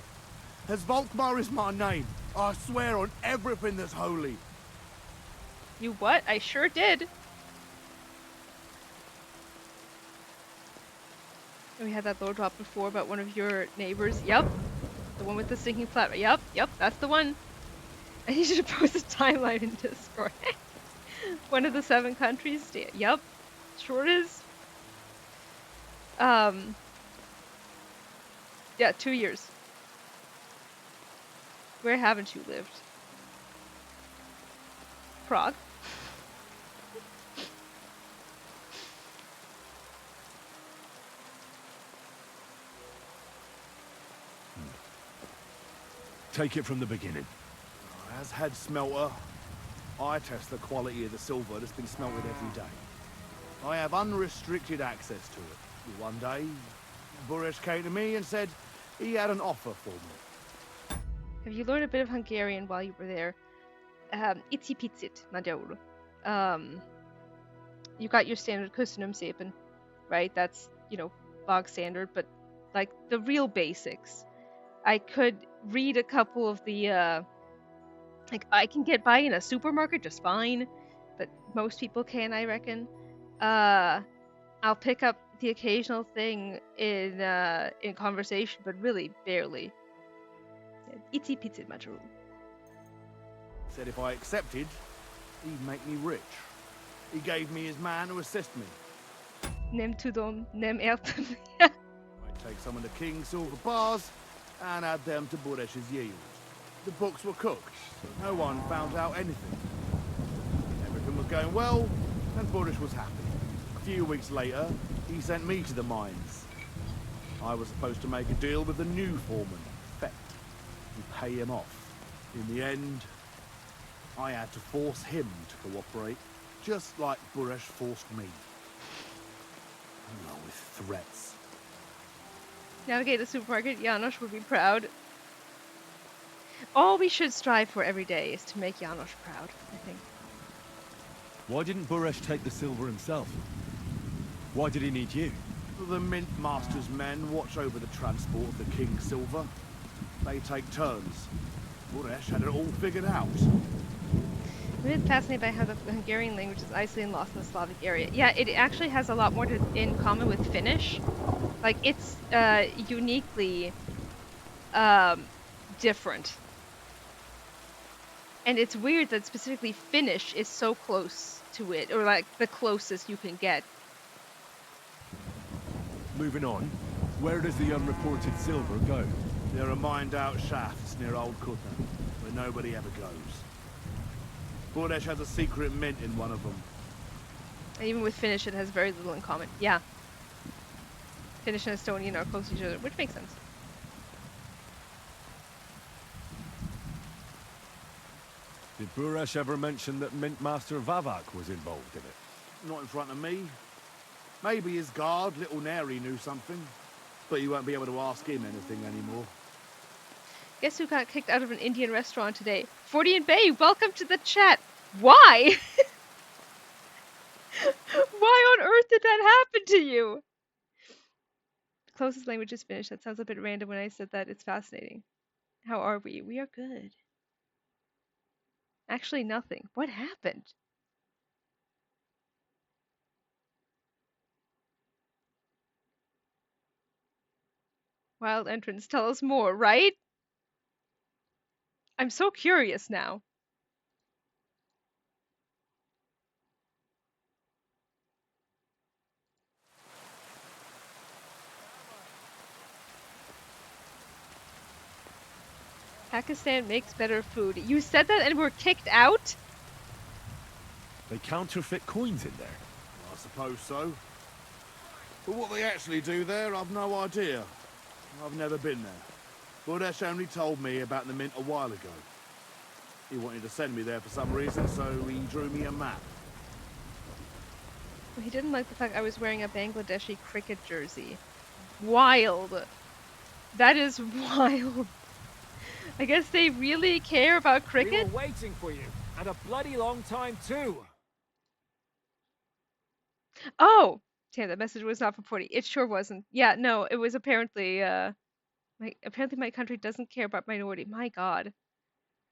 As Volkmar is my name, I swear on everything that's holy. You what? I sure did. We had that lore drop before about one of your neighbors. Yep. The one with the sinking flat. Yep, that's the one. I need you to post a timeline in Discord. One of the 7 countries. Yep. Sure is. Yeah, 2 years. Where haven't you lived? Prague. Take it from the beginning. As head smelter, I test the quality of the silver that's been smelted every day. I have unrestricted access to it. One day, Buresh came to me and said he had an offer for me. Have you learned a bit of Hungarian while you were there? Itsy pitsit, magyarul. You got your standard köszönöm szépen, right? That's, you know, bog standard, but like the real basics. I could read a couple of the, like I can get by in a supermarket just fine, but most people can, I reckon. I'll pick up the occasional thing in conversation, but really barely. Itsy pitsy majoru. Said if I accepted, he'd make me rich. He gave me his man to assist me. Nem tudom, nem értem. I'd take some of the king's silver bars and add them to Buresh's yield. The books were cooked, so no one found out anything. Everything was going well, and Buresh was happy. A few weeks later, he sent me to the mines. I was supposed to make a deal with the new foreman, Fett, and pay him off. In the end, I had to force him to cooperate, just like Buresh forced me. Along with threats. Navigate the supermarket. Janos would be proud. All we should strive for every day is to make Janos proud, I think. Why didn't Buresh take the silver himself? Why did he need you? The Mint Master's men watch over the transport of the King's silver. They take turns. Buresh had it all figured out. I'm really fascinated by how the Hungarian language is isolated and lost in the Slavic area. Yeah, it actually has a lot more in common with Finnish. Like, it's uniquely different. And it's weird that specifically Finnish is so close to it, or like the closest you can get. Moving on, where does the unreported silver go? There are mined-out shafts near Old Kutna, where nobody ever goes. Buresh has a secret mint in one of them. And even with Finnish, it has very little in common. Yeah. Finnish and Estonian are close to each other, which makes sense. Did Buresh ever mention that Mint Master Vavak was involved in it? Not in front of me. Maybe his guard, Little Neri, knew something. But you won't be able to ask him anything anymore. Guess who got kicked out of an Indian restaurant today? 40 and Bay, welcome to the chat. Why? Why on earth did that happen to you? The closest language is Finnish. That sounds a bit random when I said that. It's fascinating. How are we? We are good. Actually, nothing. What happened? Wild entrance. Tell us more, right? I'm so curious now. Pakistan makes better food. You said that and we're kicked out? They counterfeit coins in there. I suppose so. But what they actually do there, I've no idea. I've never been there. Buresh only told me about the mint a while ago. He wanted to send me there for some reason, so he drew me a map. Well, he didn't like the fact I was wearing a Bangladeshi cricket jersey. Wild. That is wild. I guess they really care about cricket? We were waiting for you, and a bloody long time too. Oh! Damn, that message was not for 40. It sure wasn't. Yeah, no, it was apparently, apparently my country doesn't care about minority. My god.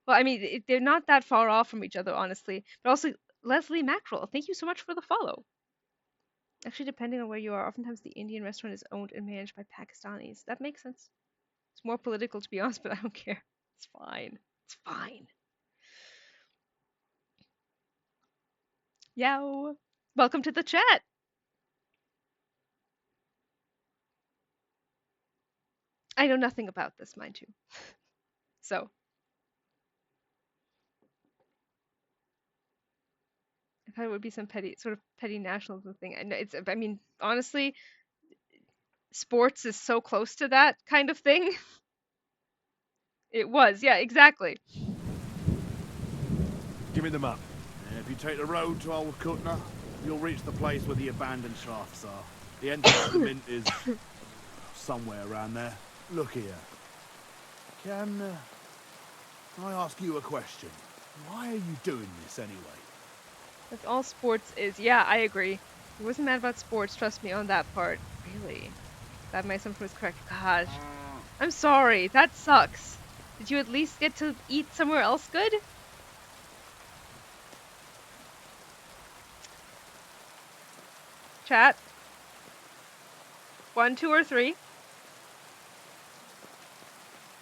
Well, I mean, they're not that far off from each other, honestly. But also, Leslie Mackerel, thank you so much for the follow. Actually, depending on where you are, oftentimes the Indian restaurant is owned and managed by Pakistanis. That makes sense. It's more political, to be honest, but I don't care. It's fine. It's fine. Yow! Welcome to the chat! I know nothing about this, mind you. So. I thought it would be some sort of petty nationalism thing. I mean, honestly, sports is so close to that kind of thing. It was, yeah, exactly. Give me the map. If you take the road to Old Kutna, you'll reach the place where the abandoned shafts are. The entrance to the mint is somewhere around there. Look here. Can I ask you a question? Why are you doing this anyway? That's all sports is. Yeah, I agree. I wasn't mad about sports, trust me on that part. Really? That my assumption was correct. Gosh. I'm sorry. That sucks. Did you at least get to eat somewhere else good? Chat? 1, 2, or 3.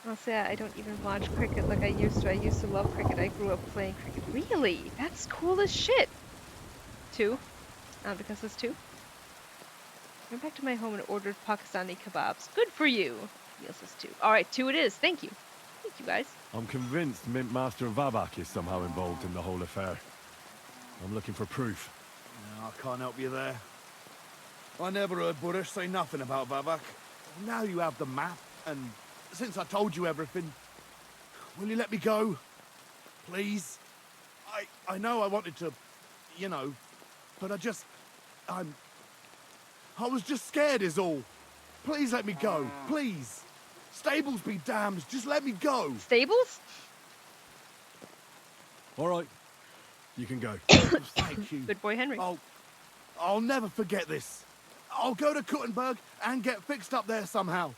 I'll say I don't even watch cricket like I used to. I used to love cricket. I grew up playing cricket. Really? That's cool as shit. 2. Because it's 2. Went back to my home and ordered Pakistani kebabs. Good for you. Yes, it's 2. Alright, 2 it is. Thank you. Thank you, guys. I'm convinced Mint Master Vabak is somehow involved in the whole affair. I'm looking for proof. No, I can't help you there. I never heard Burrish say nothing about Vabak. Now you have the map, and since I told you everything, will you let me go? Please? I know I wanted to, you know, but I was just scared is all. Please let me go, please. Stables be damned, just let me go. Stables? All right, you can go. Thank you. Good boy, Henry. I'll never forget this. I'll go to Kuttenberg and get fixed up there somehow.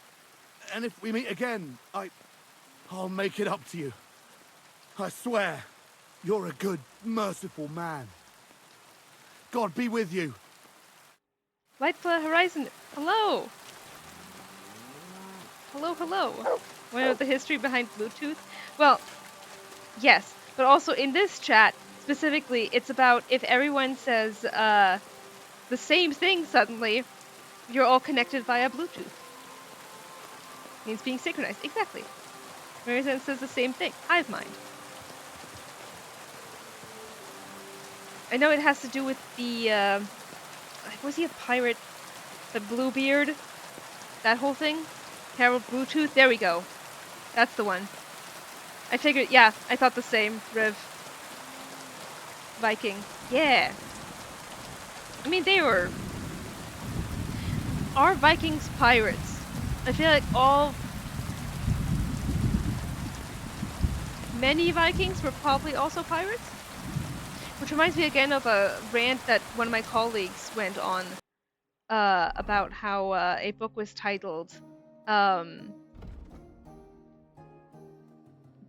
And if we meet again, I'll make it up to you. I swear, you're a good, merciful man. God be with you. Lightflower Horizon, hello! Hello, hello. Want to know the history behind Bluetooth? Well, yes, but also in this chat, specifically, it's about if everyone says the same thing suddenly, you're all connected via Bluetooth. Means being synchronized, exactly. Marizan says the same thing, hive mind. I know it has to do with the, was he a pirate? The Bluebeard? That whole thing? Harold Bluetooth? There we go. That's the one. I figured, yeah, I thought the same, Riv. Viking. Yeah. I mean, they were... Are Vikings pirates? I feel like many Vikings were probably also pirates? Which reminds me again of a rant that one of my colleagues went on about how a book was titled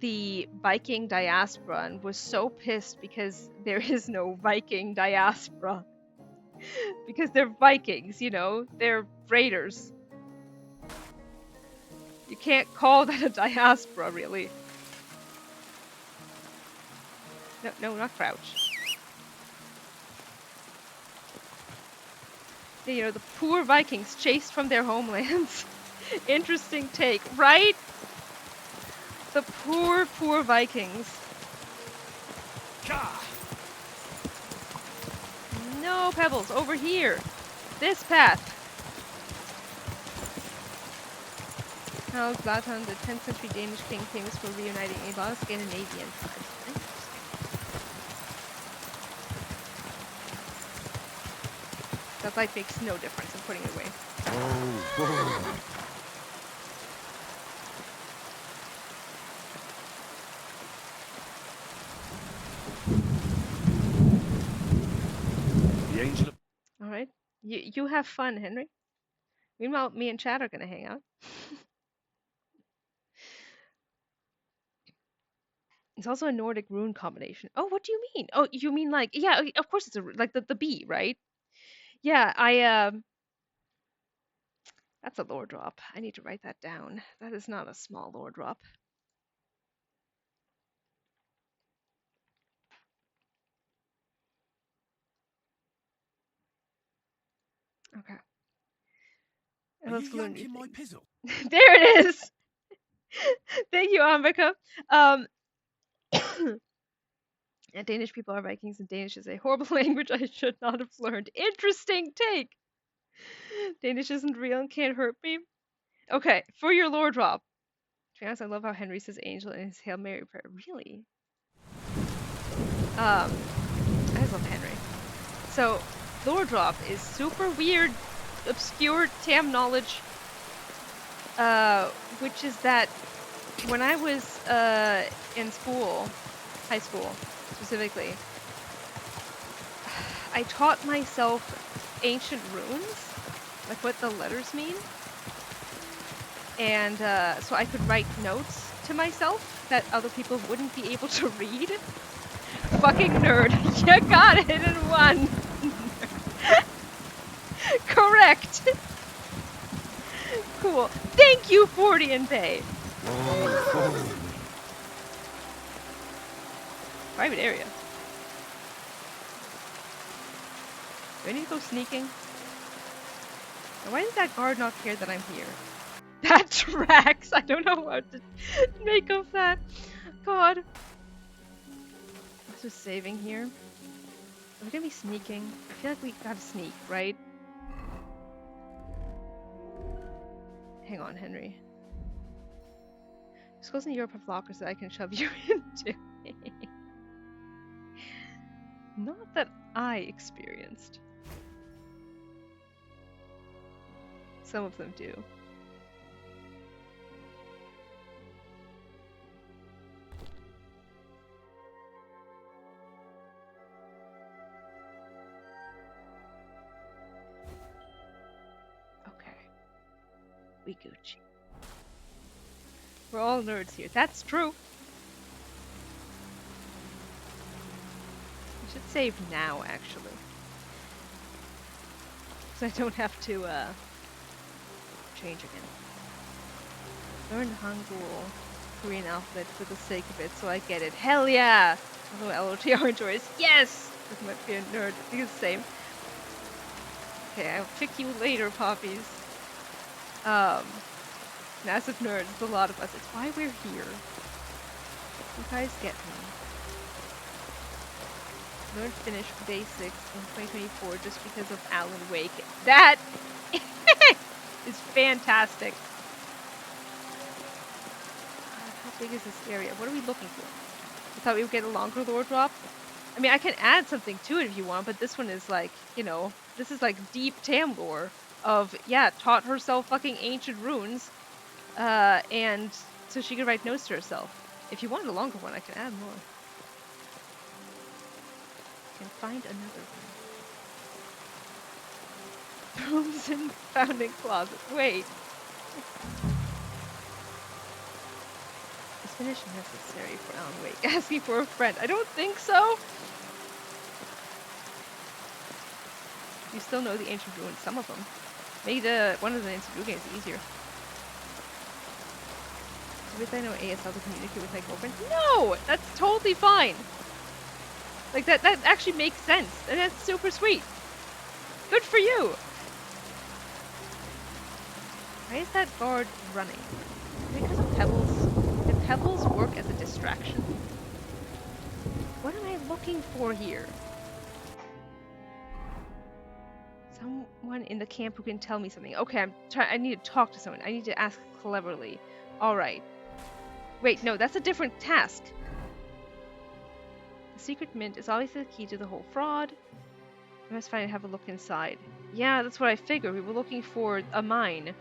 The Viking Diaspora, and was so pissed because there is no Viking diaspora. Because they're Vikings, you know, they're raiders. You can't call that a diaspora, really. No, not Crouch. Yeah, you know, the poor Vikings chased from their homelands. Interesting take, right? The poor, poor Vikings. No, Pebbles, over here. This path. How Zlatan, the 10th century Danish king, famous for reuniting a lot of Scandinavian tribes. That light makes no difference. I'm putting it away. Oh. The angel. All right. You have fun, Henry. Meanwhile, me and Chad are gonna hang out. It's also a Nordic rune combination. Oh, what do you mean? Oh, you mean like, yeah, of course it's like the bee, right? Yeah, that's a lore drop. I need to write that down. That is not a small lore drop. Okay. Are you yanking my pizzle? There it is! Thank you, Ambika. Yeah, Danish people are Vikings, and Danish is a horrible language I should not have learned. Interesting take! Danish isn't real and can't hurt me. Okay, for your lore drop. To be honest, I love how Henry says angel in his Hail Mary prayer. Really? I just love Henry. So, lore drop is super weird, obscure TAM knowledge, which is that when I was in school, high school specifically, I taught myself ancient runes, like what the letters mean, and so I could write notes to myself that other people wouldn't be able to read. Fucking nerd. You got it in one. Correct. Cool. Thank you, 40 and Bay. Private area. Do I need to go sneaking? Now, why does that guard not care that I'm here? That tracks! I don't know what to make of that. God. Just saving here. Are we gonna be sneaking? I feel like we gotta sneak, right? Hang on, Henry. Schools in Europe have lockers that I can shove you into. Not that I experienced. Some of them do. Okay. We Gucci. We're all nerds here. That's true. I should save now, actually. So I don't have to, change again. Learn Hangul, Korean alphabet for the sake of it, so I get it. Hell yeah! Although LOTR enjoys. Yes! This might be a nerd. I think it's the same. Okay, I'll pick you later, poppies. Massive nerds. It's a lot of us. It's why we're here. You guys get me. Learned Finnish basics in 2024 just because of Alan Wake. That is fantastic. How big is this area? What are we looking for? I thought we would get a longer lore drop. I mean, I can add something to it if you want, but this one is like, you know, this is like deep Tam lore of, yeah, taught herself fucking ancient runes, and so she could write notes to herself. If you wanted a longer one, I can add more. I can find another one. Rooms in founding closet. Wait. Is Finnish necessary for Alan Wake? Asking for a friend. I don't think so. You still know the ancient ruins, some of them. Made one of the ancient ruin games easier. With I know ASL to communicate with my girlfriend? No! That's totally fine. Like that actually makes sense. And that's super sweet. Good for you. Why is that guard running? Because of pebbles. Did pebbles work as a distraction? What am I looking for here? Someone in the camp who can tell me something. Okay, I need to talk to someone. I need to ask cleverly. Alright. Wait, no, that's a different task. The secret mint is always the key to the whole fraud. I must find and have a look inside. Yeah, that's what I figured. We were looking for a mine.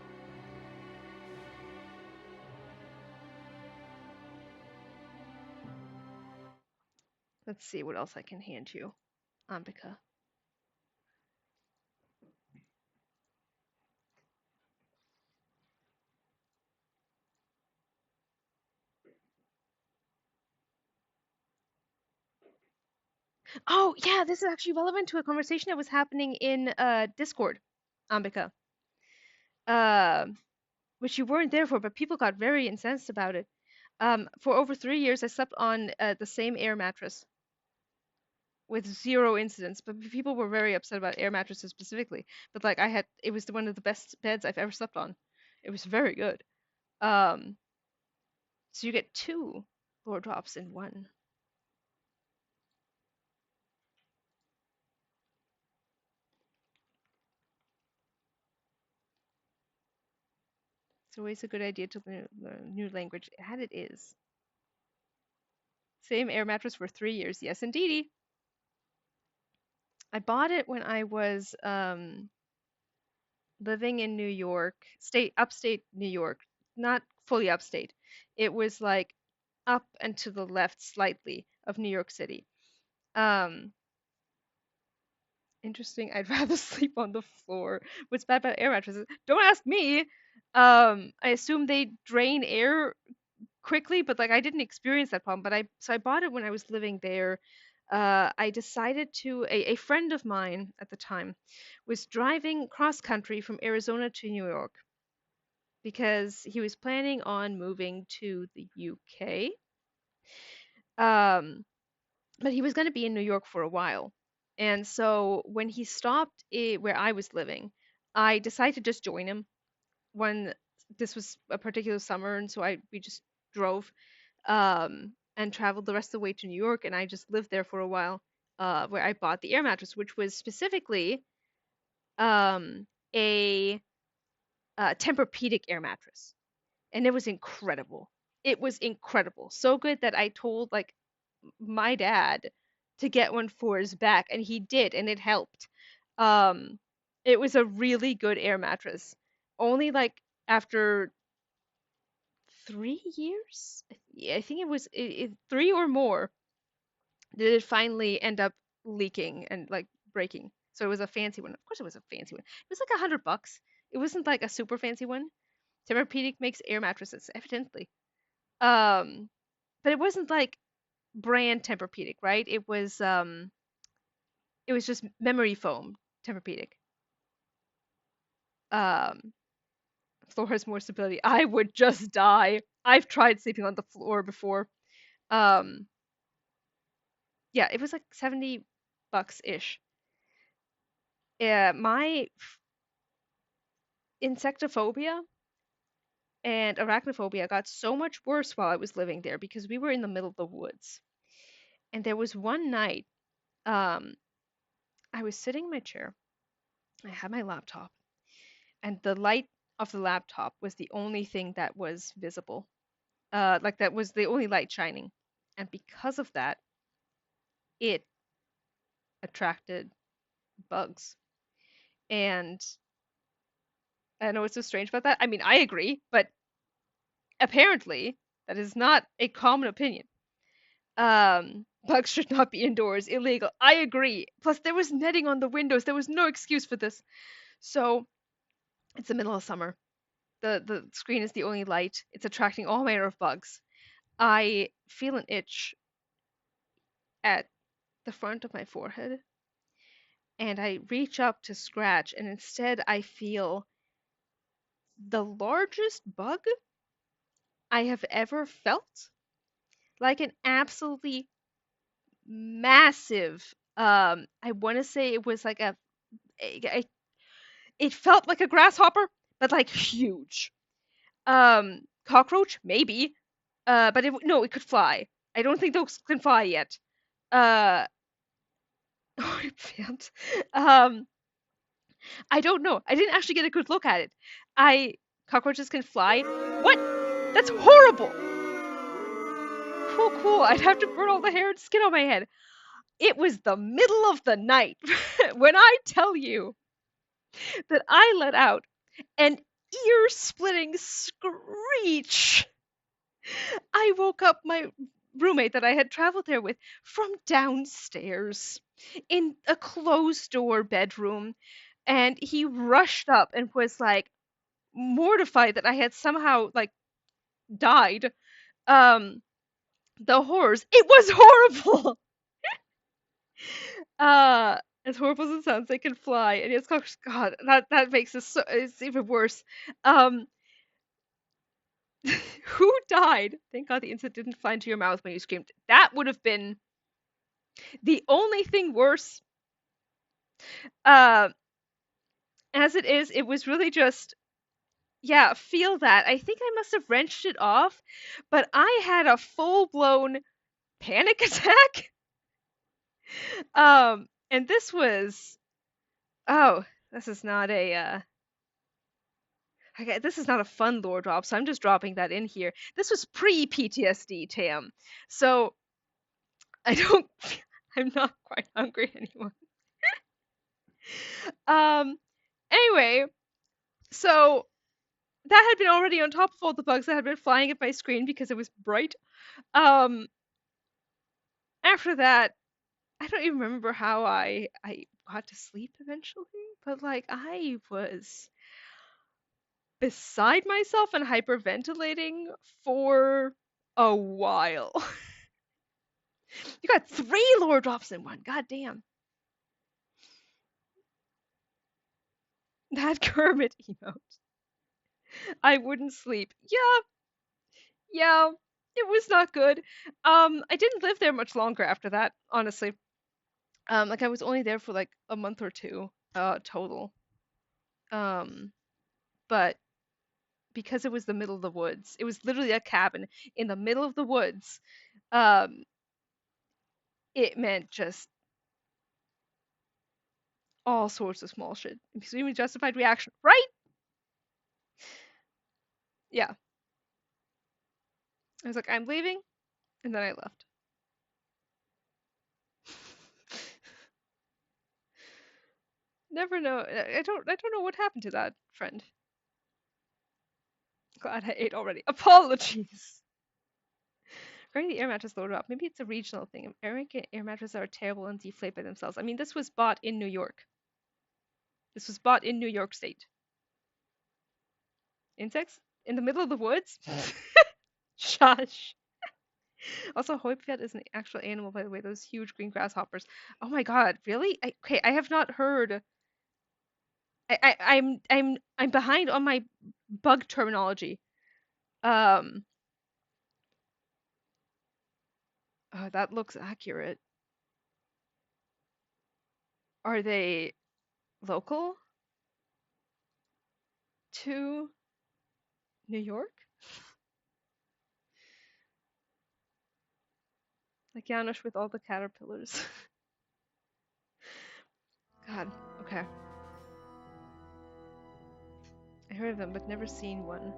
Let's see what else I can hand you, Ambika. Oh, yeah, this is actually relevant to a conversation that was happening in Discord, Ambika. Which you weren't there for, but people got very incensed about it. For over 3 years, I slept on the same air mattress with 0 incidents, but people were very upset about air mattresses specifically. But like it was one of the best beds I've ever slept on. It was very good. So you get 2 lore drops in 1. It's always a good idea to learn a new language. And it is. Same air mattress for 3 years. Yes, indeedy. I bought it when I was living in New York, upstate New York, not fully upstate. It was like up and to the left slightly of New York City. Interesting. I'd rather sleep on the floor. What's bad about air mattresses? Don't ask me. I assume they drain air quickly, but like I didn't experience that problem. But I bought it when I was living there. I decided to a friend of mine at the time was driving cross country from Arizona to New York. because he was planning on moving to the UK. Um, but he was going to be in New York for a while. And so when he stopped where I was living, I decided to just join him when this was a particular summer, and so we just drove and traveled the rest of the way to New York, and I just lived there for a while, where I bought the air mattress, which was specifically um, a Tempur-Pedic air mattress, and it was incredible. It was incredible, so good that I told like my dad to get one for his back, and he did, and it helped. Um, it was a really good air mattress. Only like after 3 years, yeah, I think it was 3 or more, did it finally end up leaking and like breaking. So it was a fancy one. Of course, it was a fancy one. It was like $100. It wasn't like a super fancy one. Tempur-Pedic makes air mattresses, evidently. Um, but it wasn't like brand Tempur-Pedic, right? It was just memory foam Tempur-Pedic. Um, Floor has more stability. I would just die. I've tried sleeping on the floor before. Um, yeah, it was like $70 ish. Yeah, my insectophobia and arachnophobia got so much worse while I was living there because we were in the middle of the woods. And there was one night, um, I was sitting in my chair. I had my laptop, and the light of the laptop was the only thing that was visible. Like that was the only light shining. And because of that, it attracted bugs. And I don't know what's so strange about that. I mean, I agree, but apparently that is not a common opinion. Bugs should not be indoors, illegal. I agree. Plus, there was netting on the windows. There was no excuse for this. So, it's the middle of summer. The screen is the only light. It's attracting all manner of bugs. I feel an itch at the front of my forehead, and I reach up to scratch, and instead I feel the largest bug I have ever felt. Like an absolutely massive, I want to say it was like it felt like a grasshopper, but like huge. Cockroach, maybe. But no, it could fly. I don't think those can fly yet. Uh, oh, it failed. I don't know. I didn't actually get a good look at it. Cockroaches can fly. What? That's horrible. Cool. I'd have to burn all the hair and skin on my head. It was the middle of the night when I tell you that I let out an ear-splitting screech. I woke up my roommate that I had traveled there with from downstairs in a closed-door bedroom, and he rushed up and was like mortified that I had somehow like died. The horrors. It was horrible. As horrible as it sounds, they can fly, and it's God, that makes it so it's even worse. Who died? Thank God the insect didn't fly into your mouth when you screamed. That would have been the only thing worse. As it is, it was really just, yeah, feel that. I think I must have wrenched it off, but I had a full-blown panic attack. And this was, oh, this is not a, okay, this is not a fun lore drop, so I'm just dropping that in here. This was pre-PTSD, Tam. So, I'm not quite hungry anymore. Anyway, so that had been already on top of all the bugs that had been flying at my screen because it was bright. After that, I don't even remember how I got to sleep eventually, but like I was beside myself and hyperventilating for a while. You got 3 lore drops in one. God damn. That Kermit emote. I wouldn't sleep. Yeah, it was not good. I didn't live there much longer after that, honestly. Like I was only there for like a month or two, total. Um, but because it was the middle of the woods, it was literally a cabin in the middle of the woods. Um, it meant just all sorts of small shit. Extremely justified reaction, right? Yeah. I was like, I'm leaving, and then I left. Never know. I don't know what happened to that friend. Glad I ate already. Apologies. Regarding the air mattress loaded up, maybe it's a regional thing. American air mattresses are terrible and deflate by themselves. I mean, this was bought in New York. This was bought in New York State. Insects? In the middle of the woods? Shush. Also, Hoipfjord is an actual animal, by the way. Those huge green grasshoppers. Oh my god, really? Okay, I have not heard. I'm behind on my bug terminology. Oh, that looks accurate. Are they local to New York? Like Janusz with all the caterpillars. God, okay. I heard of them, but never seen one.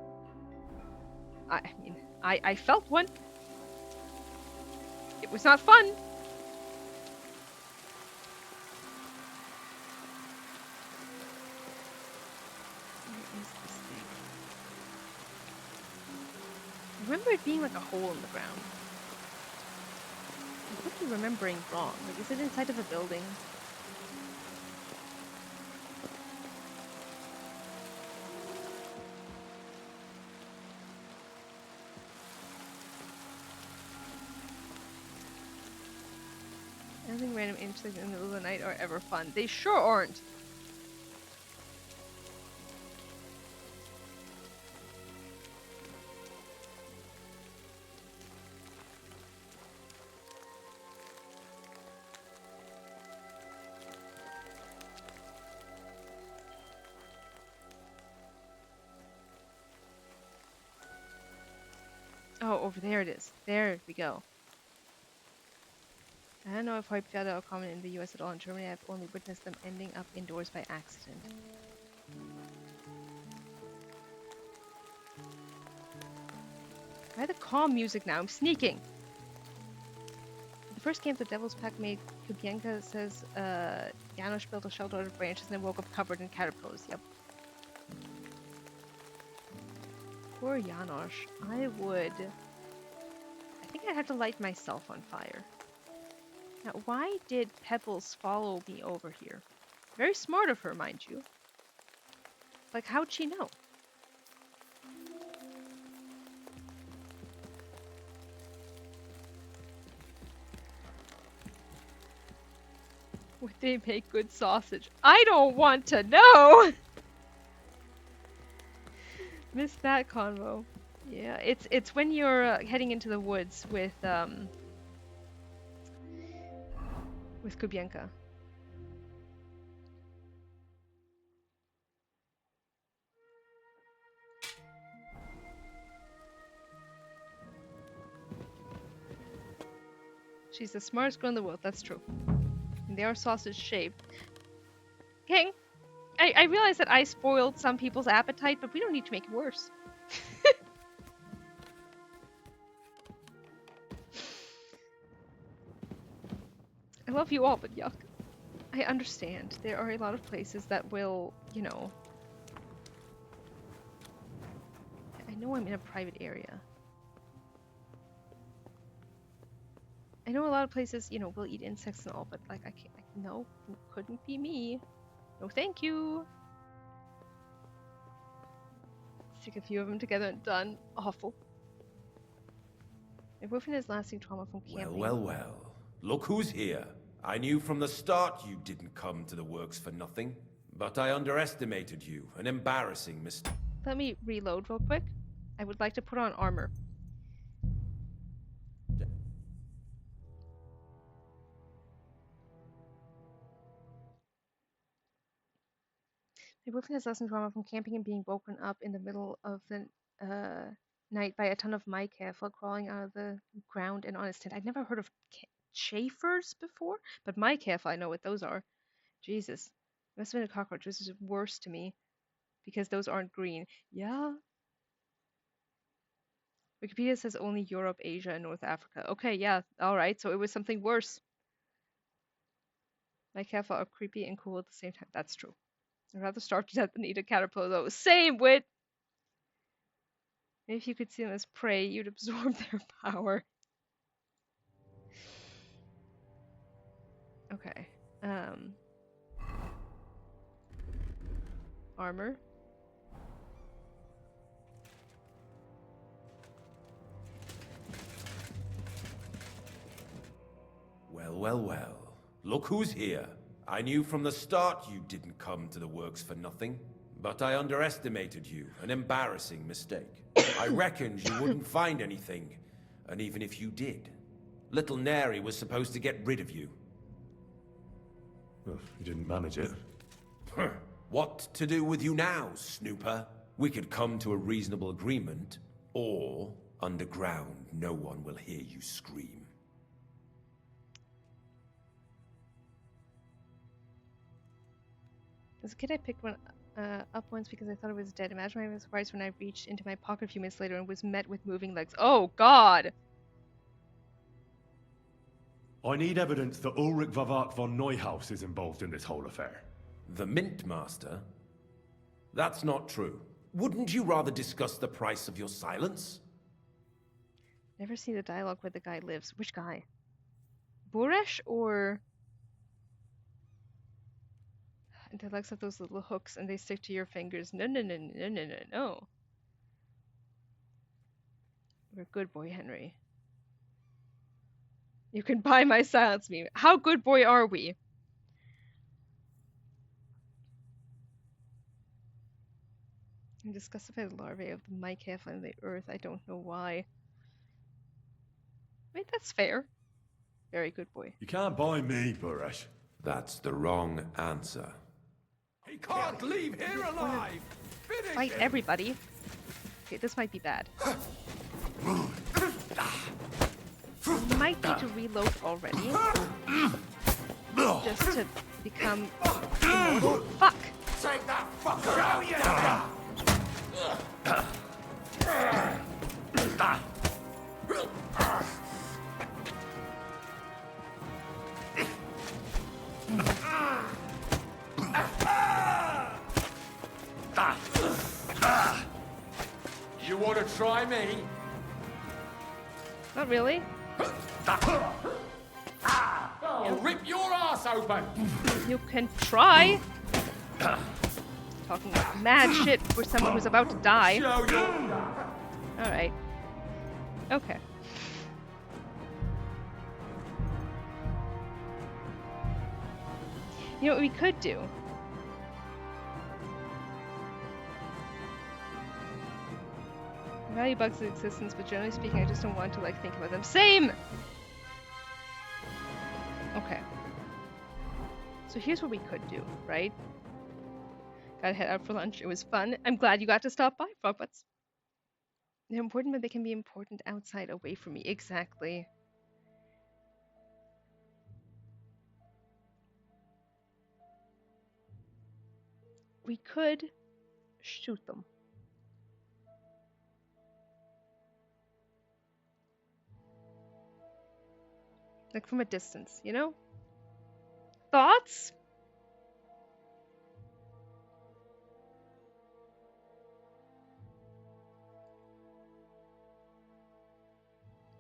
I mean, I felt one. It was not fun. Where is this thing? I remember it being like a hole in the ground. I could be remembering wrong. Like, is it inside of a building? Anything random insects in the middle of the night are ever fun. They sure aren't. Oh, over there it is. There we go. I don't know if Hoipfjord are common in the US at all. In Germany, I've only witnessed them ending up indoors by accident. Why the calm music now? I'm sneaking! The first game the Devil's Pack made, Kubienka says, Janusz built a shelter out of branches and then woke up covered in caterpillars. Yep. Poor Janusz. I think I'd have to light myself on fire. Now, why did Pebbles follow me over here? Very smart of her, mind you. Like, how'd she know? Would they make good sausage? I don't want to know! Missed that convo. Yeah, it's when you're heading into the woods with Kubienka. She's the smartest girl in the world, that's true. And they are sausage shaped. King, I realize that I spoiled some people's appetite, but we don't need to make it worse. I love you all, but yuck. I understand. There are a lot of places that will, you know... I know I'm in a private area. I know a lot of places, you know, will eat insects and all, but like, I can't... No, it couldn't be me. No thank you. Stick a few of them together and done. Awful. My boyfriend has lasting trauma from camping. Well. Look who's here. I knew from the start you didn't come to the works for nothing. But I underestimated you. An embarrassing mistake. Let me reload real quick. I would like to put on armor. My boyfriend has lesson trauma from camping and being woken up in the middle of the night by a ton of my careful crawling out of the ground and on his tent. I'd never heard of chafers before, but my careful, I know what those are. Jesus. It must have been a cockroach. This is worse to me because those aren't green. Yeah. Wikipedia says only Europe, Asia, and North Africa. Okay, yeah, alright, so it was something worse. My careful are creepy and cool at the same time. That's true. I'd rather starve to death than eat a caterpillar though. Same wit! Maybe if you could see them as prey, you'd absorb their power. Okay. Armor. Well, well, well. Look who's here. I knew from the start you didn't come to the works for nothing. But I underestimated you. An embarrassing mistake. I reckoned you wouldn't find anything. And even if you did, little Neri was supposed to get rid of you. Well, you didn't manage it. What to do with you now, snooper? We could come to a reasonable agreement, or underground, no one will hear you scream. As a kid, I picked one up once because I thought it was dead. Imagine my surprise when I reached into my pocket a few minutes later and was met with moving legs. Oh, God! I need evidence that Ulrich Vavart von Neuhaus is involved in this whole affair. The Mint Master? That's not true. Wouldn't you rather discuss the price of your silence? Never see the dialogue where the guy lives. Which guy? Buresh or... And their legs have those little hooks and they stick to your fingers. No, no, no, no, no, no, no. You're a good boy, Henry. You can buy my silence meme. How good boy are we? I'm disgusted by the larvae of the mycaf on the earth. I don't know why. Wait, that's fair. Very good boy. You can't buy me, Buresh. That's the wrong answer. He can't leave here alive! Finish Fight him. everybody. Okay, this might be bad. You might need to reload already. Just to become immortal. Fuck! Take that fucker out, yeah! You want to try me? Not really. I'll rip your ass open! You can try. Talking mad shit for someone who's about to die. Alright. Okay. You know what we could do? I value bugs' existence, but generally speaking, I just don't want to, like, think about them. Same! Okay. So here's what we could do, right? Gotta head out for lunch. It was fun. I'm glad you got to stop by, Frogbutts. They're important, but they can be important outside, away from me. Exactly. We could shoot them. Like from a distance, you know? Thoughts?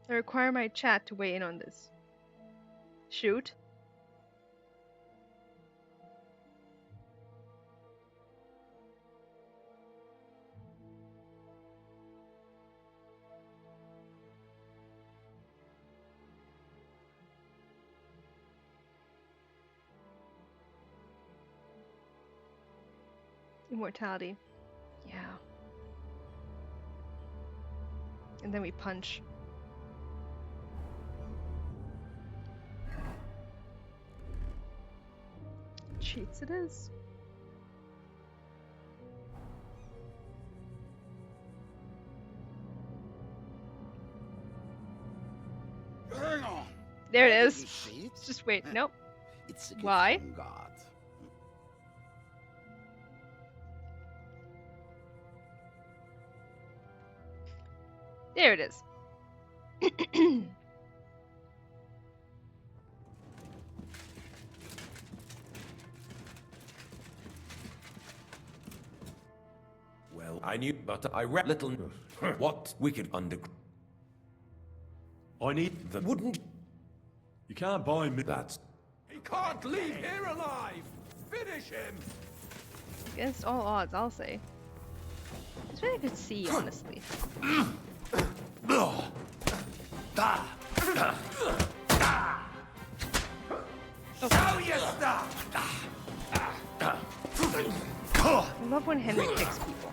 I require my chat to weigh in on this. Shoot. Immortality. Yeah. And then we punch. Cheats it is. Hang on. There it is. See it? Just wait. Nope. It's a gift Why? from God. There it is. Well, I knew, but I read little. What wicked I need the... Wouldn't... You can't buy me... That's... He can't leave here alive! Finish him! Against all odds, I'll say. It's really good to see, honestly. Show your stuff! I love when Henry picks people.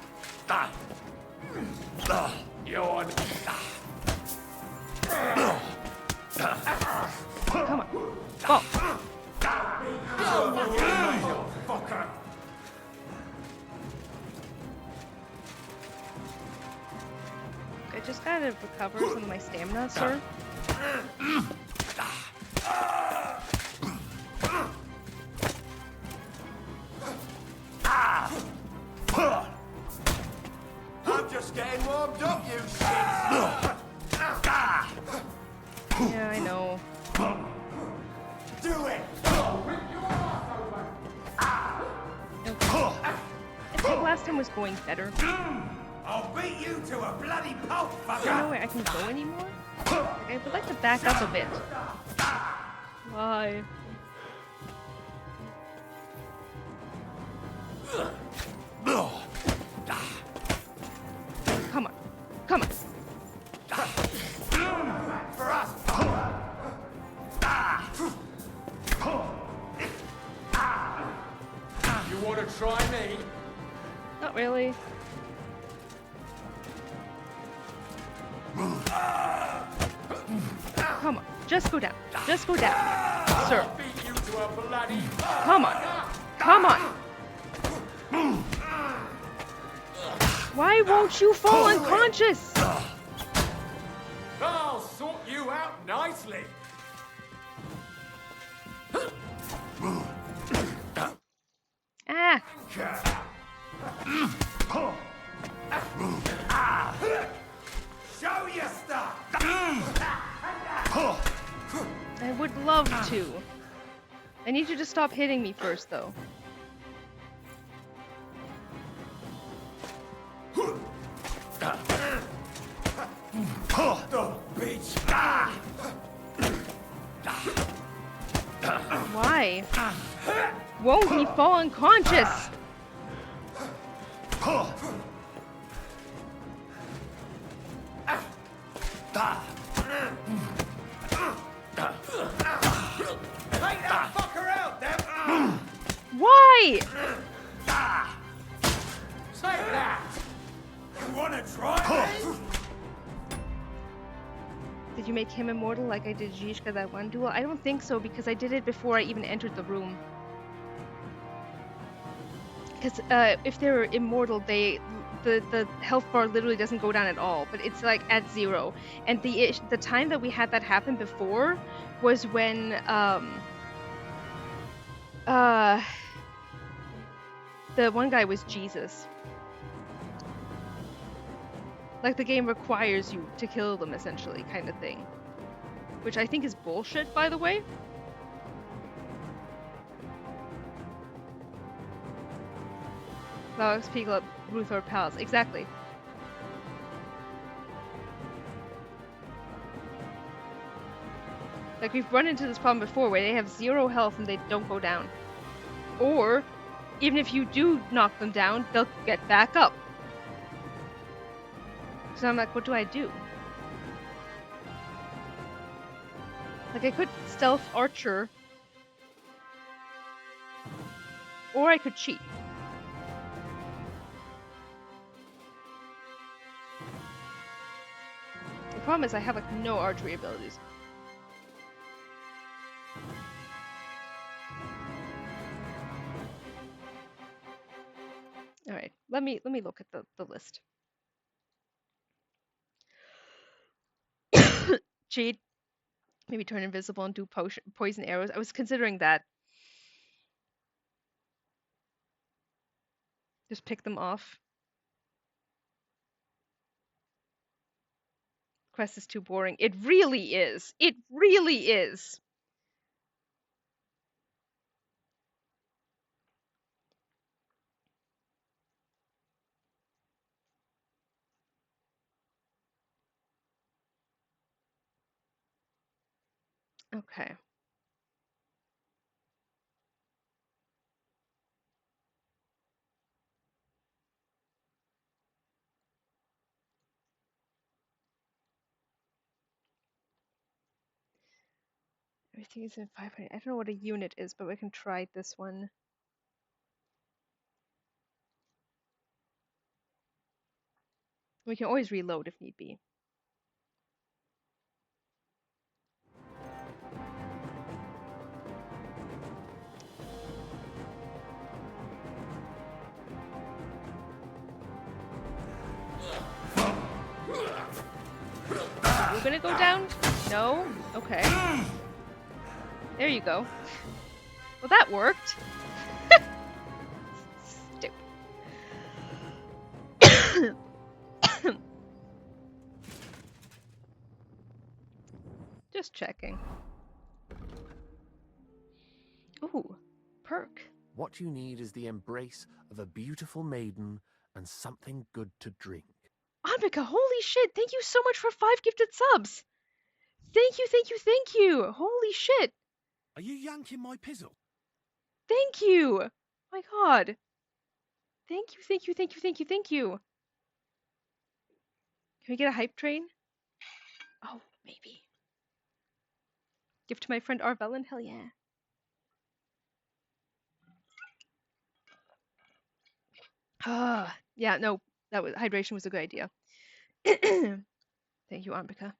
Yawn. Come on. Go. Fucker! I just gotta recover some of my stamina, sir. I'm just getting warmed up, you shit! Yeah, I know. Do it! I think last time was going better. I'll beat you to a bloody pulp, I don't know where I can go anymore. Like, I would like to back up a bit. Why? Come on. Come on. For us! You want to try me? Not really. Come on. Just go down. Just go down. Sir. I'll beat you to a bloody... Come on. Come on. Why won't you fall unconscious? I'll sort you out nicely. Ah. Show your stuff. I would love to. I need you to stop hitting me first, though. The bitch. Why? Won't he fall unconscious? Take that fucker out, then. Why? Take that. You wanna try me? Did you make him immortal like I did Zhishka that one duel? I don't think so, because I did it before I even entered the room. Because if they're immortal, the health bar literally doesn't go down at all, but it's like at 0. And the time that we had that happen before was when the one guy was Jesus. Like, the game requires you to kill them, essentially, kind of thing. Which I think is bullshit, by the way. Alex, Piglet, Ruthor, Pals. Exactly. Like, we've run into this problem before where they have 0 health and they don't go down. Or, even if you do knock them down, they'll get back up. So I'm like, what do I do? Like, I could stealth archer. Or I could cheat. Problem is, I have like no archery abilities. All right, let me look at the list. Cheat. Maybe turn invisible and do poison arrows. I was considering that. Just pick them off. Quest is too boring. It really is. It really is. Okay. Everything is in 500. I don't know what a unit is, but we can try this one. We can always reload if need be. We're gonna go down? No? Okay. There you go. Well, that worked. Stupid. Just checking. Ooh, perk. What you need is the embrace of a beautiful maiden and something good to drink. Anvika, holy shit, thank you so much for 5 gifted subs. Thank you, thank you, thank you. Holy shit. Are you yanking my pizzle? Thank you. My god. Thank you, thank you, thank you, thank you, thank you. Can we get a hype train? Oh, maybe. Gift to my friend Arvellin? Hell yeah. Ah, yeah, no, hydration was a good idea. Thank you, Anvika.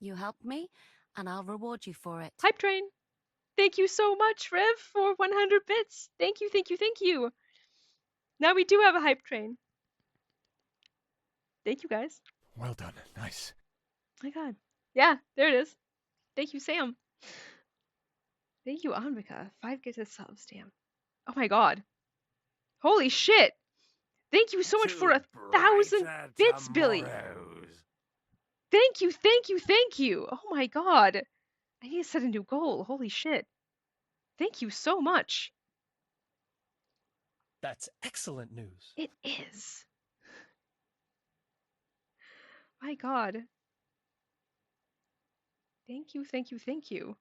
You helped me, and I'll reward you for it. Hype train. Thank you so much, Rev, for 100 bits. Thank you, thank you, thank you. Now we do have a hype train. Thank you, guys. Well done. Nice. My god. Yeah, there it is. Thank you, Sam. Thank you, Anvika. 5 gifted subs, damn. Oh my god. Holy shit. Thank you so much for 1,000 bits, Billy. Thank you, thank you, thank you. Oh my god. I need to set a new goal. Holy shit. Thank you so much. That's excellent news. It is. My god. Thank you, thank you, thank you.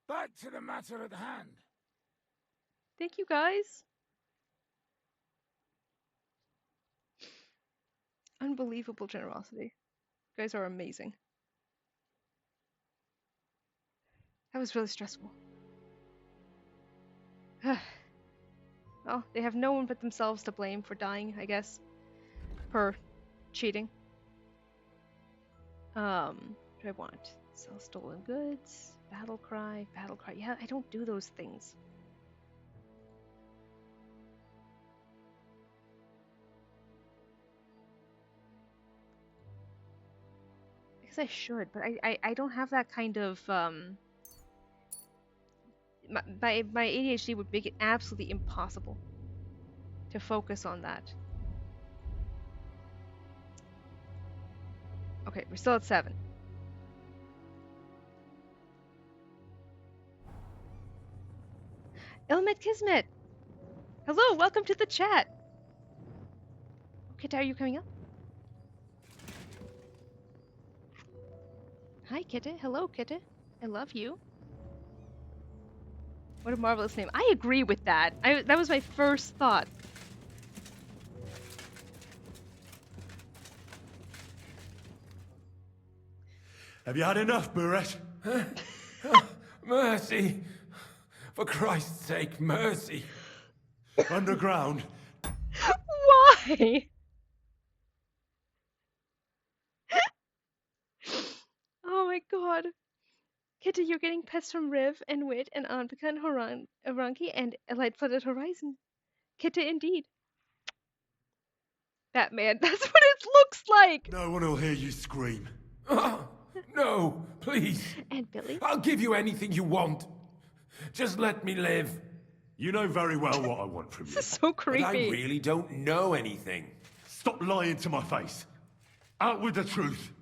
Back to the matter at hand. Thank you, guys. Unbelievable generosity. You guys are amazing. That was really stressful. Well, they have no one but themselves to blame for dying, I guess. Per cheating. What do I want? Sell stolen goods. Battle cry. Battle cry. Yeah, I don't do those things. Because I should, but I don't have that kind of my ADHD would make it absolutely impossible to focus on that. Okay, we're still at 7. Ilmet Kismet! Hello, welcome to the chat! Kitty, are you coming up? Hi, Kitty. Hello, Kitty. I love you. What a marvelous name. I agree with that. That was my first thought. Have you had enough, Buret? Mercy. For Christ's sake, mercy! Underground? Why? Oh my god. Kitty, you're getting pests from Riv and Wit and Anvika and Haranki and a light-flooded horizon. Kitty, indeed. Batman, that's what it looks like! No one will hear you scream. No, please. And Billy? I'll give you anything you want. Just let me live. You know very well what I want from you. This is so creepy. But I really don't know anything. Stop lying to my face. Out with the truth.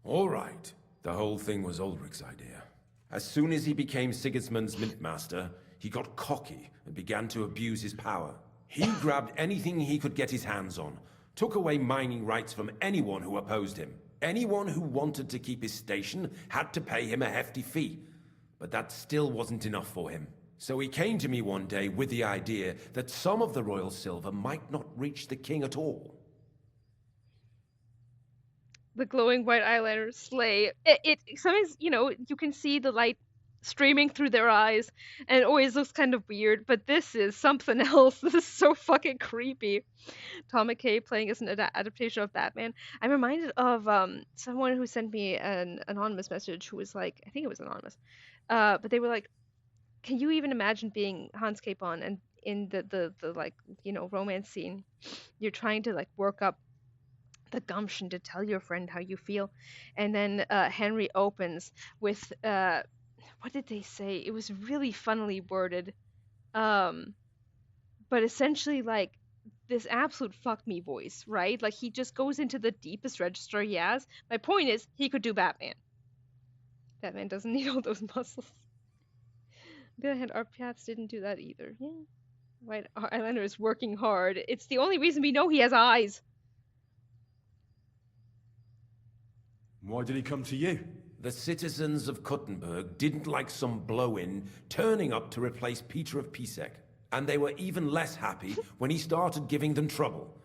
All right. The whole thing was Ulrich's idea. As soon as he became Sigismund's Mintmaster, he got cocky and began to abuse his power. He grabbed anything he could get his hands on, took away mining rights from anyone who opposed him. Anyone who wanted to keep his station had to pay him a hefty fee. But that still wasn't enough for him. So he came to me one day with the idea that some of the royal silver might not reach the king at all. The glowing white eyeliner slay. It sometimes, you know, you can see the light streaming through their eyes, and it always looks kind of weird, but this is something else. This is so fucking creepy. Tom McKay playing as an adaptation of Batman. I'm reminded of someone who sent me an anonymous message who was like, I think it was anonymous, but they were like, can you even imagine being Hans Capon and in the like, you know, romance scene, you're trying to like work up the gumption to tell your friend how you feel, and then Henry opens with what did they say? It was really funnily worded, but essentially like this absolute fuck me voice, right? Like he just goes into the deepest register he has. My point is, he could do Batman. Batman doesn't need all those muscles. On the other hand, our paths didn't do that either. Yeah, White Eyeliner is working hard. It's the only reason we know he has eyes. Why did he come to you? The citizens of Kuttenberg didn't like some blow-in turning up to replace Peter of Pisek, and they were even less happy when he started giving them trouble.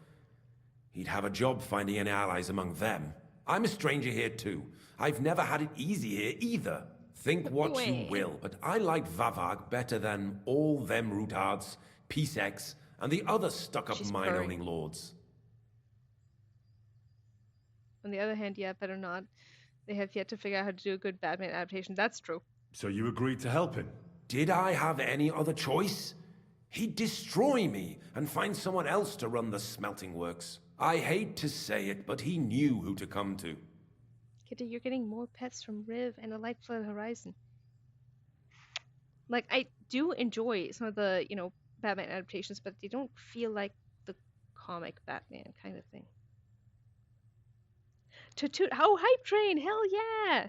He'd have a job finding any allies among them. I'm a stranger here too. I've never had it easy here either. Think what you will, but I like Vavag better than all them Rutards, Piseks, and the other stuck-up mine-owning lords. On the other hand, yeah, better not. They have yet to figure out how to do a good Batman adaptation. That's true. So you agreed to help him? Did I have any other choice? He'd destroy me and find someone else to run the smelting works. I hate to say it, but he knew who to come to. Kitty, you're getting more pets from Riv and a light-flooded horizon. Like, I do enjoy some of the, you know, Batman adaptations, but they don't feel like the comic Batman kind of thing. Oh, Hype Train! Hell yeah!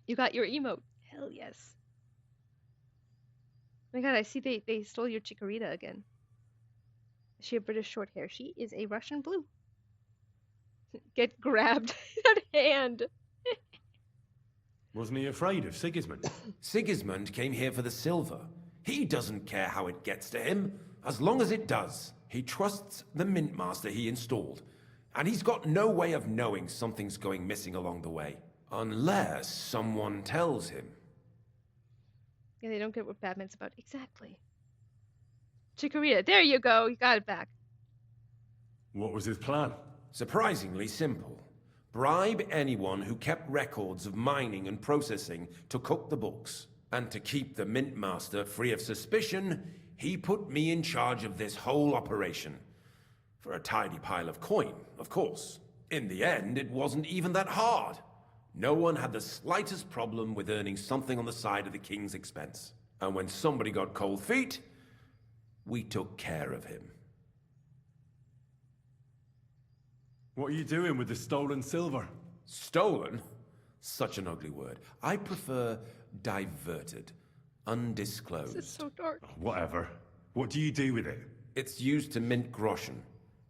You got your emote. Hell yes. Oh my god, I see they stole your Chikorita again. Is she a British short hair? She is a Russian blue. Get grabbed. That hand. Wasn't he afraid of Sigismund? Sigismund came here for the silver. He doesn't care how it gets to him, as long as it does. He trusts the Mintmaster he installed, and he's got no way of knowing something's going missing along the way. Unless someone tells him. Yeah, they don't get what Batman's about. Exactly. Chikorita, there you go. You got it back. What was his plan? Surprisingly simple. Bribe anyone who kept records of mining and processing to cook the books. And to keep the Mintmaster free of suspicion, he put me in charge of this whole operation. For a tidy pile of coin, of course. In the end, it wasn't even that hard. No one had the slightest problem with earning something on the side of the king's expense. And when somebody got cold feet, we took care of him. What are you doing with the stolen silver? Stolen? Such an ugly word. I prefer diverted. Undisclosed. This is so dark. Whatever. What do you do with it? It's used to mint groschen.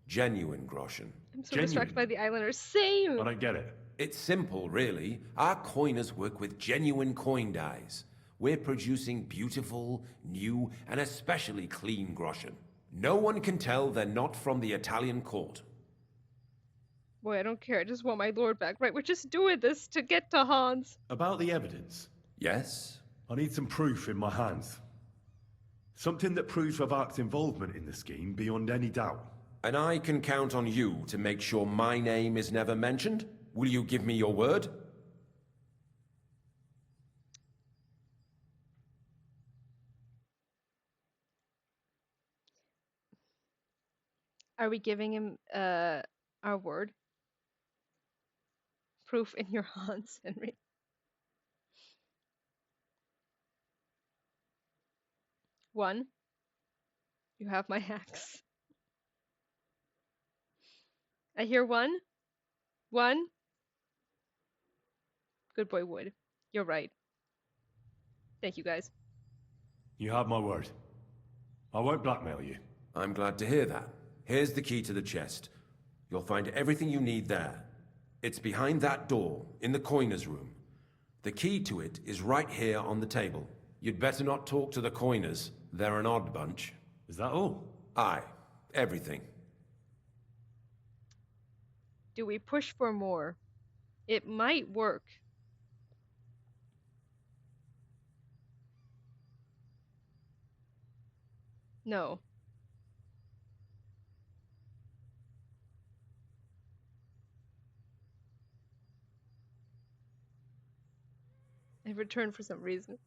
Genuine groschen. I'm so distracted by the eyeliner. Same! I don't get it. It's simple, really. Our coiners work with genuine coin dyes. We're producing beautiful, new, and especially clean groschen. No one can tell they're not from the Italian court. Boy, I don't care. I just want my lord back. Right, we're just doing this to get to Hans. About the evidence. Yes? I need some proof in my hands. Something that proves Vavak's involvement in the scheme beyond any doubt. And I can count on you to make sure my name is never mentioned? Will you give me your word? Are we giving him our word? Proof in your Hans, Henry. One. You have my axe. I hear one. One. Good boy, Wood. You're right. Thank you, guys. You have my word. I won't blackmail you. I'm glad to hear that. Here's the key to the chest. You'll find everything you need there. It's behind that door, in the coiner's room. The key to it is right here on the table. You'd better not talk to the coiners. They're an odd bunch. Is that all? Aye. Everything. Do we push for more? It might work. No. I returned for some reason.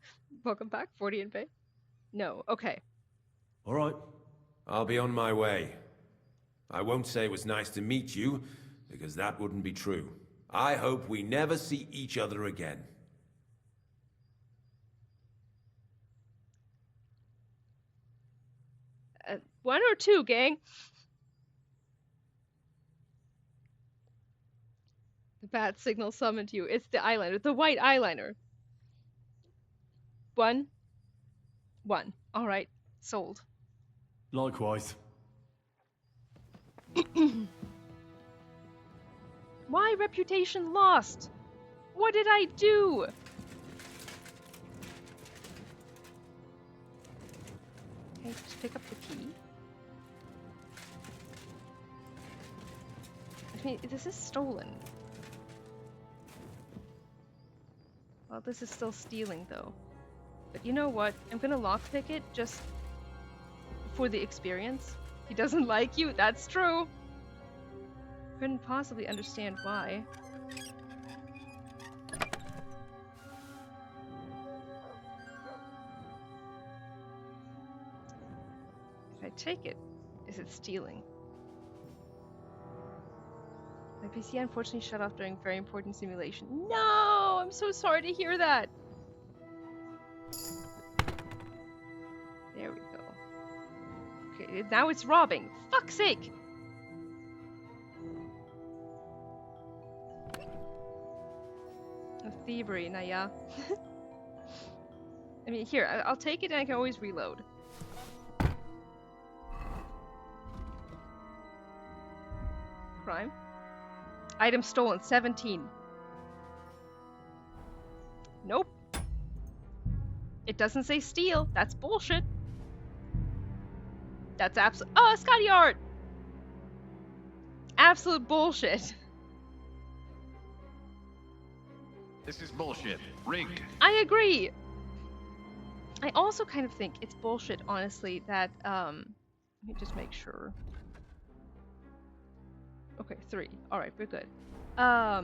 Welcome back, 40 and Bay. No, okay. All right. I'll be on my way. I won't say it was nice to meet you, because that wouldn't be true. I hope we never see each other again. One or two, gang? The bat signal summoned you. It's the eyeliner. The white eyeliner. One. Alright. Sold. Likewise. Why reputation lost? What did I do? Okay, just pick up the key. I mean, this is stolen. Well, this is still stealing, though. But you know what? I'm gonna lockpick it just for the experience. He doesn't like you, that's true. Couldn't possibly understand why. If I take it, is it stealing? My PC unfortunately shut off during very important simulation. No! I'm so sorry to hear that! There we go. Okay, now it's robbing. Fuck's sake! Thievery, nah yeah. I mean, here, I'll take it and I can always reload. Crime. Item stolen, 17. Nope. It doesn't say steal. That's bullshit. That's oh, Scotty art! Absolute bullshit. This is bullshit. Rigged. I agree. I also kind of think it's bullshit, honestly, that, let me just make sure. Okay, 3. Alright, we're good. I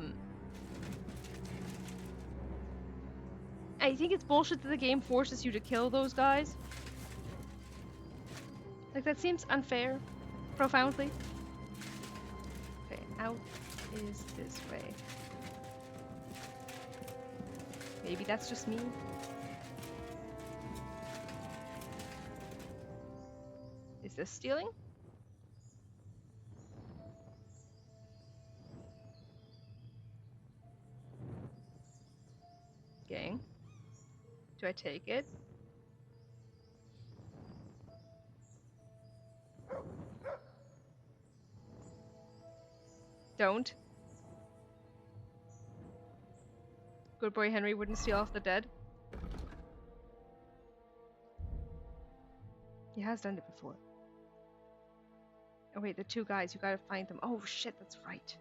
think it's bullshit that the game forces you to kill those guys. Like, that seems unfair. Profoundly. Okay, out is this way. Maybe that's just me. Is this stealing? Gang. Do I take it? Don't. Good boy Henry wouldn't steal off the dead. He has done it before. Oh wait, the two guys, you gotta find them. Oh shit, that's right.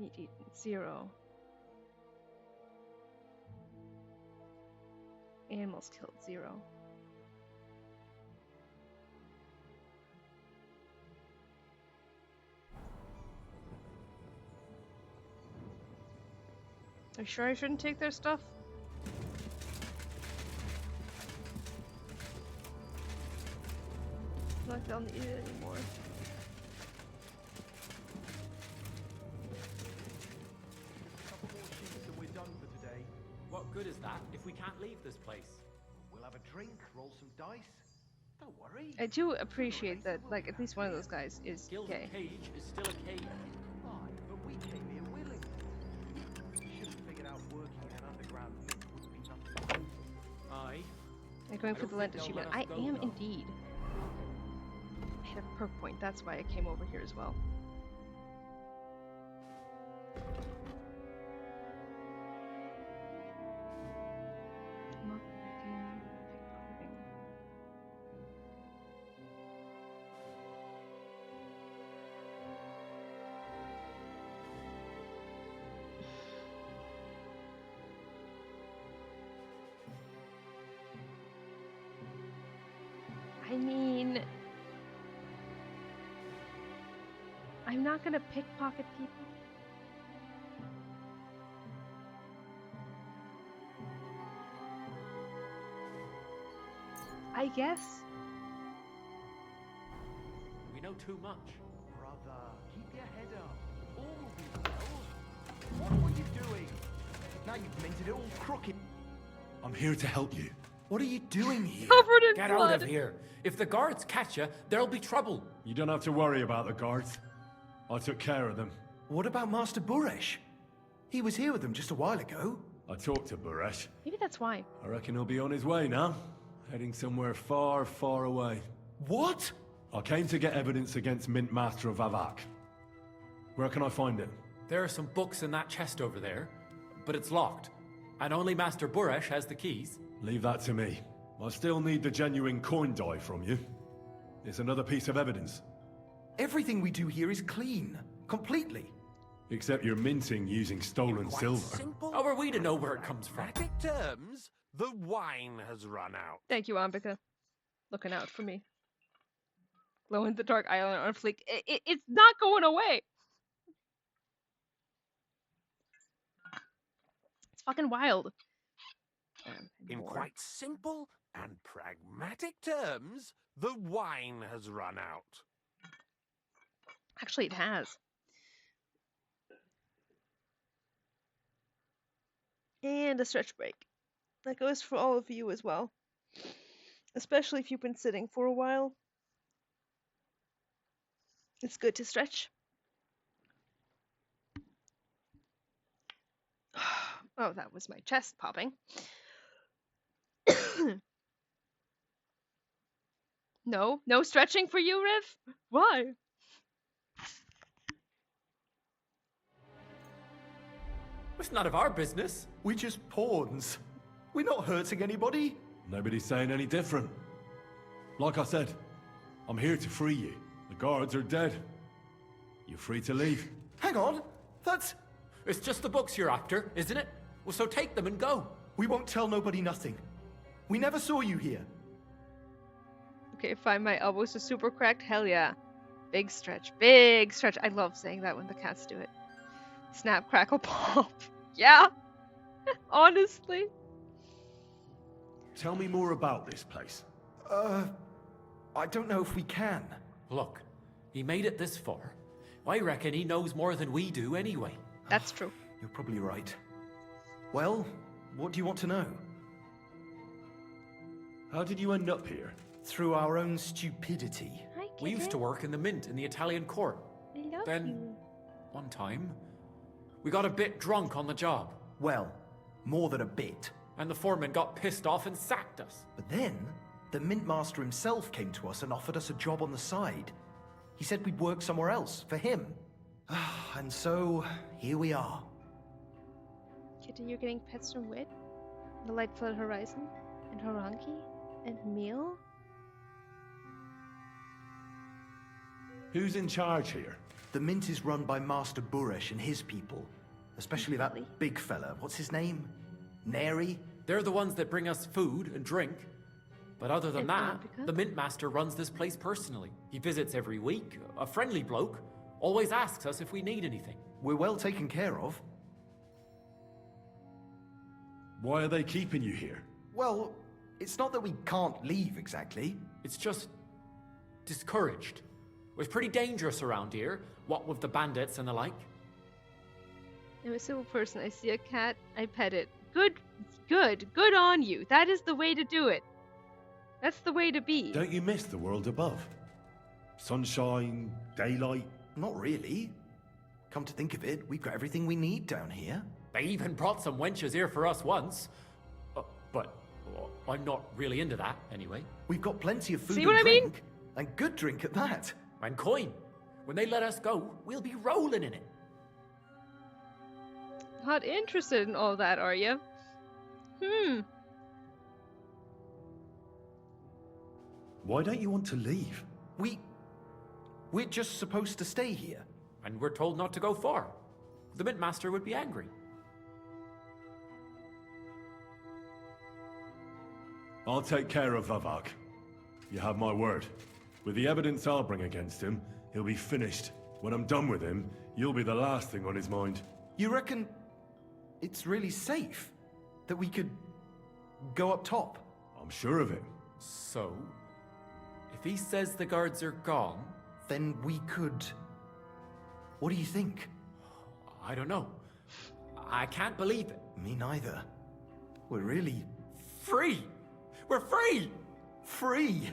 Meat eaten, 0. Animals killed, 0. Are you sure I shouldn't take their stuff? I feel like they'll need it anymore. What good is that if we can't leave this place? We'll have a drink, roll some dice. Don't worry. I do appreciate that, like, at least one of those guys is Gilded gay. cage is still a cage. Aye, but we came here willingly. Should have figured out working in an underground pit would be nothing. Aye. I'm going for the Lent achievement. I am indeed. I had a perk point, that's why I came over here as well. I mean, I'm not gonna pickpocket people. I guess. We know too much. Brother, keep your head up. All will be well. What were you doing? Now you've minted it all crooked. I'm here to help you. What are you doing here? Covered in Get blood. out of here. If the guards catch you, there'll be trouble. You don't have to worry about the guards. I took care of them. What about Master Buresh? He was here with them just a while ago. I talked to Buresh. Maybe that's why. I reckon he'll be on his way now. Heading somewhere far, far away. What? I came to get evidence against Mint Master of Avak. Where can I find it? There are some books in that chest over there, but it's locked. And only Master Buresh has the keys. Leave that to me. I still need the genuine coin die from you. It's another piece of evidence. Everything we do here is clean. Completely. Except you're minting using stolen silver. Simple. How are we to know where it comes from? Pragmatic terms, the wine has run out. Thank you, Ambika. Looking out for me. Glow in the dark island on fleek. It's not going away. It's fucking wild. In quite simple and pragmatic terms, the wine has run out. Actually, it has. And a stretch break. That goes for all of you as well. Especially if you've been sitting for a while. It's good to stretch. Oh, that was my chest popping. No stretching for you, Riv? Why? It's none of our business. We just pawns. We're not hurting anybody. Nobody's saying any different. Like I said, I'm here to free you. The guards are dead. You're free to leave. Hang on. That's... It's just the books you're after, isn't it? Well, so take them and go. We won't tell nobody nothing. We never saw you here. Okay, fine, my elbows are super cracked. Hell yeah. Big stretch. Big stretch. I love saying that when the cats do it. Snap, crackle, pop. Yeah. Honestly. Tell me more about this place. I don't know if we can. Look, he made it this far. I reckon he knows more than we do anyway. That's true. You're probably right. Well, what do you want to know? How did you end up here? Through our own stupidity. We used to work in the mint in the Italian court. I love Then, you. one time, we got a bit drunk on the job. Well, more than a bit. And the foreman got pissed off and sacked us. But then, the mint master himself came to us and offered us a job on the side. He said we'd work somewhere else, for him. And so, here we are. Kitty, you're getting pets from Wit, the Light Flood Horizon, and Haranki, and Meal. Who's in charge here? The mint is run by Master Buresh and his people. Especially that big fella. What's his name? Neri? They're the ones that bring us food and drink. But other than that, the Mint Master runs this place personally. He visits every week, a friendly bloke, always asks us if we need anything. We're well taken care of. Why are they keeping you here? Well, it's not that we can't leave exactly. It's just discouraged. It's pretty dangerous around here, what with the bandits and the like. I'm a civil person. I see a cat, I pet it. Good on you. That is the way to do it. That's the way to be. Don't you miss the world above? Sunshine, daylight? Not really. Come to think of it, we've got everything we need down here. They even brought some wenches here for us once. But I'm not really into that, anyway. We've got plenty of food See and what I mean? drink. And good drink at that. And coin. When they let us go, we'll be rolling in it. Not interested in all that, are you? Why don't you want to leave? We're just supposed to stay here. And we're told not to go far. The Mint Master would be angry. I'll take care of Vavak. You have my word. With the evidence I'll bring against him, he'll be finished. When I'm done with him, you'll be the last thing on his mind. You reckon it's really safe that we could go up top? I'm sure of it. So, if he says the guards are gone... Then we could... What do you think? I don't know. I can't believe it. Me neither. We're really... Free! We're free! Free!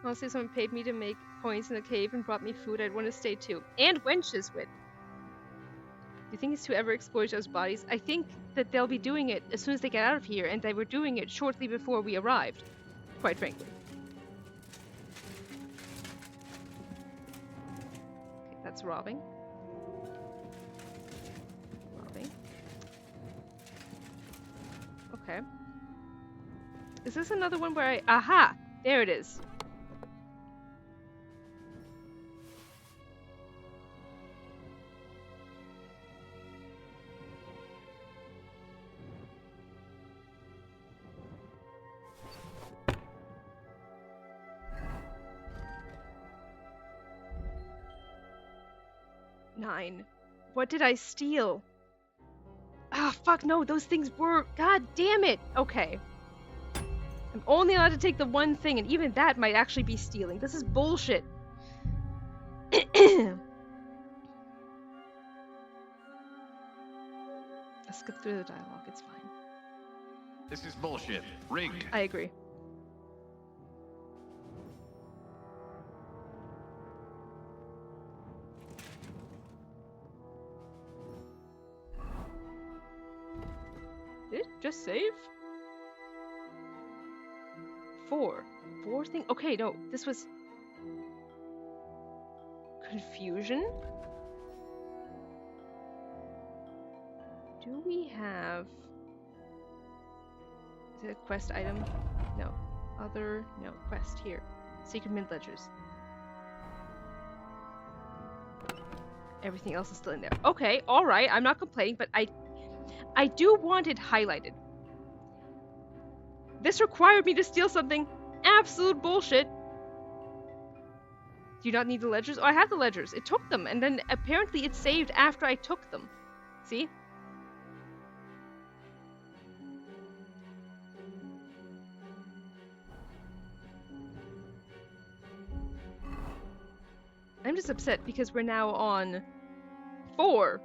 Honestly, if someone paid me to make coins in the cave and brought me food, I'd want to stay too. And wenches with. Do you think it's to ever exploit those bodies? I think that they'll be doing it as soon as they get out of here, and they were doing it shortly before we arrived. Quite frankly. Okay, that's robbing. Robbing. Okay. Is this another one where I... Aha! There it is. Nine. What did I steal? Ah, fuck no, those things were... God damn it! Okay. I'm only allowed to take the one thing, and even that might actually be stealing. This is bullshit. Let's skip through the dialogue, it's fine. This is bullshit. Rigged. I agree. Did it just save? 4 thing. Okay, no, this was confusion. Do we have? Is it a quest item? No. Other? No. Quest here. Secret mint ledgers. Everything else is still in there. Okay, all right. I'm not complaining, but I do want it highlighted. This required me to steal something. Absolute bullshit. Do you not need the ledgers? Oh, I have the ledgers. It took them, and then apparently it saved after I took them. See? I'm just upset because we're now on 4.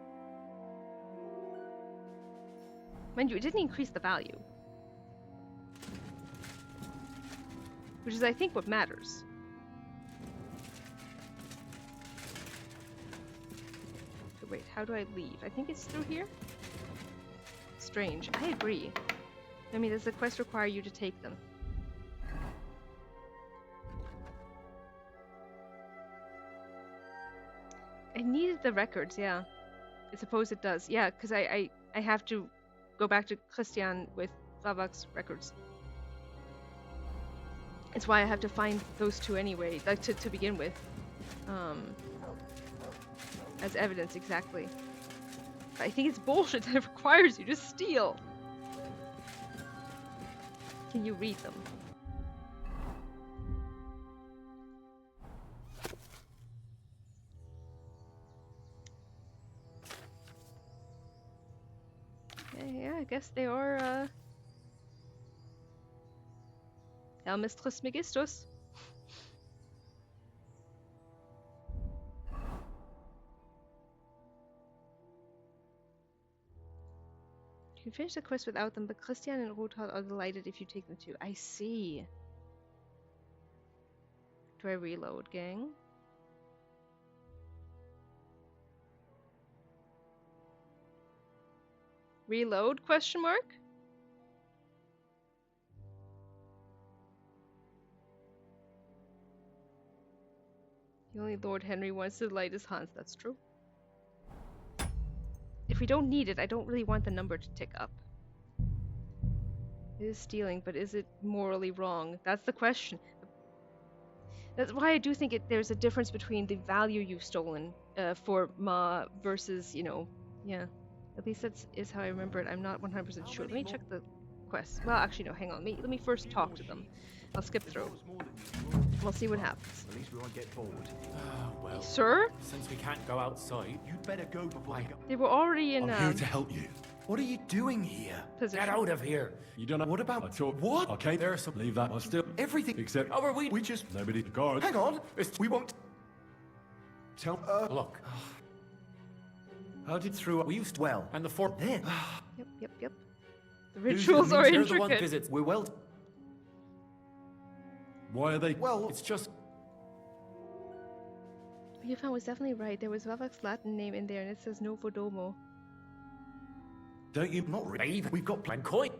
Mind you, it didn't increase the value. Which is, I think, what matters. So wait, how do I leave? I think it's through here? Strange. I agree. I mean, does the quest require you to take them? I needed the records, yeah. I suppose it does. Yeah, because I have to go back to Christian with Vavak's records. It's why I have to find those two anyway, like to begin with. As evidence, exactly. But I think it's bullshit that it requires you to steal. Can you read them? Yeah, I guess they are, Hermistris Megistus. You can finish the quest without them, but Christian and Rothard are delighted if you take them too. I see. Do I reload, gang? Reload, question mark? The only Lord Henry wants to delight is Hans, that's true. If we don't need it, I don't really want the number to tick up. It is stealing, but is it morally wrong? That's the question. That's why I do think there's a difference between the value you've stolen for Ma versus, you know, yeah. At least is how I remember it. I'm not 100% sure. Let me check the quest. Well, actually, no, hang on. Let me first talk to them. I'll skip through. We'll see what happens. At least we won't get bored. Well, sir? Since we can't go outside, you'd better go before I go. They were already in. I'm here to help you. What are you doing here? Position. Get out of here. You don't know. What about I talk. what? Okay, there's some. Leave that. I still. Everything Except. Oh, we just. Nobody. The guard. Hang on. We won't. Tell. Look. How did through? We used to. Well. And the four. Then. Yep. The rituals are They're the one intricate. visits. We're well. Why are they? Well, it's just. What you found was definitely right. There was Vavak's Latin name in there, and it says Novo Domo. Don't you? Not really. We've got plan coin.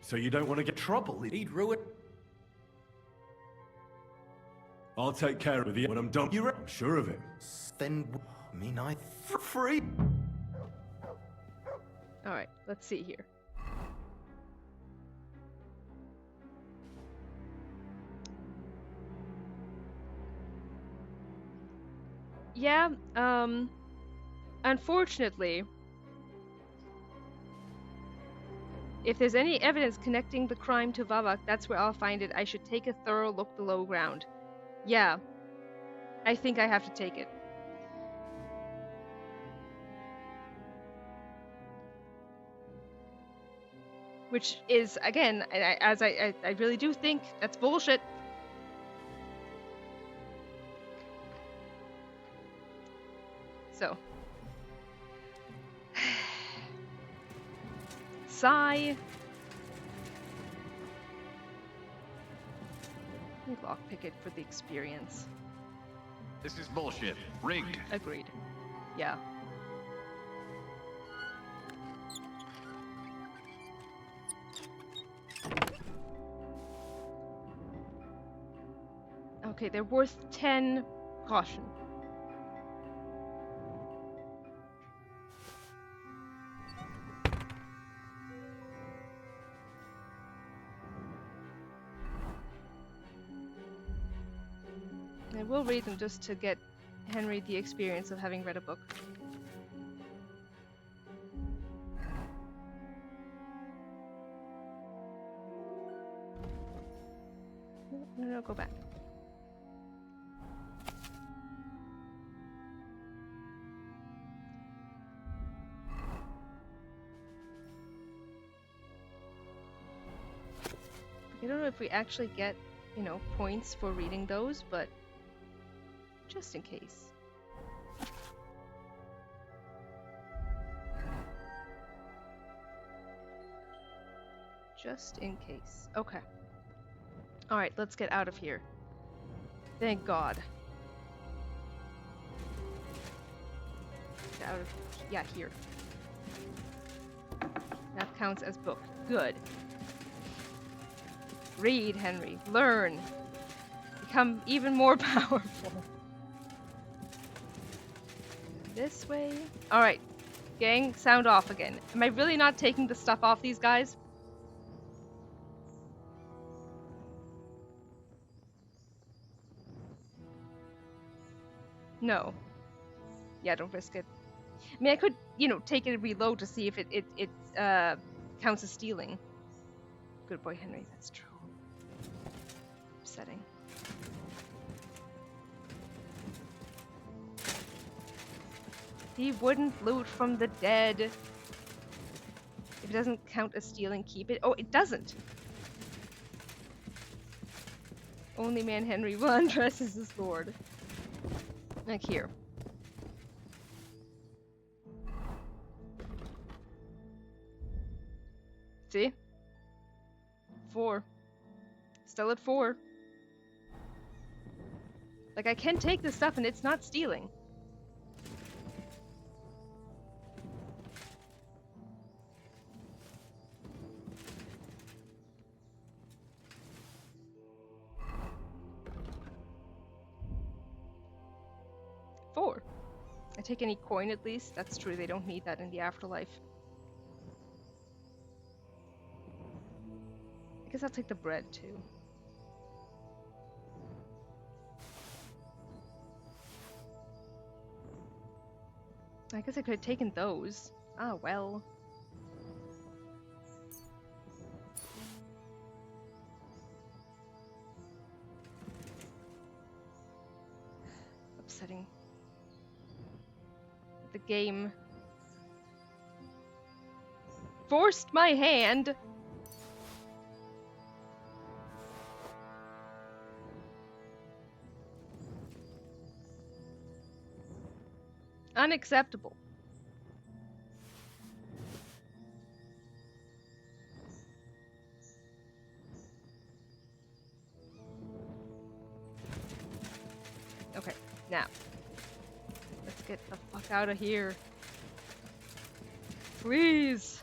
So you don't want to get trouble. He'd ruin. I'll take care of you when I'm done. I'm sure of it. Then, I mean, free. All right, let's see here. Yeah, unfortunately, if there's any evidence connecting the crime to Vavak, that's where I'll find it. I should take a thorough look below ground. Yeah, I think I have to take it. Which is, again, I really do think that's bullshit. So. Sigh. We lockpick it for the experience. This is bullshit. Rigged. Agreed. Yeah. Okay, they're worth 10 caution. I will read them just to get Henry the experience of having read a book. No, go back. I don't know if we actually get, you know, points for reading those, but just in case. Just in case. Okay. Alright, let's get out of here. Thank God. Get out of... yeah, here. That counts as book. Good. Read, Henry. Learn. Become even more powerful. This way. Alright. Gang, sound off again. Am I really not taking the stuff off these guys? No. Yeah, don't risk it. I mean, I could, you know, take it and reload to see if it counts as stealing. Good boy, Henry. That's true. Upsetting. He wouldn't loot from the dead. If it doesn't count as stealing, keep it. Oh, it doesn't. Only man Henry will undress as his lord. Like here. See? 4. Still at 4. Like, I can take this stuff and it's not stealing. I take any coin at least. That's true, they don't need that in the afterlife. I guess I'll take the bread too. I guess I could have taken those. Ah, well. Upsetting. The game forced my hand. Unacceptable. Okay, now. Let's get the fuck out of here. Please.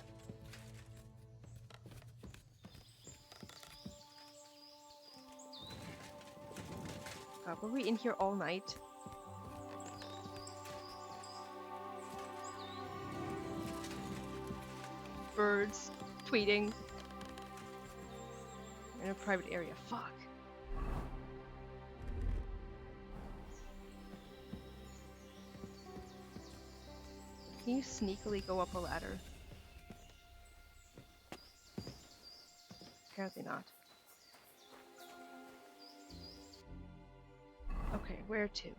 God, were we in here all night? Birds tweeting in a private area. Fuck. Can you sneakily go up a ladder? Apparently not. Okay, where to?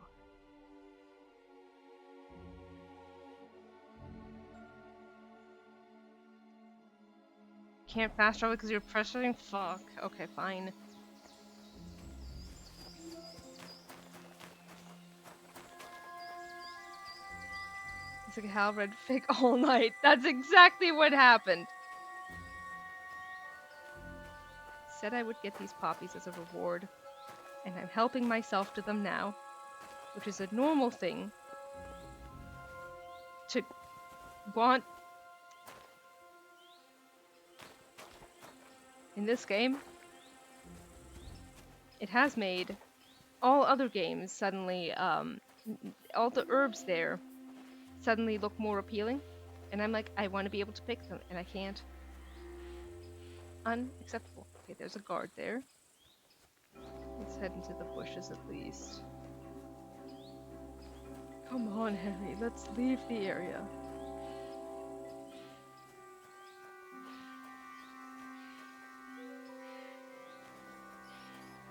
Can't fast travel because you're pressing? Fuck. Okay, fine. It's like a halberd fig all night. That's exactly what happened. Said I would get these poppies as a reward, and I'm helping myself to them now, which is a normal thing to want in this game. It has made all other games suddenly, all the herbs there suddenly look more appealing, and I'm like, I want to be able to pick them, and I can't. Unacceptable. Okay, there's a guard there. Let's head into the bushes at least. Come on, Henry, let's leave the area.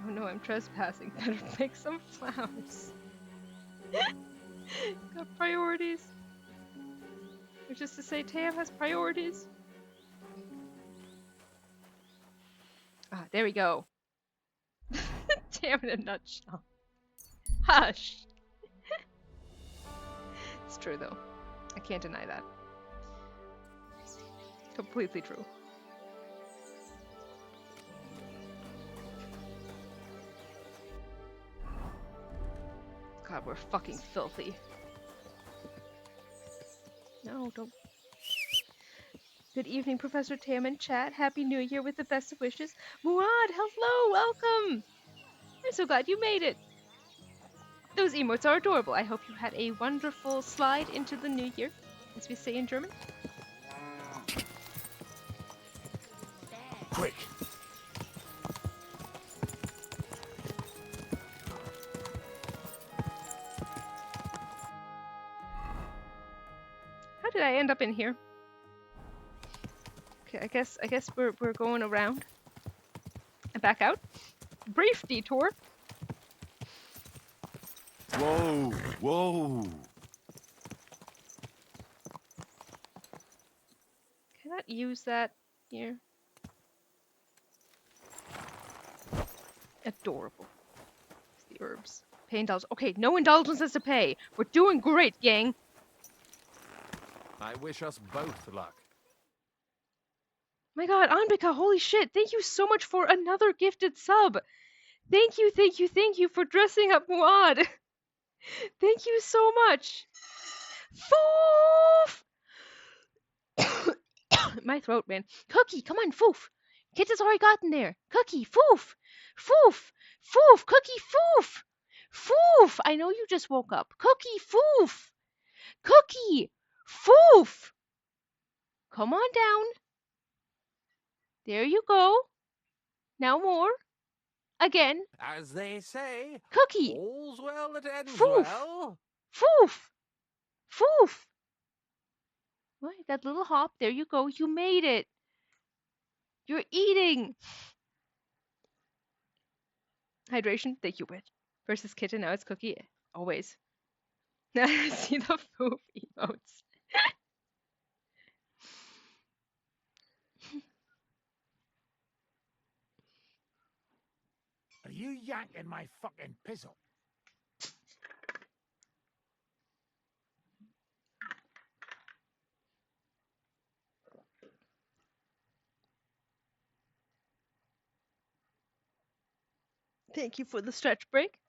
Oh no, I'm trespassing. Better pick some flowers. Got priorities. Which is to say, Tam has priorities. Ah, there we go. Tam in a nutshell. Hush. It's true though. I can't deny that. Completely true. God, we're fucking filthy. No, don't. Good evening, Professor Tam and chat. Happy New Year with the best of wishes. Muad, hello, welcome. I'm so glad you made it. Those emotes are adorable. I hope you had a wonderful slide into the new year, as we say in German. Quick! How did I end up in here? Okay, I guess we're going around and back out. Brief detour. Whoa! Whoa! Cannot use that here. Adorable. It's the herbs. Pay indulgence. Okay, no indulgences to pay. We're doing great, gang. I wish us both luck. My god, Anbika, holy shit. Thank you so much for another gifted sub. Thank you for dressing up Muad. Thank you so much. Foof! My throat, man. Cookie, come on, Foof. Kids has already gotten there. Cookie, Foof! Foof! Foof! Cookie, Foof! Foof! I know you just woke up. Cookie, Foof! Cookie! Foof! Come on down. There you go. Now more. Again. As they say, Cookie! all's well that ends Foof! well. Foof! Foof! What? That little hop. There you go. You made it. You're eating. Hydration. Thank you, Witch. Versus kitten. Now it's Cookie. Always. See the Foof emotes. Are you yanking my fucking pizzle? Thank you for the stretch break.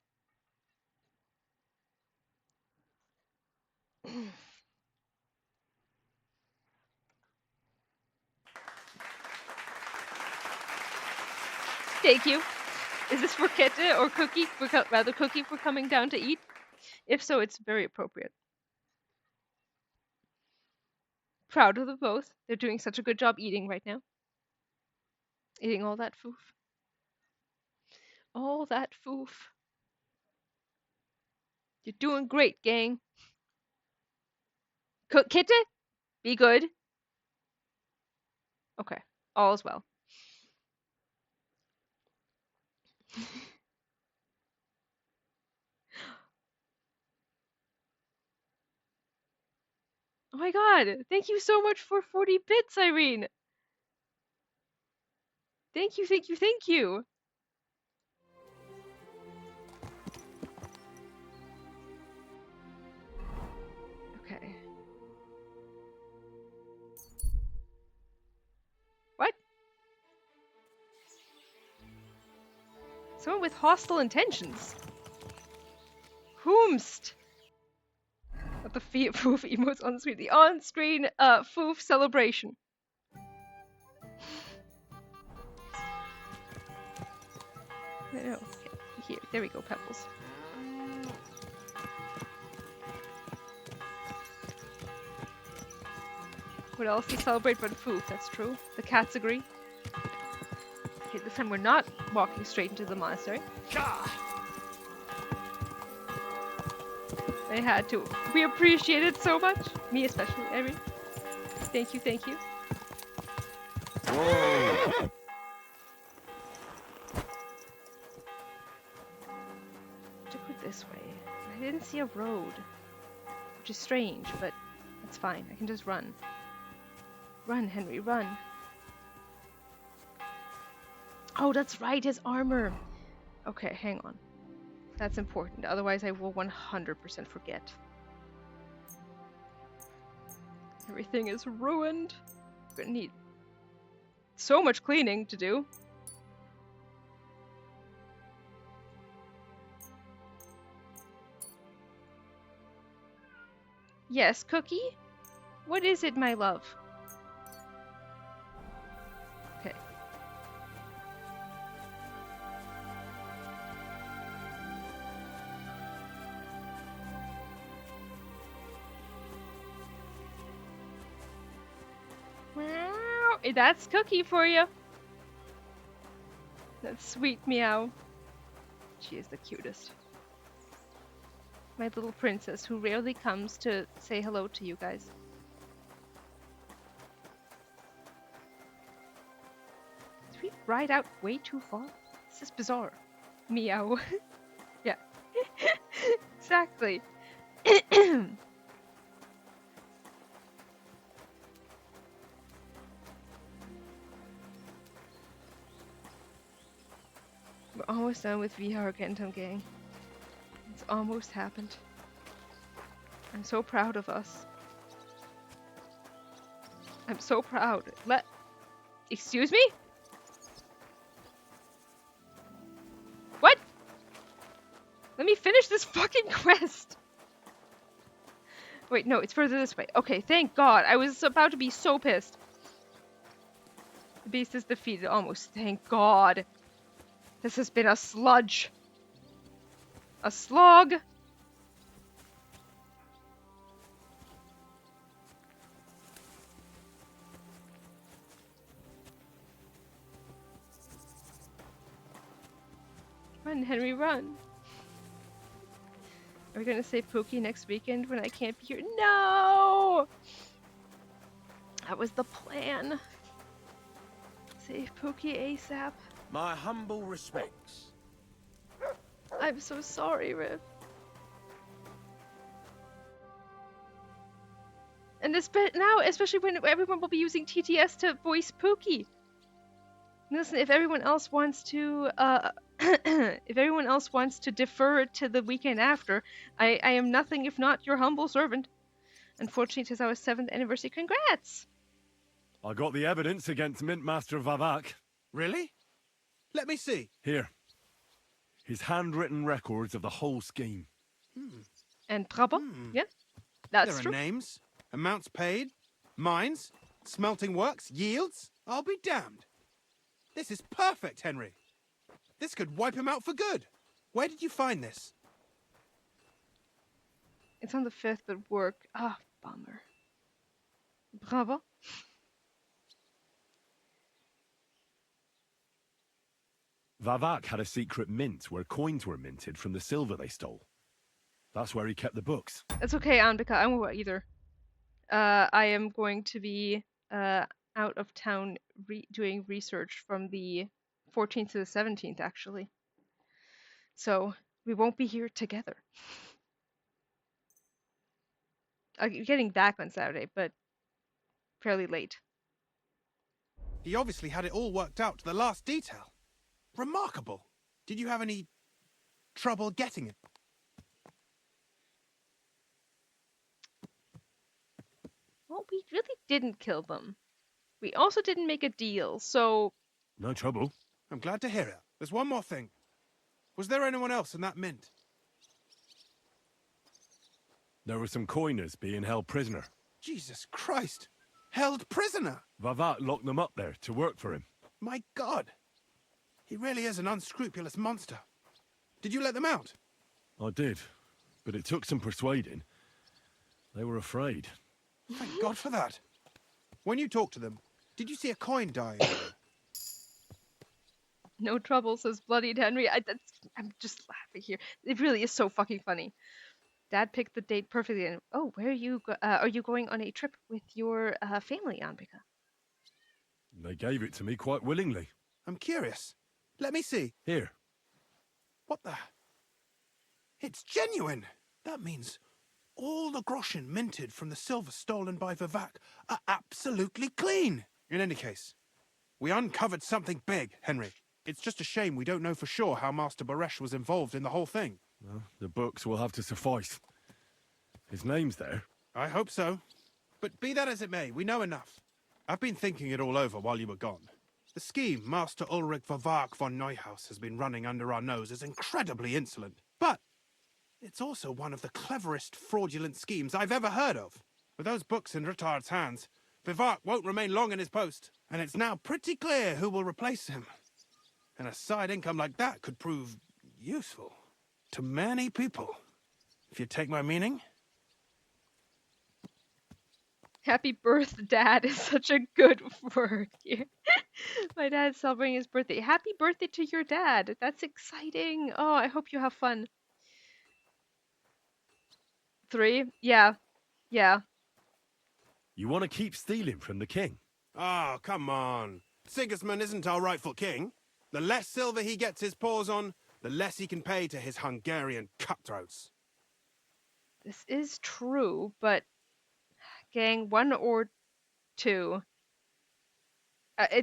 Thank you. Is this for Kette or Cookie? Rather Cookie for coming down to eat? If so, it's very appropriate. Proud of them both. They're doing such a good job eating right now. Eating all that foof. All that foof. You're doing great, gang. Kette? Be good. Okay. All is well. Oh my god. Thank you so much for 40 bits, Irene. Thank you, thank you, thank you. Okay. What? Someone with hostile intentions. Whomst? Not the foof emotes on screen. The on-screen foof celebration. Okay, here, there we go, Pebbles. What else to celebrate but foof? That's true. The cats agree. Okay, this time we're not walking straight into the monastery. I had to. We appreciate it so much. Me especially, Irene. Thank you, thank you. Whoa! To go this way. I didn't see a road. Which is strange, but it's fine. I can just run. Run, Henry, run. Oh, that's right, his armor. Okay, hang on. That's important, otherwise I will 100% forget. Everything is ruined. We're gonna need so much cleaning to do. Yes, Cookie? What is it, my love? Okay. Hey, that's Cookie for you. That's sweet Meow. She is the cutest. My little princess who rarely comes to say hello to you guys. Did we ride out way too far? This is bizarre. Meow. Yeah. Exactly. We're almost done with VR Gentom Gang. It's almost happened. I'm so proud of us. I'm so proud. Excuse me? What? Let me finish this fucking quest! Wait, no, it's further this way. Okay, thank God. I was about to be so pissed. The beast is defeated almost. Thank God. This has been a sludge. A slog. Run, Henry, run. Are we gonna save Pookie next weekend when I can't be here? No! That was the plan. Save Pookie ASAP. My humble respects. I'm so sorry, Riff. And this bit now, especially when everyone will be using TTS to voice Pookie. Listen, if everyone else wants to, if everyone else wants to defer to the weekend after, I am nothing if not your humble servant. Unfortunately, it is our 7th anniversary. Congrats! I got the evidence against Mint Master Vavak. Really? Let me see. Here. His handwritten records of the whole scheme. And trouble? Yeah, that's there are true. names, amounts paid, mines, smelting works, yields. I'll be damned. This is perfect, Henry. This could wipe him out for good. Where did you find this? It's on the 5th at work. Ah, bummer. Bravo. Vavak had a secret mint where coins were minted from the silver they stole. That's where he kept the books. It's okay, Anbika. I won't either. I am going to be out of town doing research from the 14th to the 17th, actually. So we won't be here together. I'm getting back on Saturday, but fairly late. He obviously had it all worked out to the last detail. Remarkable. Did you have any trouble getting it? Well, we really didn't kill them. We also didn't make a deal, so... No trouble. I'm glad to hear it. There's one more thing. Was there anyone else in that mint? There were some coiners being held prisoner. Jesus Christ! Held prisoner! Vavak locked them up there to work for him. My God! He really is an unscrupulous monster. Did you let them out? I did, but it took some persuading. They were afraid. Thank God for that. When you talked to them, did you see a coin dying? No trouble, says Bloodied Henry. I'm just laughing here. It really is so fucking funny. Dad picked the date perfectly. And oh, where are you going on a trip with your family, Anbika? They gave it to me quite willingly. I'm curious. Let me see. Here. What the? It's genuine. That means all the groschen minted from the silver stolen by Vivek are absolutely clean. In any case, we uncovered something big, Henry. It's just a shame we don't know for sure how Master Baresh was involved in the whole thing. Well, the books will have to suffice. His name's there. I hope so. But be that as it may, we know enough. I've been thinking it all over while you were gone. The scheme Master Ulrich Vavak von Neuhaus has been running under our nose is incredibly insolent. But it's also one of the cleverest fraudulent schemes I've ever heard of. With those books in Rittard's hands, Vivak won't remain long in his post, and it's now pretty clear who will replace him. And a side income like that could prove useful to many people, if you take my meaning. Happy birth, Dad is such a good word here. My dad's celebrating his birthday. Happy birthday to your dad. That's exciting. Oh, I hope you have fun. 3? Yeah. Yeah. You want to keep stealing from the king? Oh, come on. Sigismund isn't our rightful king. The less silver he gets his paws on, the less he can pay to his Hungarian cutthroats. This is true, but gang, 1 or 2.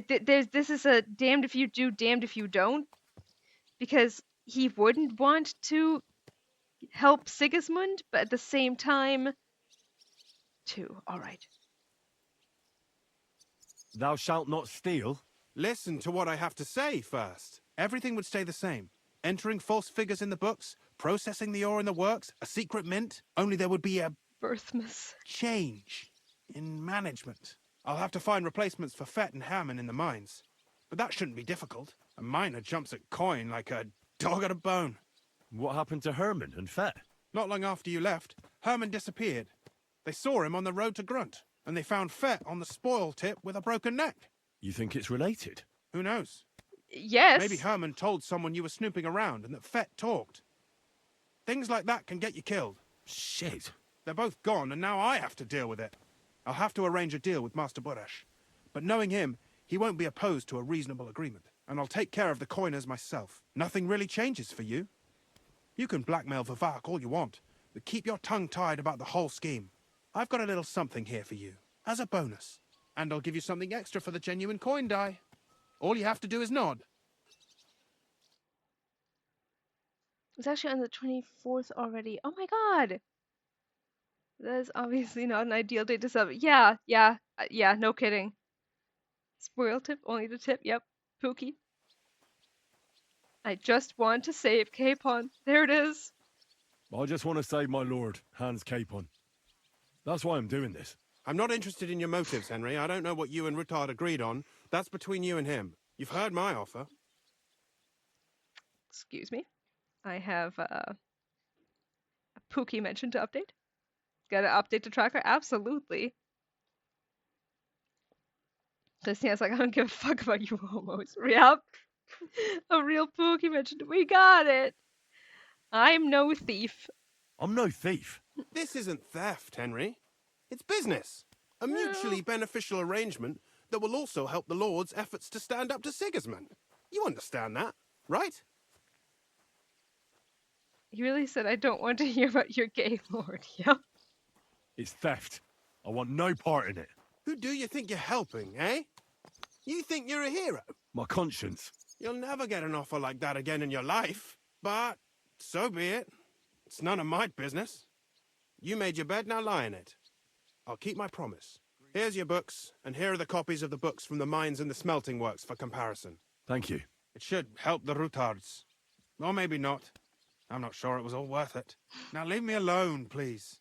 This is a damned if you do, damned if you don't, because he wouldn't want to help Sigismund, but at the same time, 2. All right. Thou shalt not steal. Listen to what I have to say first. Everything would stay the same. Entering false figures in the books, processing the ore in the works, a secret mint, only there would be a... Birthmas. Change in management. I'll have to find replacements for Fett and Hammond in the mines. But that shouldn't be difficult. A miner jumps at coin like a dog at a bone. What happened to Herman and Fett? Not long after you left, Herman disappeared. They saw him on the road to Grunt, and they found Fett on the spoil tip with a broken neck. You think it's related? Who knows? Yes. Maybe Herman told someone you were snooping around and that Fett talked. Things like that can get you killed. Shit. They're both gone, and now I have to deal with it. I'll have to arrange a deal with Master Buresh. But knowing him, he won't be opposed to a reasonable agreement. And I'll take care of the coiners myself. Nothing really changes for you. You can blackmail Vivek all you want, but keep your tongue tied about the whole scheme. I've got a little something here for you, as a bonus. And I'll give you something extra for the genuine coin die. All you have to do is nod. It's actually on the 24th already. Oh my god! That is obviously not an ideal date to celebrate. Yeah, no kidding. Spoil tip, only the tip, yep. Pookie. I just want to save Capon. There it is. I just want to save my lord, Hans Capon. That's why I'm doing this. I'm not interested in your motives, Henry. I don't know what you and Ruttard agreed on. That's between you and him. You've heard my offer. Excuse me. I have a Pookie mention to update. Gotta update the tracker? Absolutely. Christina's like, I don't give a fuck about you homos. Yep. A real Pookie mentioned. We got it. I'm no thief. I'm no thief. This isn't theft, Henry. It's business. A mutually beneficial arrangement that will also help the Lord's efforts to stand up to Sigismund. You understand that, right? He really said, I don't want to hear about your gay lord. Yep. It's theft. I want no part in it. Who do you think you're helping, eh? You think you're a hero? My conscience. You'll never get an offer like that again in your life. But so be it. It's none of my business. You made your bed, now lie in it. I'll keep my promise. Here's your books, and here are the copies of the books from the mines and the smelting works for comparison. Thank you. It should help the Ruttards. Or maybe not. I'm not sure it was all worth it. Now leave me alone, please.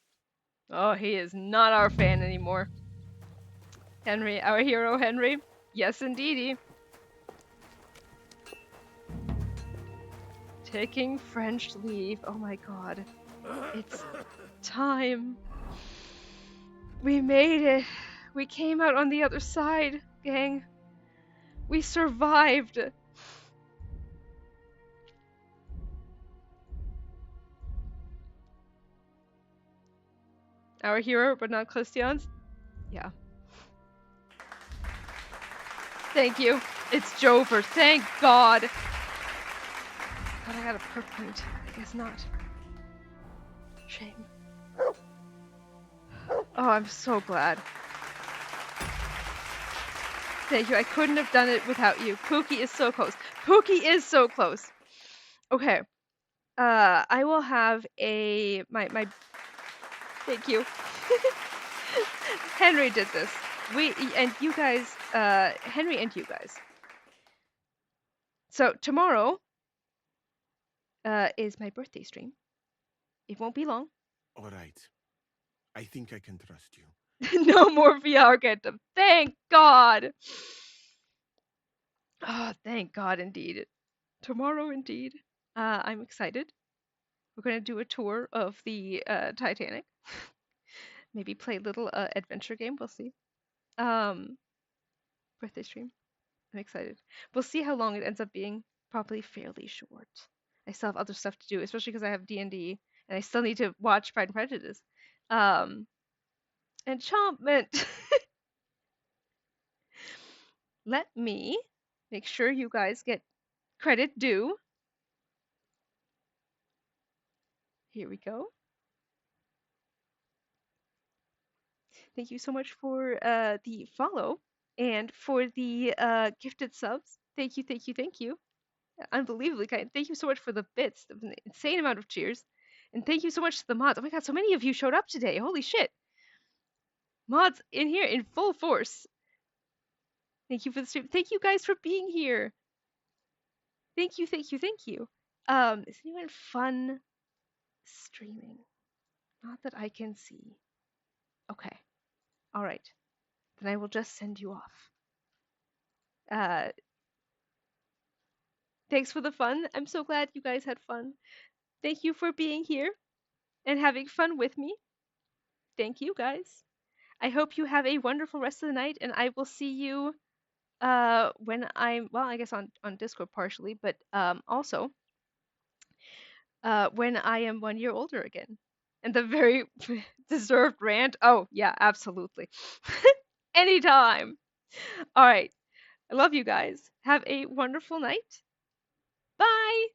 Oh, he is not our fan anymore. Henry, our hero Henry. Yes, indeedy. Taking French leave. Oh my god. It's time. We made it. We came out on the other side, gang. We survived. Our hero, but not Christian's? Yeah. Thank you. It's Jover. Thank God. God, I got a perk point. I guess not. Shame. Oh, I'm so glad. Thank you. I couldn't have done it without you. Pookie is so close. Pookie is so close. Okay. I will have my thank you. Henry did this. And you guys, Henry and you guys. So tomorrow is my birthday stream. It won't be long. All right. I think I can trust you. No more VR Gundam. Thank God. Oh, thank God indeed. Tomorrow indeed. I'm excited. We're going to do a tour of the Titanic. Maybe play a little adventure game. We'll see. Birthday stream. I'm excited. We'll see how long it ends up being. Probably fairly short. I still have other stuff to do, especially because I have D&D, and I still need to watch Pride and Prejudice. Enchantment! Let me make sure you guys get credit due. Here we go. Thank you so much for the follow and for the gifted subs. Thank you, thank you, thank you. Unbelievably kind. Thank you so much for the bits, an insane amount of cheers. And thank you so much to the mods. Oh my god, so many of you showed up today. Holy shit. Mods in here in full force. Thank you for the stream. Thank you guys for being here. Thank you, thank you, thank you. Is anyone fun streaming? Not that I can see. Okay. All right. Then I will just send you off. Thanks for the fun. I'm so glad you guys had fun. Thank you for being here and having fun with me. Thank you, guys. I hope you have a wonderful rest of the night, and I will see you when I'm, well, I guess on Discord partially, but also when I am 1 year older again. And the very deserved rant. Oh, yeah, absolutely. Anytime. All right. I love you guys. Have a wonderful night. Bye.